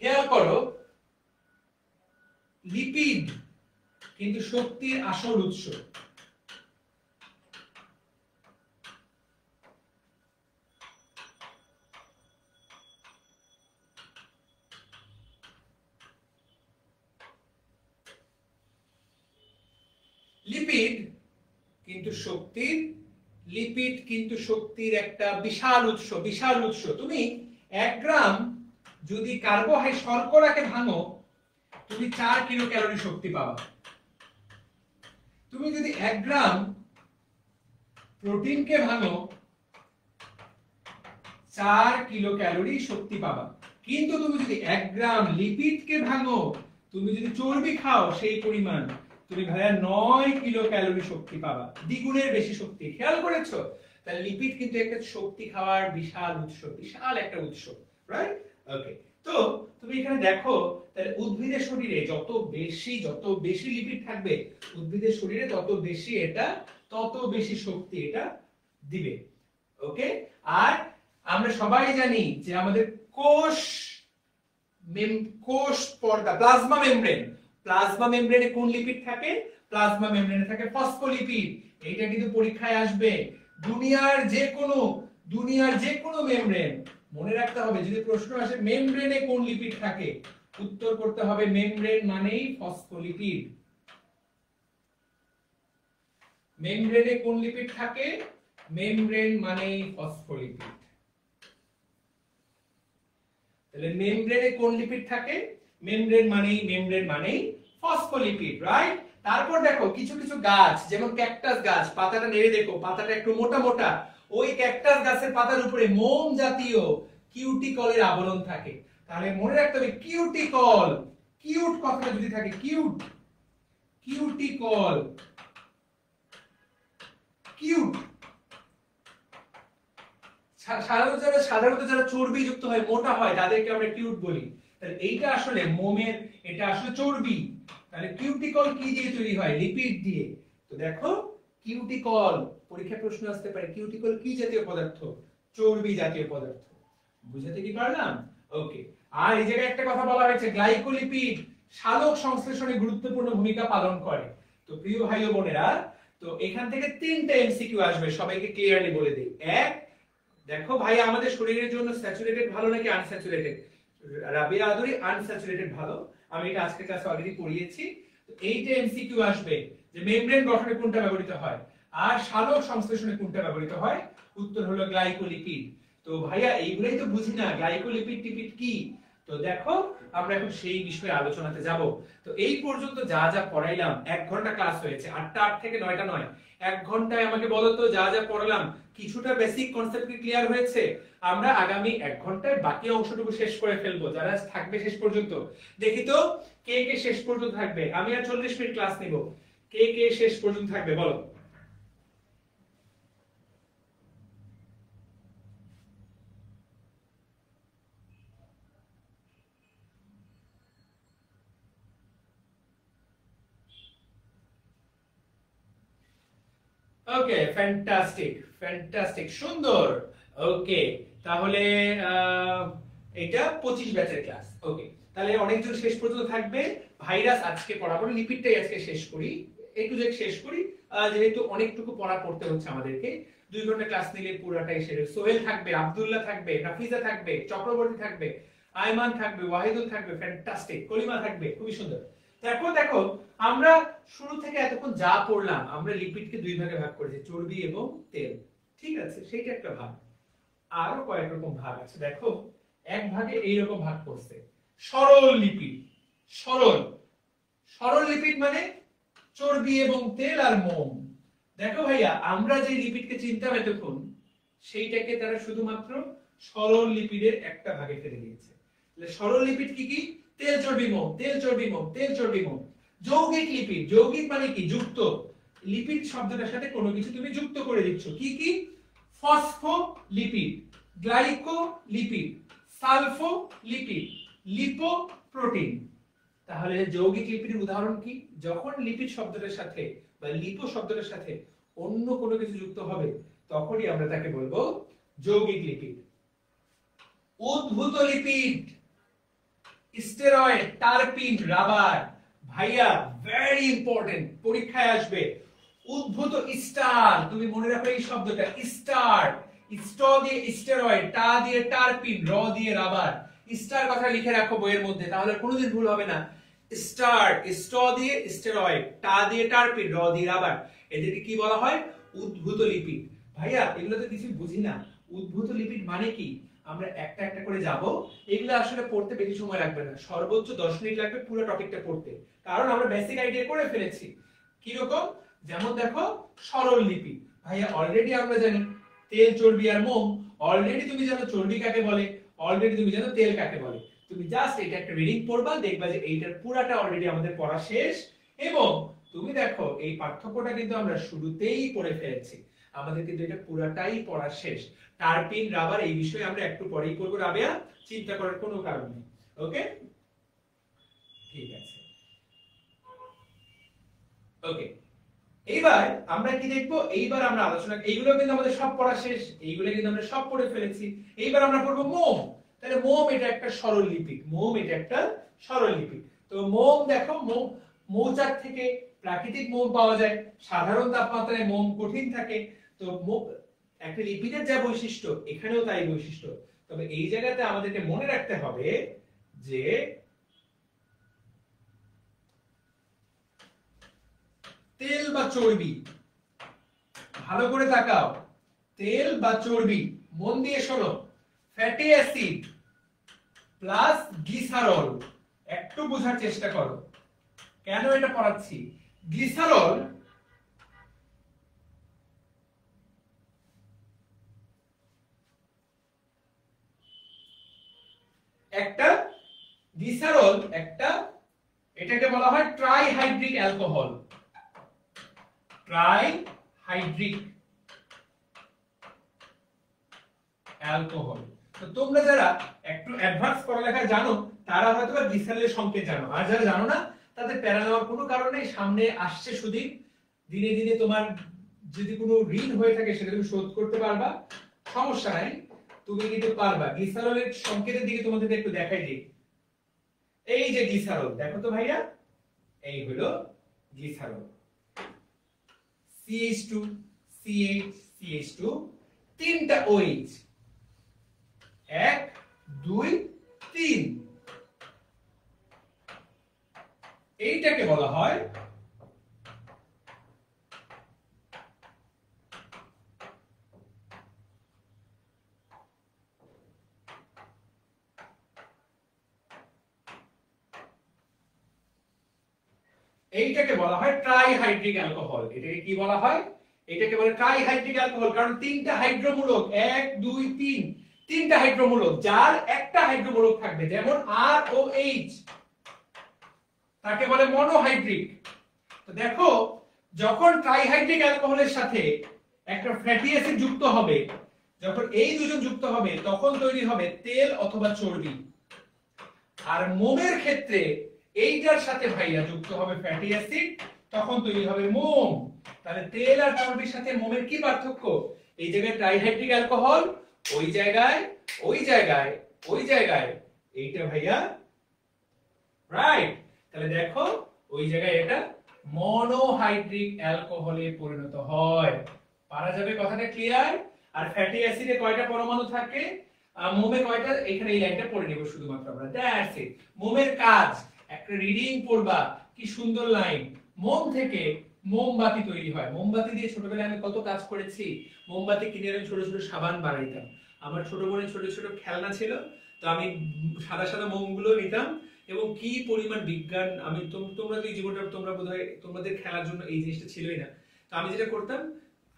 খেয়াল করো, লিপিড কিন্তু শক্তির আসল উৎস। লিপিড কিন্তু শক্তির একটা বিশাল উৎস। তুমি 1 গ্রাম যদি শর্করাকে ভাঙো তুমি 4 কিলো ক্যালোরি শক্তি পাবা। তুমি যদি 1 গ্রাম প্রোটিনকে ভাঙো 4 কিলো ক্যালোরি শক্তি পাবা। কিন্তু তুমি যদি 1 গ্রাম লিপিডকে ভাঙো, তুমি যদি চর্বি খাও সেই পরিমাণ, তুমি ভাইয়া 9 কিলো ক্যালোরি শক্তি পাবা, দ্বিগুণের বেশি শক্তি। খেয়াল করেছো? তাহলে লিপিড কিন্তু একটা শক্তি খাওয়ার বিশাল উৎস, বিশাল একটা উৎস, রাইট? ওকে, তো তুমি এখানে দেখো তাহলে উদ্ভিদের শরীরে যত বেশি লিপিড থাকবে উদ্ভিদের শরীরে তত বেশি শক্তি এটা দিবে। ওকে, আর আমরা সবাই জানি যে আমাদের কোষ পর্দা প্লাজমা মেমব্রেনে কোন লিপিড থাকে? প্লাজমা মেমব্রেনে থাকে ফসফোলিপিড। এইটা কিন্তু পরীক্ষায় আসবে। দুনিয়ার যে কোনো মেমব্রেন, মনে রাখতে হবে যদি প্রশ্ন আসে মেমব্রেনে কোন লিপিড থাকে, উত্তর করতে হবে মেমব্রেন মানেই ফসফোলিপিড। মেমব্রেনে কোন লিপিড থাকে? মেমব্রেন মানেই ফসফোলিপিড। তাহলে মেমব্রেনে কোন লিপিড থাকে? মেমব্রেন মানেই ফসফোলিপিড, রাইট? তারপর দেখো কিছু গাছ, যেমন ক্যাকটাস গাছ, পাতাটা নেড়ে দেখো, পাতাটা একটু মোটা মোটা, ওই ক্যাকটাস গাছের পাতার উপরে মোম জাতীয় কিউটিকলের আবরণ থাকে। তাহলে মনে রাখতে হবে কিউটিকল, কিউট কথাটা যদি থাকে, কিউটিকল, কিউট। সাধারণত যারা চর্বিযুক্ত হয়, মোটা হয়, তাদেরকে আমরা কিউট বলি। তাহলে এইটা আসলে মোমের, এটা আসলে চর্বি। তাহলে কিউটিকল কি দিয়ে তৈরি হয়? লিপিড দিয়ে। তো দেখো কিউটিকল, পরীক্ষায় প্রশ্ন আসতে পারে কিউটিকল কি জাতীয় পদার্থ? চর্বি জাতীয় পদার্থ। বুঝাতে কি পারলাম? ওকে, আর এই জায়গায় একটা কথা বলা হয়েছে গ্লাইকোলিপিড সালোক সংশ্লেষণে গুরুত্বপূর্ণ ভূমিকা পালন করে। তো প্রিয় ভাই ও বোনেরা, তো এখান থেকে 3টা এমসিকিউ আসবে, সবাইকে ক্লিয়ারলি বলে দেই। এক, দেখো ভাই আমাদের শরীরের জন্য স্যাচুরেটেড ভালো নাকি আনস্যাচুরেটেড? রাবিয়া আদুরি আনস্যাচুরেটেড ভালো। আমি এটা আজকে ক্লাসে অলরেডি পড়িয়েছি। তো এইটা এমসিকিউ আসবে যে মেমব্রেন গঠনে কোনটা ব্যবহৃত হয় আর সালোক সংশ্লেষণে কোনটা ব্যবহৃত হয়? উত্তর হলো গ্লাইকোলিপিড। তো ভাইয়া এইগুলাই তো বুঝি না, গ্লাইকোলিপিড টিপিড কি? তো দেখো আমরা এখন সেই বিষয়ে আলোচনাতে যাব। তো এই পর্যন্ত যা যা পড়াইলাম, 1 ঘন্টা ক্লাস হয়েছে, 8টা 8 থেকে 9টা 9, 1 ঘন্টায় আমাকে বলো তো যা যা পড়ালাম কিছুটা বেসিক কনসেপ্ট কি ক্লিয়ার হয়েছে? আমরা আগামী 1 ঘন্টায় বাকি অংশটুকু শেষ করে ফেলবো। যারা থাকবে শেষ পর্যন্ত, দেখি তো কে কে শেষ পর্যন্ত থাকবে। আমি আর 40 মিনিট ক্লাস নিব, কে কে শেষ পর্যন্ত থাকবে বলো। ওকে, ফ্যান্টাস্টিক, সুন্দর। ওকে, তাহলে এটা 25 ব্যাচের ক্লাস। ওকে, তাহলে অনেকজন শেষ পর্যন্ত থাকবে। ভাইরাস আজকে পড়াবো, লিপিডটাই আজকে শেষ করি, শেষ করি, যেহেতু অনেকটুকু পড়া পড়তে হচ্ছে আমাদেরকে। 2 ঘন্টা ক্লাস নিলে পুরাটাই শেষ। সোহেল থাকবে, আব্দুল্লাহ থাকবে, নাফিজা থাকবে, চক্রবর্তী থাকবে, আয়মান থাকবে, ওয়াহিদুল থাকবে, ফ্যান্টাস্টিক, কলিমা থাকবে, খুবই সুন্দর। দেখো আমরা শুরু থেকে এতক্ষণ যা পড়লাম, আমরা লিপিডকে 2 ভাগে ভাগ করেছি, চর্বি এবং তেল। ঠিক আছে, সেইটা একটা ভাগ। আরো কয়েক রকম ভাগ আছে। দেখো এক ভাগে এইরকম ভাগ করছে, সরল লিপিড। সরল লিপিড মানে চর্বি এবং তেল আর মোম। দেখো ভাইয়া, আমরা যে লিপিডকে চিনতাম এতক্ষণ, সেইটাকে তারা শুধুমাত্র সরল লিপিডের একটা ভাগে ফেলে দিয়েছে। তাহলে সরল লিপিড কি কি? তেল, চর্বি, মোম, তেল, চর্বি, মোম, তেল, চর্বি, মোম। যৌগিক লিপিড, যৌগিক মানে কি? যুক্ত। লিপিড শব্দটার সাথে কোনো কিছু তুমি যুক্ত করে দিচ্ছ। কি কি? Phospholipid, glycolipid, sulfolipid, lipoprotein. তাহলে যৌগিক লিপিডের উদাহরণ কি? যখন লিপিড শব্দটার সাথে বা লিপো শব্দটার সাথে অন্য কোনো কিছু যুক্ত হবে, তখনই আমরা তাকে বলবো যৌগিক লিপিড। উদ্ভূত লিপিড, স্টেরয়েড, টারপিন, রাবার। ভাইয়া ভেরি ইম্পর্টেন্ট, পরীক্ষায় আসবে। উদ্ভূত স্টার, তুমি মনে রাখো এই শব্দটা, স্টার। স্ট দিয়ে স্টেরয়েড, টা দিয়ে টারপিন, র দিয়ে রাবার। স্টার কথা লিখে রাখো বইয়ের মধ্যে, তাহলে কোনোদিন ভুল হবে না। স্টার, স্ট দিয়ে স্টেরয়েড, টা দিয়ে টারপিন, র দিয়ে রাবার। এদেরকে কি বলা হয়? উদ্ভূত লিপিড। ভাইয়া এগুলো তো কিছু বুঝি না, উদ্ভূত লিপিড মানে কি? আমরা একটা একটা করে যাব। এগুলো আসলে পড়তে বেশি সময় লাগবে না, সর্বোচ্চ 10 মিনিট লাগবে পুরো টপিকটা পড়তে, কারণ আমরা বেসিক আইডিয়া করে ফেলেছি। কি রকম? যেমন দেখো সরল লিপি, ভাইয়া অলরেডি আমরা জানি তেল, চর্বি আর মোম। অলরেডি তুমি জানো চর্বি কাকে বলে, অলরেডি তুমি জানো তেল কাকে বলে। তুমি জাস্ট এটা একটা রিডিং পড়বা, দেখবা যে এইটার পুরাটা অলরেডি আমাদের পড়া শেষ। এবং তুমি দেখো এই পার্থক্যটা কিন্তু আমরা শুরুতেই পড়ে ফেলেছি, আমাদের কিন্তু এটা পুরাটাই পড়া শেষ। টারপিন, রাবার এই বিষয়ে আমরা একটু পরেই করব রাবেয়া, চিন্তা করার কোনো কারণ নেই। ওকে, ঠিক আছে। ওকে, এইবার আমরা কি দেখবো? এইবার আমরা আলোচনা, এইগুলো কিন্তু আমাদের সব পড়া শেষ, এইগুলো কিন্তু আমরা সব পড়ে ফেলেছি। এইবার আমরা পড়বো মোম। তাহলে মোম এটা একটা সরল লিপিড, মোম এটা একটা সরল লিপিড। তো মোম দেখো, মোম মৌচাক থেকে প্রাকৃতিক মোম পাওয়া যায়, সাধারণ তাপমাত্রায় মোম কঠিন থাকে। তো একটা লিপিডের যা বৈশিষ্ট্য এখানেও তাই বৈশিষ্ট্য। তবে এই জায়গাতে আমাদেরকে মনে রাখতে হবে যে তেল বা চর্বি, ভালো করে তাকাও, তেল বা চর্বি, মন দিয়ে শোনো, ফ্যাটি অ্যাসিড প্লাস গ্লিসারল, একটু বোঝার চেষ্টা করো কেন এটা পড়াচ্ছি। গ্লিসারল একটা, গ্লিসারল একটা, এটাকে বলা হয় ট্রাইহাইড্রিক অ্যালকোহল, ট্রাইহাইড্রিক অ্যালকোহল। তো তোমরা যারা একটু অ্যাডভান্স পড়ালেখা জানো তারা হয়তো গ্লিসারলের সংকেত জানো, আর যারা জানো না তাদের প্যারা নেওয়ার কোনো কারণ নেই। সামনে আসছে সুদিন, দিনে দিনে তোমার যদি কোনো ঋণ হয়ে থাকে সেটা তুমি শোধ করতে পারবা, সমস্যা নাই, তুমি কিন্তু পারবা। গ্লিসারলের সংকেতের দিকে তোমাদের একটু দেখাই দিই। এই যে গ্লিসারল, দেখো তো ভাইয়া, এই হলো গ্লিসারল। CH2 CH CH2 তিনটা OH, 1 2 3, এইটাকে বলা হয় ট্রাইহাইড্রিক অ্যালকোহল। এটাকে কি বলা হয়? এটাকে বলে ট্রাইহাইড্রিক অ্যালকোহল, কারণ তিনটা হাইড্রোমূলক, 1 2 3, তিনটা হাইড্রোমূলক, যার একটা হাইড্রোমূলক থাকবে, যেমন ROH, তাকে বলে মনোহাইড্রিক। তো দেখো, যখন ট্রাইহাইড্রিক অ্যালকোহলের সাথে একটা ফ্যাটি অ্যাসিড যুক্ত হবে, যখন এই দুজন যুক্ত হবে তখন তৈরি হবে তেল অথবা চর্বি। আর মোমের ক্ষেত্রে এইটার সাথে ভাইয়া যুক্ত হবে ফ্যাটি অ্যাসিড, তখন তৈরি হবে মোম। তাহলে তেল আর চর্বির সাথে মোমের কি পার্থক্য? এই জায়গায় ট্রাইহাইড্রিক অ্যালকোহল, ওই জায়গায় ওই জায়গায় ওই জায়গায় এইটা ভাইয়া, রাইট? তাহলে দেখো ওই জায়গায় এটা মনোহাইড্রিক অ্যালকোহলে পরিণত হয়। পারা যাবে? কথাটা ক্লিয়ার? আর ফ্যাটি অ্যাসিডে কয়টা পরমাণু থাকে, মোমে কয়টা, এখানে এই লাইনটা পড়ে নেব শুধুমাত্র আমরা, দ্যাটস ইট। মোমের কাজ, একটা রিডিং পড়বা, কি সুন্দর লাইন। মোম থেকে মোমবাতি তৈরি হয়। মোমবাতি দিয়ে ছোটবেলায় আমি কত কাজ করেছি। মোমবাতি কিনে আমি ছোট ছোট সাবান বানাইতাম। আমার ছোট বোনের ছোট ছোট খেলনা ছিল, তো আমি সাদা সাদা মোমগুলো নিতাম, এবং কি পরিমাণ বিজ্ঞান। আমি তোমরা তো এই জীবনটা, তোমরা বোধহয় তোমাদের খেলার জন্য এই জিনিসটা ছিলই না। তো আমি যেটা করতাম,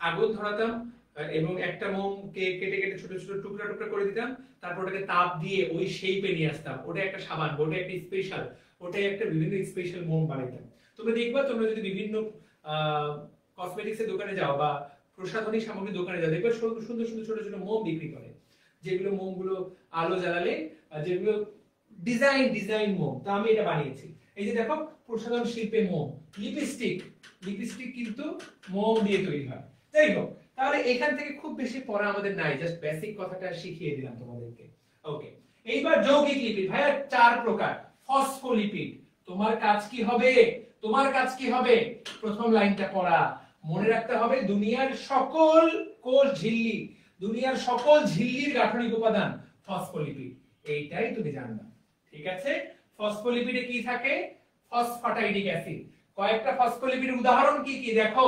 আগুন ধরাতাম এবং একটা মোমকে কেটে কেটে ছোট ছোট টুকরা টুকরা করে দিতাম, তারপর ওটাকে তাপ দিয়ে ওই শেপে নিয়ে আসতাম। ওটা একটা সাবান, ওটা একটা স্পেশাল, ওটাই একটা বিভিন্ন স্পেশাল মোম বানাইতাম। তোমরা দেখবা, তোমরা যদি বিভিন্ন কসমেটিক্সের দোকানে যাও বা প্রসাধনী সামগ্রীর দোকানে যাও, দেখবে সুন্দর সুন্দর ছোট ছোট মোম বিক্রি করে, যেগুলো মোমগুলো আলো জ্বালালে, যেগুলো ডিজাইন মোম। তো আমি এটা বানিয়েছি। এই যে দেখো, প্রসাধন শিল্পে মোম, লিপস্টিক কিন্তু মোম দিয়ে তৈরি হয়। যাই হোক, তাহলে এখান থেকে খুব বেশি পড়া আমাদের নাই, জাস্ট বেসিক কথাটা শিখিয়ে দিলাম তোমাদেরকে। ওকে, এইবার যৌগিক লিপিড ভাইয়া 4 প্রকার। ফসফোলিপিড, তোমার কাজ কি হবে? তোমার কাজ কি হবে? প্রথম লাইনটা পড়া, মনে রাখতে হবে দুনিয়ার সকল কোষ ঝিল্লি, দুনিয়ার সকল ঝিল্লির গাঠনিক উপাদান ফসফোলিপিড, এইটাই তুমি জানবা। ঠিক আছে? ফসফোলিপিডে কি থাকে? ফসফাটাইডিক অ্যাসিড। কয়েকটা ফসফোলিপিডের উদাহরণ কি কি দেখো,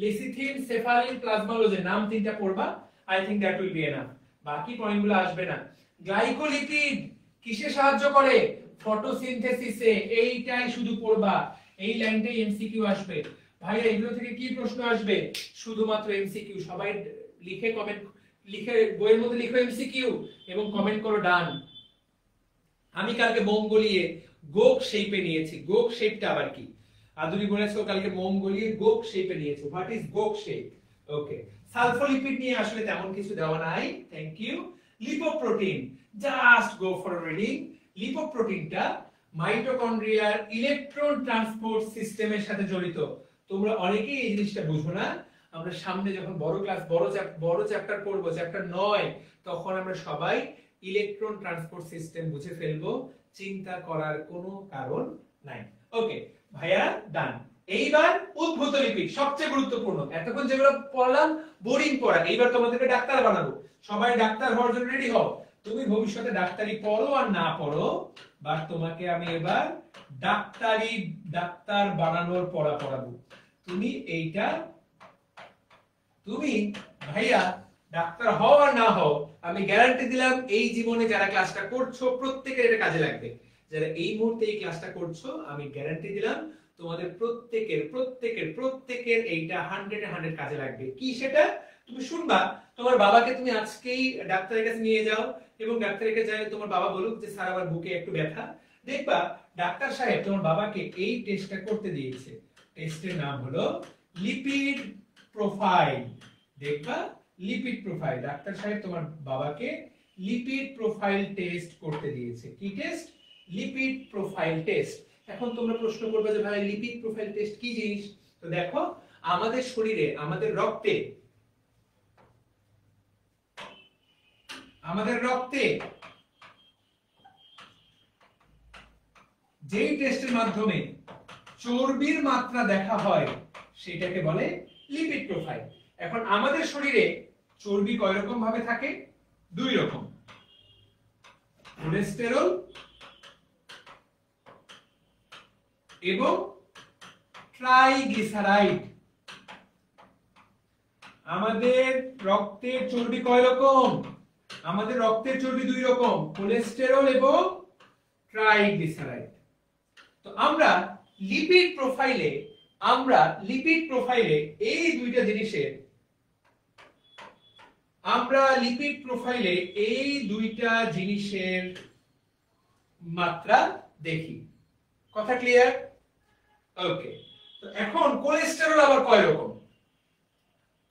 লিসিথিন, সেফালিন, প্লাজমালোজেন, নাম তিনটা পড়বা। I think that will be enough, বাকি পয়েন্টগুলো আসবে না। গ্লাইকোলিপিড কিসে সাহায্য করে? ফটোসিনথেসিসে। এইটাই শুধু পড়বা, এই লাইনটাই এমসিকিউ আসবে ভাই। এগুলো থেকে কি প্রশ্ন আসবে? শুধুমাত্র এমসিকিউ। সবাই লিখে কমেন্ট, লিখে বইয়ের মধ্যে লিখো এমসিকিউ এবং কমেন্ট করো ডান। আমি কালকে মোম গলিয়ে গোক শেপে নিয়েছি। গোক শেপটা আবার কি? আদুরি বলেছো কালকে মোম গলিয়ে গোক শেপে নিয়েছো। হোয়াট ইজ গোক শেপ? ওকে, সালফোলিপিড নিয়ে আসলে তেমন কিছু দেওয়া নাই। Thank you. Lipoprotein, just go for reading. লিপোপ্রোটিনটা মাইটোকন্ড্রিয়ার ইলেকট্রন ট্রান্সপোর্ট সিস্টেমের সাথে জড়িত। তোমরা অনেকেই এই জিনিসটা বুঝো না। আমরা সামনে যখন বড় ক্লাস, বড় চ্যাপ্টার পড়বো, চ্যাপ্টার 9, তখন আমরা সবাই ইলেকট্রন ট্রান্সপোর্ট সিস্টেম বুঝে ফেলবো। চিন্তা করার কোনো কারণ নাই। ওকে ভাইয়া, ডান। এইবার উদ্ভূত লিপিড সবচেয়ে গুরুত্বপূর্ণ। এতক্ষণ যেগুলো পড়লাম বোরিং পড়া, এইবার তোমাদেরকে ডাক্তার বানাবো। সবাই ডাক্তার হওয়ার জন্য রেডি হও। তুমি ভবিষ্যতে ডাক্তারি পড়ো আর না পড়ো, বাট তোমাকে আমি এবার ডাক্তার বানানোর পড়া পড়াবো। তুমি এইটা, তুমি ভাইয়া ডাক্তার হও আর না হও, আমি গ্যারান্টি দিলাম এই জীবনে যারা ক্লাসটা করছো প্রত্যেকের এটা কাজে লাগবে। যারা এই মুহূর্তে এই ক্লাসটা করছো, আমি গ্যারান্টি দিলাম তোমাদের প্রত্যেকের এইটা 100 কাজে লাগবে। কি সেটা? তুমি শুনবা, তোমার বাবাকে তুমি আজকেই ডাক্তারের কাছে নিয়ে যাও এবং ডাক্তারের কাছে যাই, তোমার বাবা বলুক যে স্যার আমার বুকে একটু ব্যথা। দেখবা ডাক্তার সাহেব তোমার বাবাকে এই টেস্টটা করতে দিয়েছে। টেস্টের নাম হলো লিপিড প্রোফাইল। দেখবা লিপিড প্রোফাইল, ডাক্তার সাহেব তোমার বাবাকে লিপিড প্রোফাইল টেস্ট করতে দিয়েছে। কি টেস্ট? Lipid profile test. এখন তোমরা প্রশ্ন করবে যে ভাই লিপিড প্রোফাইল টেস্ট কি জিনিস? তো দেখো, আমাদের শরীরে, আমাদের রক্তে যেই টেস্টের মাধ্যমে চর্বির মাত্রা দেখা হয় সেটাকে বলে লিপিড প্রোফাইল। এখন আমাদের শরীরে চর্বি কয় রকম ভাবে থাকে? 2 রকম, কোলেস্টেরল এবং ট্রাইগ্লিসারাইড। আমাদের রক্তের চর্বি কয় রকম? আমাদের রক্তের চর্বি 2 রকম, কোলেস্টেরল এবং ট্রাইগ্লিসারাইড। তো আমরা লিপিড প্রোফাইলে এই দুইটা জিনিসের, মাত্রা দেখি। কথা ক্লিয়ার? ওকে, তো এখন কোলেস্টেরল আবার কয় রকম?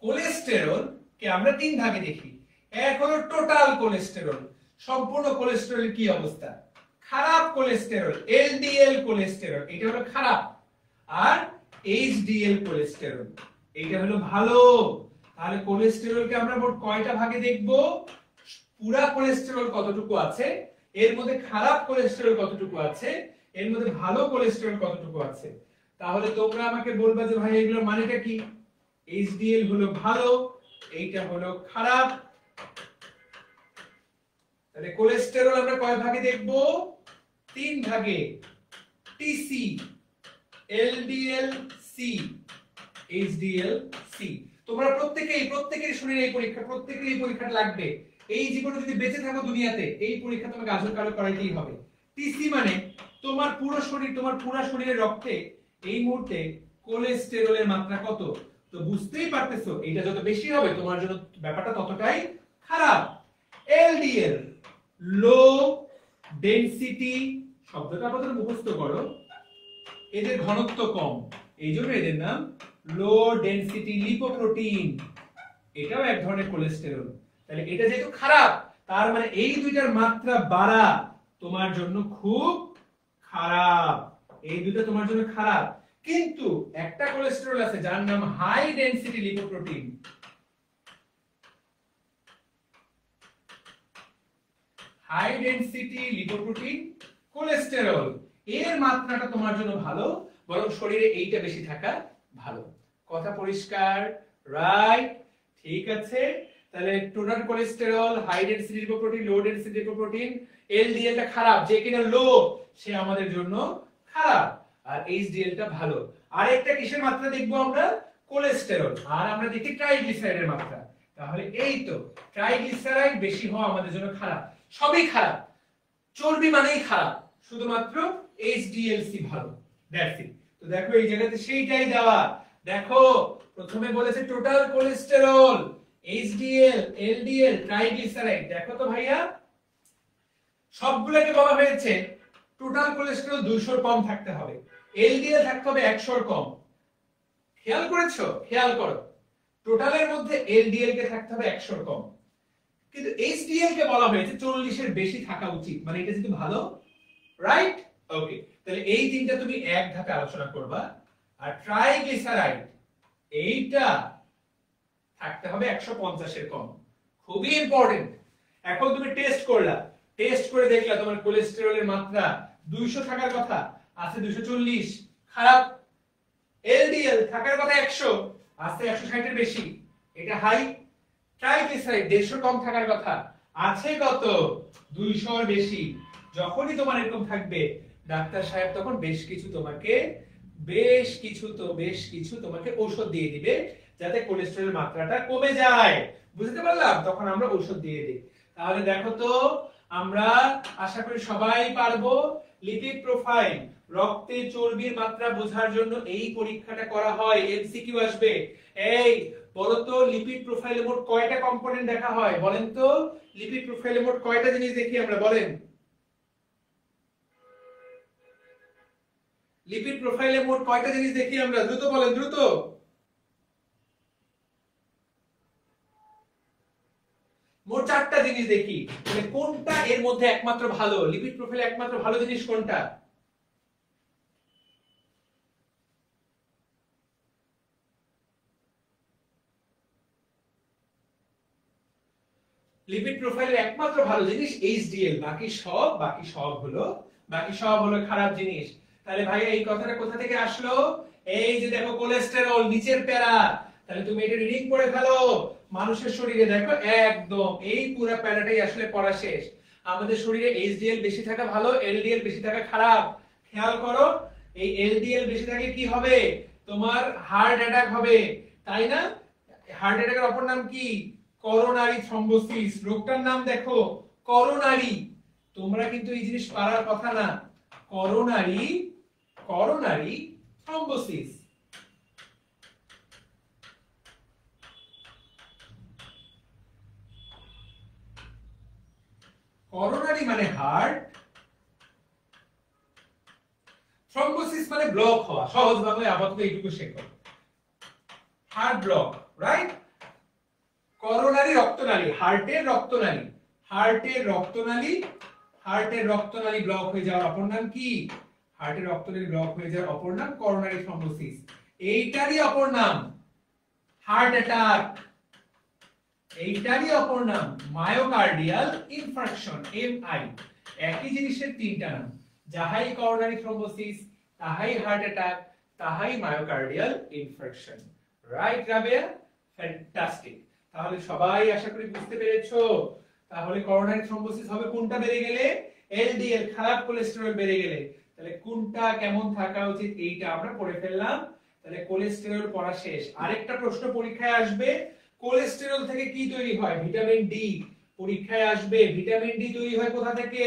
কোলেস্টেরল কে আমরা 3 ভাগে দেখি। এক হলো টোটাল কোলেস্টেরল। সম্পূর্ণ কোলেস্টেরলের কি অবস্থা? খারাপ কোলেস্টেরল, এলডিএল কোলেস্টেরল, এটা হলো খারাপ। আর এইচডিএল কোলেস্টেরল, এটা হলো ভালো। তাহলে কোলেস্টেরলকে আমরা মোট কয়টা ভাগে দেখব? পুরা কোলেস্টেরল কতটুকু আছে, এর মধ্যে খারাপ কোলেস্টেরল কতটুকু আছে, এর মধ্যে ভালো কোলেস্টেরল কতটুকু আছে। তাহলে তোমরা আমাকে বলবা যে ভাই এগুলোর মানেটা কি? এইচডিএল হলো ভালো, এইটা হলো খারাপ। তাহলে কোলেস্টেরল আমরা কয় ভাগে দেখব? 3 ভাগে। TC, LDL, C, HDL, C. তোমরা প্রত্যেকের শরীরে এই পরীক্ষা, প্রত্যেকের এই পরীক্ষাটা লাগবে। এই জীবনে যদি বেঁচে থাকো দুনিয়াতে, এই পরীক্ষা তোমাকে আজর কালো করাইতেই হবে। টিসি মানে তোমার পুরো শরীর, তোমার পুরো শরীরের রক্তে এই মুহূর্তে কোলেস্টেরলের মাত্রা কত। তো বুঝতেই পারতেছো, এটা যত বেশি হবে তোমার জন্য ব্যাপারটা ততটাই খারাপ। এলডিএল, লো ডেনসিটি, শব্দটা আপাতত মুখস্থ করো। এদের ঘনত্ব কম, এই জন্য এদের নাম লো ডেনসিটি লিপোপ্রোটিন। এটাও এক ধরনের কোলেস্টেরল। তাহলে এটা যেহেতু খারাপ, তার মানে এই দুইটার মাত্রা বাড়া তোমার জন্য খুব খারাপ। এই দুইটা তোমার জন্য খারাপ। কিন্তু একটা কোলেস্টেরল আছে যার নাম high density lipoprotein. High density lipoprotein cholesterol, এর মাত্রাটা তোমার জন্য ভালো, বরং শরীরে এইটা বেশি থাকা ভালো। কথা পরিষ্কার? রাইট, ঠিক আছে। তাহলে total cholesterol, high density lipoprotein, low density lipoprotein, LDL টা খারাপ, যে কিনা লো সে আমাদের জন্য খারাপ, আর এইচডিএল টা ভালো। আর একটা কিসের মাত্রা দেখবো আমরা? কোলেস্টেরল। আর আমরা দেখি ট্রাইগ্লিসারাইডের মাত্রা। তাহলে এই তো ট্রাইগ্লিসারাইড বেশি হওয়া আমাদের জন্য খারাপ। সবই খারাপ, চর্বি মানেই খারাপ, শুধুমাত্র HDLC ভালো, দ্যাটস ইট। তো দেখো এই জায়গাতে সেইটাই দেওয়া, দেখো প্রথমে বলেছে total cholesterol, HDL, LDL, triglyceride, দেখো তো ভাইয়া সবগুলোকে বলা হয়েছে টোটাল কোলেস্টেরল 200 কম থাকতে হবে, LDL থাকতে হবে 100 কম। খেয়াল করেছো? খেয়াল করো, টোটালের মধ্যে LDL কে থাকতে হবে 100 কম, কিন্তু HDL কে বলা হয়েছে 40 এর বেশি থাকা উচিত, মানে এটা যেহেতু ভালো, রাইট? ওকে, তাহলে এই তিনটা তুমি এক ধাপে আলোচনা করবা। আর ট্রাইগ্লিসারাইড এইটা থাকতে হবে 150 এর কম, খুবই ইম্পর্টেন্ট। এখন তুমি টেস্ট করলা, টেস্ট করে দেখলা তোমার কোলেস্টেরলের মাত্রা 200 থাকার কথা, আছে 240, খারাপ। LDL থাকার কথা 100, আছে 160 এর বেশি, এটা হাই। ট্রাইগ্লিসারাইড 150 কম থাকার কথা, আছে কত? 200 এর বেশি। যখনই তোমার এরকম থাকবে ডাক্তার সাহেব তখন বেশ কিছু তোমাকে ঔষধ দিয়ে দিবে যাতে কোলেস্টেরলের মাত্রাটা কমে যায়, বুঝতে পারলাম? তখন আমরা ঔষধ দিয়ে দিই। তাহলে দেখো তো আমরা আশা করি সবাই পারবো। লিপিড প্রোফাইল, রক্তে চর্বির মাত্রা বোঝার জন্য এই পরীক্ষাটা করা হয়, এমসিকিউ আসবে। এই বলো তো লিপিড প্রোফাইলে মোট কয়টা কম্পোনেন্ট দেখা হয় বলেন তো? লিপিড প্রোফাইলে মোট কয়টা জিনিস দেখি আমরা, বলেন? লিপিড প্রোফাইলে মোট কয়টা জিনিস দেখি আমরা, দ্রুত বলেন, দ্রুত। মোট 4টা জিনিস দেখি, মানে কোনটা এর মধ্যে একমাত্র ভালো? লিপিড প্রোফাইলে একমাত্র ভালো জিনিস কোনটা? লিপিড প্রোফাইলের একমাত্র ভালো জিনিস HDL, বাকি সব হলো খারাপ জিনিস। তাহলে ভাই এই কথাটা কোথা থেকে আসলো? এই যে দেখো কোলেস্টেরল নিচের প্যারা, তাহলে তুমি এটা রিডিং করে ফেলো। মানুষের শরীরে দেখো একদম এই পুরো প্যারাটাই আসলে পড়া শেষ। আমাদের শরীরে HDL বেশি থাকা ভালো, LDL বেশি থাকা খারাপ। খেয়াল করো, এই LDL বেশি থাকলে কি হবে? তোমার হার্ট অ্যাটাক হবে, তাই না? হার্ট অ্যাটাকের অপর নাম কি? Coronary thrombosis. রোগটার নাম দেখো করোনারি। তোমরা কিন্তু এই জিনিস পারার কথা না, করোনারি থ্রম্বোসিস। করোনারি মানে হার্ট, থ্রম্বোসিস মানে ব্লক হওয়া। সহজ বাংলায় আপাতত এইটুকু শেখো, হার্ট ব্লক, রাইট? করোনারি রক্তনালী, হার্টের রক্তনালী ব্লক হয়ে যাওয়ার অপর নাম কি? হার্টের রক্তনালী ব্লক হয়ে যাওয়ার অপর নাম করোনারি থ্রম্বোসিস। এইটারই অপর নাম হার্ট অ্যাটাক, এইটারই অপর নাম মায়োকার্ডিয়াল ইনফার্কশন, MI। একই জিনিসের তিনটা নাম, যাহাই করোনারি থ্রম্বোসিস, তাহাই হার্ট অ্যাটাক, তাহাই myocardial infarction. Right Rabeya? Fantastic. তাহলে সবাই আশা করি বুঝতে পেরেছো। তাহলে করোনারি থ্রম্বোসিস হবে কোনটা বেড়ে গেলে? LDL, খারাপ কোলেস্টেরল বেড়ে গেলে। তাহলে কোনটা কেমন থাকা উচিত এইটা আমরা পড়ে ফেললাম। তাহলে কোলেস্টেরল পড়া শেষ। আরেকটা প্রশ্ন পরীক্ষায় আসবে, কোলেস্টেরল থেকে কি তৈরি হয়? Vitamin D. পরীক্ষায় আসবে ভিটামিন ডি তৈরি হয় কোথা থেকে?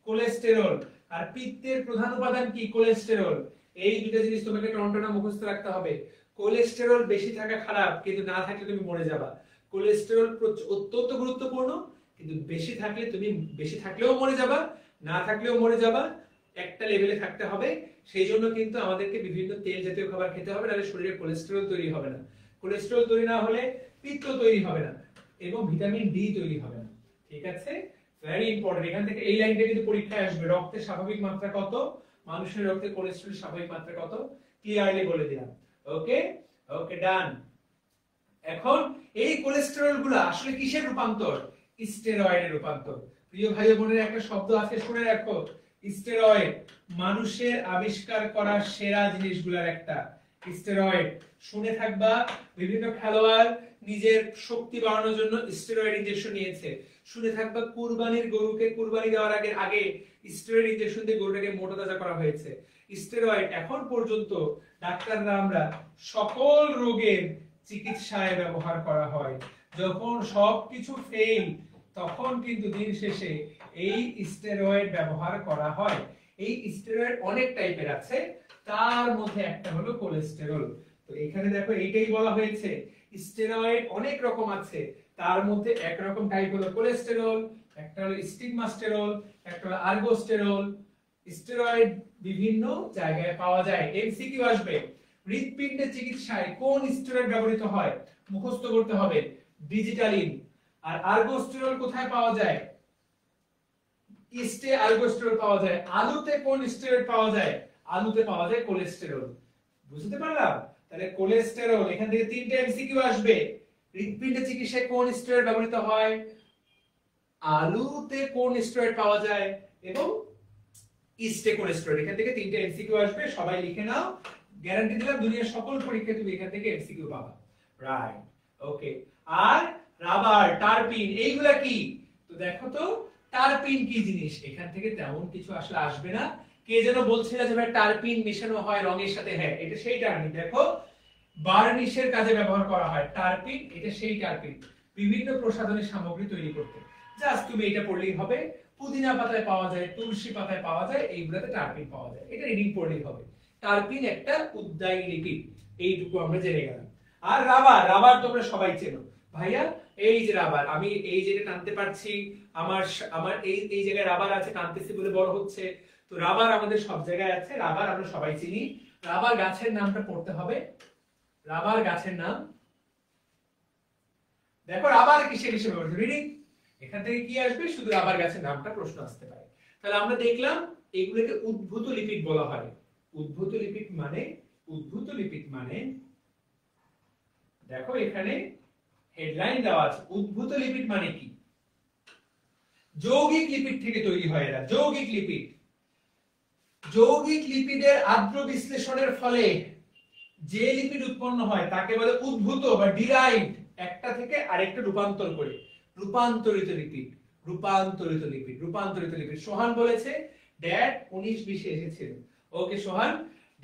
কোলেস্টেরল। আর পিত্তের প্রধান উপাদান কি? কোলেস্টেরল। এই দুটো জিনিস তোমাকে টনটনা মুখস্থ রাখতে হবে। কোলেস্টেরল বেশি থাকা খারাপ, কিন্তু না থাকলে তুমি মরে যাবা। কোলেস্টেরল অত্যন্ত গুরুত্বপূর্ণ, কিন্তু বেশি থাকলেও মরে যাবা, না থাকলেও মরে যাবা। একটা লেভেলে থাকতে হবে। সেই জন্য কিন্তু আমাদেরকে বিভিন্ন তেল জাতীয় খাবার খেতে হবে, নাহলে শরীরে কোলেস্টেরল তৈরি হবে না। কোলেস্টেরল তৈরি না হলে পিত্ত তৈরি হবে না এবং ভিটামিন ডি তৈরি হবে না। ঠিক আছে, ভেরি ইম্পর্টেন্ট। এখান থেকে এই লাইনটা কিন্তু পরীক্ষায় আসবে। রক্তের স্বাভাবিক মাত্রা কত? মানুষের রক্তে কোলেস্টেরল স্বাভাবিক মাত্রা কত? ক্লিয়ারলি বলে দিলাম। ওকে ওকে, ডান। এখন এই কোলেস্টেরল গুলো আসলে কিসের রূপান্তর? স্টেরয়েডের রূপান্তর। প্রিয় ভাই বোনের একটা শব্দ আছে, শুনে রাখো, স্টেরয়েড। মানুষের আবিষ্কার করা সেরা জিনিসগুলোর একটা স্টেরয়েড। শুনে থাকবা, বিভিন্ন খেলোয়াড় নিজের শক্তি বাড়ানোর জন্য স্টেরয়েড ইনজেকশন নিয়েছে। শুনে থাকবা, কুরবানির গরুকে কুরবানি দেওয়ার আগে স্টেরয়েড ইনজেকশন দিয়ে গরুটাকে মোটা তাজা করা হয়েছে। স্টেরয়েড এখন পর্যন্ত ডাক্তাররা আমরা সকল রোগের চিকিৎসায় ব্যবহার করা হয়। যখন সবকিছু ফেল, তখন কিন্তু দিন শেষে এই স্টেরয়েড ব্যবহার করা হয়। এই স্টেরয়েড অনেক টাইপের আছে, তার মধ্যে একটা হলো কোলেস্টেরল। তো এখানে দেখো এইটাই বলা হয়েছে, স্টেরয়েড অনেক রকম আছে, তার মধ্যে একরকম টাইপ হলো কোলেস্টেরল, একটা হলো স্টিগমাস্টেরল, একটা হলো আর্গোস্টেরল। স্টেরয়েড বিভিন্ন জায়গায় পাওয়া যায়। এমসিকিউ আসবে, হৃদপিণ্ডের চিকিৎসায় কোন স্টেরয়েড ব্যবহৃত হয়? মুখস্থ করতে হবে, ডিজিটালিন। আর আর্গোস্টেরল কোথায় পাওয়া যায়? ইস্টে আর্গোস্টেরল পাওয়া যায়। আলুতে কোন স্টেরয়েড পাওয়া যায়? আলুতে পাওয়া যায় কোলেস্টেরল। বুঝতে পারলাম? তাহলে কোলেস্টেরল, এখান থেকে তিনটে এমসিকিউ আসবে। হৃদপিণ্ডের চিকিৎসায় কোন স্টেরয়েড ব্যবহৃত হয়? আলুতে কোন স্টেরয়েড পাওয়া যায়? এবং ইস্টে কোন স্টেরয়েড? এখান থেকে তিনটে এমসিকিউ আসবে, সবাই লিখে নাও। গ্যারান্টি দিলাম দুনিয়ার সকল পরীক্ষায় তুমি এখান থেকে এমসিকিউ পাবা। রাইট, ওকে। আর রাবার, টারপিন, এইগুলা কি? তো দেখো তো টারপিন কি জিনিস? এখান থেকে তেমন কিছু আসলে আসবে না। কে যেন বলছিল যে ভাই টারপিন মেশানো হয় রঙের সাথে, হ্যাঁ এটা সেই টারপিন। দেখো বার্নিশের কাজে ব্যবহার করা হয় টারপিন, এটা সেই টারপিন বিভিন্ন প্রসাধনী সামগ্রী তৈরি করতে। জাস্ট তুমি এটা পড়লেই হবে। পুদিনা পাতায় পাওয়া যায়, তুলসী পাতায় পাওয়া যায়, এইগুলাতে টারপিন পাওয়া যায়, এটা রিডিং পড়লেই হবে। টারপিন একটা উদ্বায়ী লিপিড, এইটুকু আমরা জেনে গেলাম। আর রাবার, রাবার তোমরা সবাই চেনো ভাইয়া। এই যে রাবার, আমি এই জায়গায় টানতে পারছি, আমার আমার এই জায়গায় রাবার আছে, টানতেছি বলে বড় হচ্ছে। তো রাবার আমাদের সব জায়গায় আছে, রাবার আমরা সবাই চিনি। রাবার গাছের নামটা পড়তে হবে। রাবার গাছের নাম। দেখো রাবার কিসে কিসে ব্যবহৃত, রিডিং। এখান থেকে কি আসবে? শুধু রাবার গাছের নামটা প্রশ্ন আসতে পারে। তাহলে আমরা দেখলাম এগুলোকে উদ্ভূত লিপিড বলা হয়। উদ্ভূত লিপিড মানে, উদ্ভূত লিপিড মানে দেখো এখানে হেডলাইন দেওয়া আছে। উদ্ভূত লিপিড মানে কি? যৌগিক লিপিড থেকে তৈরি হয় এরা, যৌগিক লিপিড। যৌগিক লিপিডের আদ্র বিশ্লেষণের ফলে যে লিপিড উৎপন্ন হয় তাকে বলে উদ্ভূত বা ডিরাইভড, একটা থেকে আরেকটা রূপান্তর করে। রূপান্তরিত লিপিড, রূপান্তরিত লিপিড, রূপান্তরিত লিপিড। সোহান বলেছে ড্যাড 19-20 এসেছিল। ওকে সোহান,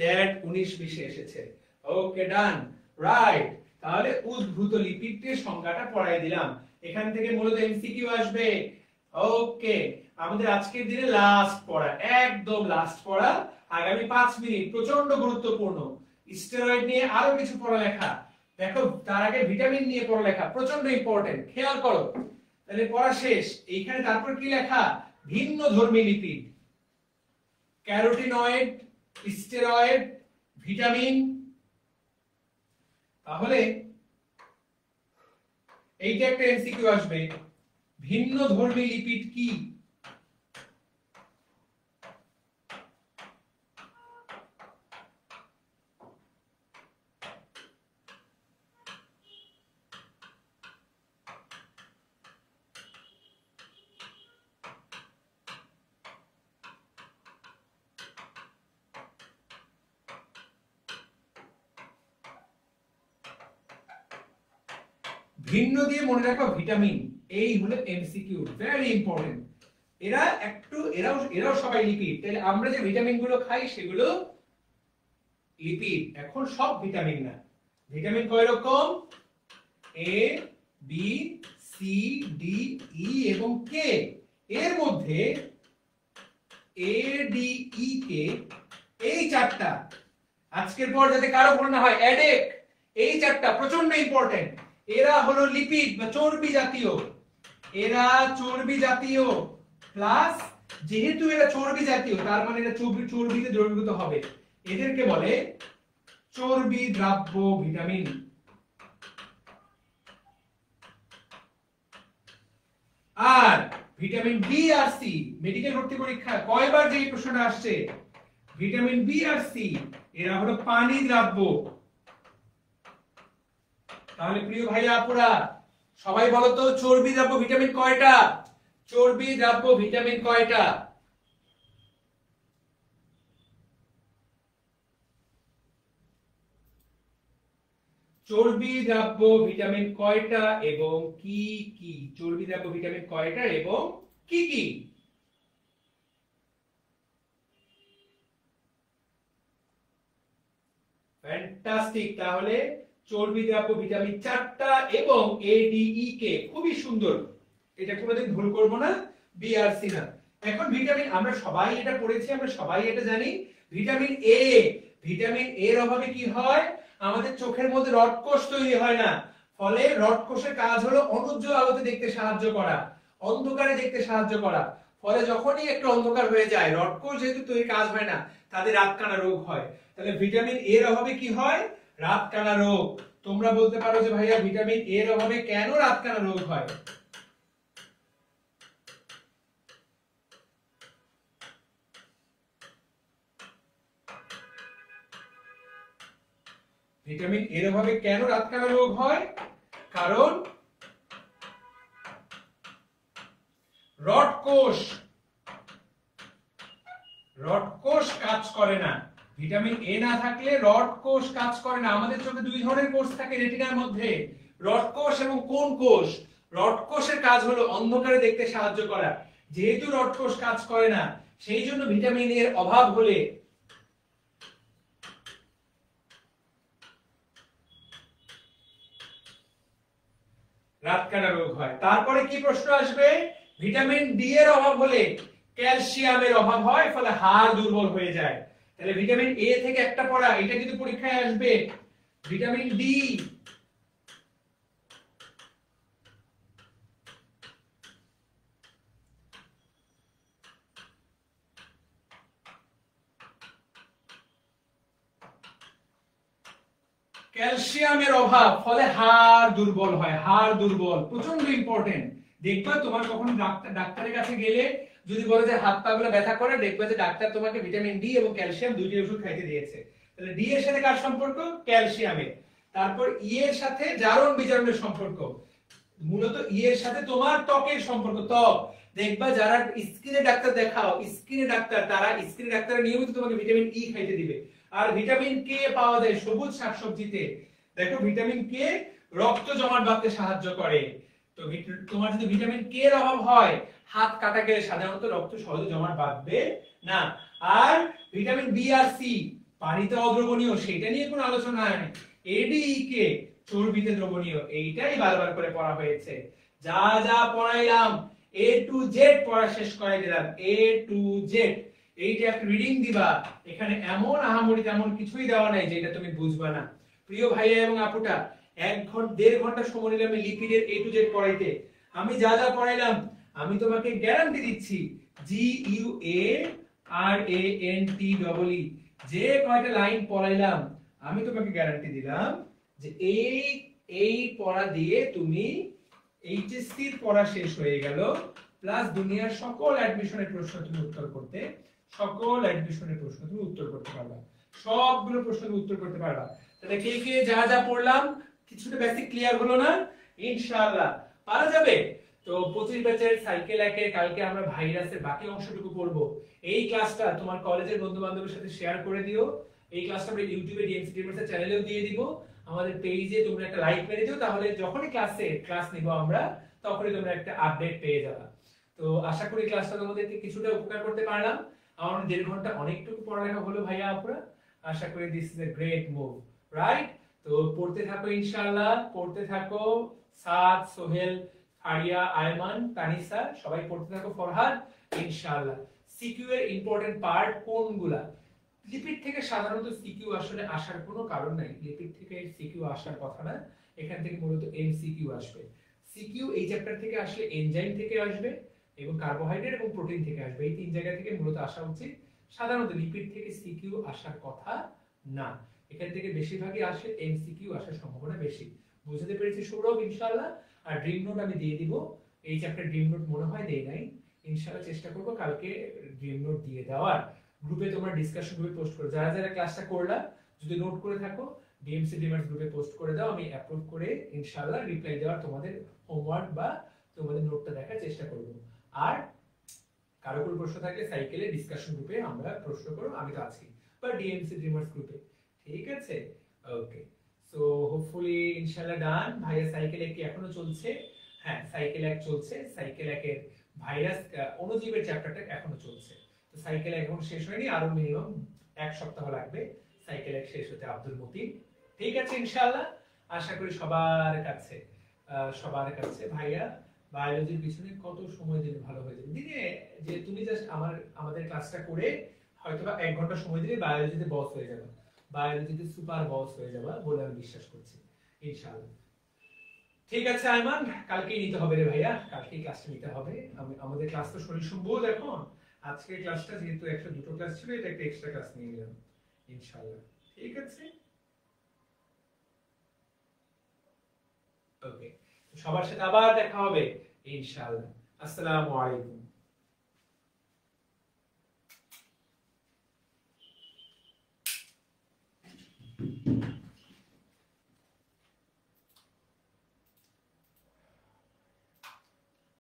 ড্যাড 19-20 এসেছে। ওকে ডান, রাইট। তাহলে উদ্ভূত লিপিডের সংজ্ঞাটা পড়াই দিলাম। এখান থেকে মূলত এমসিকিউ আসবে। ওকে, আমাদের আজকের দিনে লাস্ট পড়া, একদম লাস্ট পড়া, আগামী 5 মিনিট, প্রচন্ড গুরুত্বপূর্ণ। স্টেরয়েড নিয়ে আরো কিছু পড়ালেখা, দেখো তার আগে ভিটামিন নিয়ে পড়ালেখা প্রচন্ড ইম্পর্টেন্ট, খেয়াল করো। তাহলে পড়া শেষ। এইখানে তারপর কি লেখা? ভিন্ন ধর্মী লিপিড, ক্যারোটিনয়েড, স্টেরয়েড, ভিটামিন। তাহলে এইটা একটা এমসিকিউ আসবে, ভিন্ন ধর্মী লিপিড কি? ভিন্ন দিয়ে মনে রাখো ভিটামিন, এই হলো এমসিকিউ, ভেরি ইম্পর্টেন্ট। এরা একটু এরাও সবাই লিপিড। তাহলে আমরা যে ভিটামিন গুলো খাই সেগুলো লিপিড। এখন সব ভিটামিন না। ভিটামিন কয় রকম? এ, বি, সি, ডি, ই এবং কে। এর মধ্যে এ, ডি, ই, কে, এই চারটা আজকের পর যাতে কারো ভুল না হয়, অ্যাডেক, এই চারটা প্রচন্ড ইম্পর্টেন্ট। এরা হলো লিপিড বা চর্বি জাতীয়। এরা চর্বি জাতীয়, প্লাস যেহেতু এরা চর্বি জাতীয় তার মানে এরা চর্বিতে দ্রবীভূত হবে। এদেরকে বলে চর্বি দ্রাব্য ভিটামিন। আর ভিটামিন বি আর সি, মেডিকেল ভর্তি পরীক্ষা কয়বার যে প্রশ্নটা আসছে, ভিটামিন বি আর সি এরা হলো পানি দ্রাব্য। তাহলে প্রিয় ভাইয়া আপুরা সবাই বলো তো চর্বি দ্রাব্য ভিটামিন কয়টা? চর্বি দ্রাব্য ভিটামিন কয়টা? চর্বি দ্রাব্য ভিটামিন কয়টা এবং কি কি? চর্বি দ্রাব্য ভিটামিন কয়টা এবং কি কি? ফ্যান্টাস্টিক। তাহলে চর্বি দ্রাব্য ভিটামিন 4টা এবং এডিই কে, খুবই সুন্দর, এটা কোনোদিন ভুল করব না। বি আর সি না। এখন ভিটামিন আমরা সবাই এটা পড়েছি, আমরা সবাই এটা জানি, ভিটামিন এ, ভিটামিন এর অভাবে কি হয়, আমাদের চোখের মধ্যে রডকোষ তৈরি হয় না। ফলে রডকোষের কাজ হলো অনুজ্জ্বল আলোতে দেখতে সাহায্য করা, অন্ধকারে দেখতে সাহায্য করা। ফলে যখনই একটু অন্ধকার হয়ে যায়, রডকোষ যেহেতু তৈরি কাজ হয় না, তাদের রাতকানা রোগ হয়। তাহলে ভিটামিন এর অভাবে কি হয়, রাতকানা রোগ। তোমরা বলতে পারো যে ভাইয়া ভিটামিন এর অভাবে কেন রাতকানা রোগ হয়? ভিটামিন এর অভাবে কেন রাতকানা রোগ হয়? কারণ রডকোষ কাজ করে না। ভিটামিন এ না থাকলে রডকোষ কাজ করে না। আমাদের চোখে দুই ধরনের কোষ থাকে রেটিনার মধ্যে, রডকোষ এবং কোন কোষ। রডকোষের কাজ হলো অন্ধকারে দেখতে সাহায্য করা। যেহেতু রডকোষ কাজ করে না, সেই জন্য ভিটামিন এর অভাব হলে রাতকানা রোগ হয়। তারপরে কি প্রশ্ন আসবে, ভিটামিন ডি এর অভাব হলে ক্যালসিয়ামের অভাব হয়, ফলে হাড় দুর্বল হয়ে যায়। তাহলে ভিটামিন এ থেকে একটা পড়া, এটা কিন্তু পরীক্ষায় আসবে। ভিটামিন ডি, ক্যালসিয়ামের অভাব, ফলে হাড় দুর্বল হয়। হাড় দুর্বল প্রচন্ড ইম্পর্টেন্ট। দেখবে তোমার কখন ডাক্তারের কাছে গেলে যদি বলে যে হাত পা গুলো ব্যথা করে, দেখবে যে ডাক্তার তোমাকে ভিটামিন ডি এবং ক্যালসিয়াম দুইটি ওষুধ খাইতে দিয়েছে। তাহলে ডি এর সাথে কার সম্পর্ক? ক্যালসিয়ামের। তারপর ই এর সাথে জারণ বিজারণের সম্পর্ক। মূলত ই এর সাথে তোমার ত্বকের সম্পর্ক, ত্বক। দেখবা যারা স্কিনের ডাক্তার দেখাও, স্কিনের ডাক্তার, তারা স্কিনের ডাক্তার নিয়মিত তোমাকে ভিটামিন ই খাইতে দিবে। আর ভিটামিন কে পাওয়া যায় সবুজ শাকসবজিতে। দেখো ভিটামিন কে রক্ত জমাট বাঁধতে সাহায্য করে। তো তোমার যদি ভিটামিন কে এর অভাব হয়, হাত কাটা গেলে সাধারণত রক্ত সহজে জমাট বাঁধবে না। আর ভিটামিন বি আর সি পানিতে অদ্রবণীয়, সেটা নিয়ে কোনো আলোচনা নেই। এডি কে চর্বিতে দ্রবণীয়, এইটাই বারবার করে পড়া হয়েছে। যা যা পড়াইলাম এ টু জেড পড়া শেষ করে দিলাম, এ টু জেড। এইটা একটা রিডিং দিবা, এখানে এমন আহামরি তেমন কিছুই দেওয়া নাই যেটা তুমি বুঝবা না। প্রিয় ভাইয়া এবং আপুটা, 1.5 ঘন্টা সময় নিলাম আমি লিপিডের এ টু জেড পড়াইতে। আমি যা যা পড়াইলাম আমি তোমাকে গ্যারান্টি দিচ্ছি, G U A R A N T double E, যে কয়টা লাইন পড়াইলাম আমি তোমাকে গ্যারান্টি দিলাম যে এই পড়া দিয়ে তুমি এইচএসসি র পড়া শেষ হয়ে গেল, প্লাস দুনিয়ার সকল অ্যাডমিশনের প্রশ্ন তুমি উত্তর করতে, সকল অ্যাডমিশনের প্রশ্ন তুমি উত্তর করতে পারবা, সবগুলো প্রশ্নের উত্তর করতে পারবা। তাহলে কে কে যা যা পড়লাম কিছুটা বেসিক ক্লিয়ার হলো না? ইনশাআল্লাহ পারা যাবে। তো 25 ব্যাচের সাইকেল একের কালকে আমরা ভাইরাসের বাকি অংশটুকু পড়ব। এই ক্লাসটা তোমার কলেজের বন্ধু বান্ধবের সাথে শেয়ার করে দিও। এই ক্লাসটা আমরা ইউটিউবে ডিএমসি টিউটোরিয়াল চ্যানেলেও দিয়ে দিব। আমাদের পেজে তোমরা একটা লাইক মেরে দিও, তাহলে যখনই ক্লাস নিব আমরা তখনই তোমরা একটা আপডেট পেয়ে যাবে। তো আশা করি ক্লাসটা তোমাদেরকে কিছুটা উপকার করতে পারলাম। আমার 1.5 ঘন্টা অনেকটুকু পড়ালেখা হলো ভাইয়া আপুরা। আশা করি this is a great move, right? তো পড়তে থাকো ইনশাআল্লাহ, পড়তে থাকো। সাদ, সোহেল, ফারিয়া, আয়মান, তানিসা সবাই পড়তে থাকো, ফরহাদ, ইনশাআল্লাহ। সিকিউ এর ইম্পর্টেন্ট পার্ট কোনগুলা? লিপিড থেকে সাধারণত সিকিউ আসলে আসার কোনো কারণ নাই। লিপিড থেকে সিকিউ আসার কথা না, এখান থেকে মূলত এমসিকিউ আসবে। সিকিউ এই চ্যাপ্টার থেকে আসলে এনজাইম থেকে আসবে এবং কার্বোহাইড্রেট এবং প্রোটিন থেকে আসবে। এই তিন জায়গা থেকে মূলত আসা উচিত। সাধারণত লিপিড থেকে সিকিউ আসার কথা না, এখান থেকে বেশিরভাগই আসে এমসিকিউ আসার সম্ভাবনা বেশি। বুঝতে পেরেছি সৌরভ? ইনশাআল্লাহ। আর ড্রিম নোট আমি দিয়ে দিব। এই চ্যাপ্টার ড্রিম নোট মনে হয় দেই নাই, ইনশাআল্লাহ চেষ্টা করব কালকে ড্রিম নোট দিয়ে দেওয়ার। গ্রুপে তোমরা ডিসকাশন গ্রুপে পোস্ট করো, যারা যারা ক্লাসটা করলা যদি নোট করে থাকো ডিএমসি ডিমার্স গ্রুপে পোস্ট করে দাও, আমি অ্যাপ্রুভ করে ইনশাআল্লাহ রিপ্লাই দেওয়ার তোমাদের হোমওয়ার্ক বা তোমাদের নোটটা দেখার চেষ্টা করব। আর কারো কোনো প্রশ্ন থাকলে সাইকেলে ডিসকাশন গ্রুপে আমরা প্রশ্ন করো, আমি তো আছি, বা ডিএমসি ডিমার্স গ্রুপে, ঠিক আছে? ওকে, সো হোপফুলি ইনশাআল্লাহ ডান। ভাইয়া সাইকেল এক কি এখনো চলছে? হ্যাঁ, সাইকেল এক চলছে। সাইকেল একের ভাইরাস অণুজীবের চ্যাপ্টারটা এখনো চলছে। তো সাইকেল এখন শেষ হয়নি, আরো মিনিমাম 1 সপ্তাহ লাগবে সাইকেল এক শেষ হতে আব্দুল মতিন, ঠিক আছে? ইনশাআল্লাহ আশা করি সবার কাছে ভাইয়া বায়োলজির পিছনে কত সময় দিলে ভালো হয়ে যাবে দিনে, যে তুমি জাস্ট আমাদের ক্লাসটা করে হয়তো বা 1 ঘন্টা সময় দিলে বায়োলজিতে বস হয়ে যাবে, বায়োলজিতে সুপার বস হয়ে যাবে বলে আমি বিশ্বাস করছি ইনশাআল্লাহ। ঠিক আছে আইমান, কালকেই নিতে হবে রে ভাইয়া, কালকেই ক্লাসটা নিতে হবে। আমাদের ক্লাস তো শরীর সম্ভব এখন, আজকের ক্লাসটা যেহেতু একটা দুটো ক্লাস ছিল, এটা একটা এক্সট্রা ক্লাস নিয়ে নিলাম ইনশাআল্লাহ। ঠিক আছে, ওকে, সবার সাথে আবার দেখা হবে ইনশাআল্লাহ। আসসালামু আলাইকুম।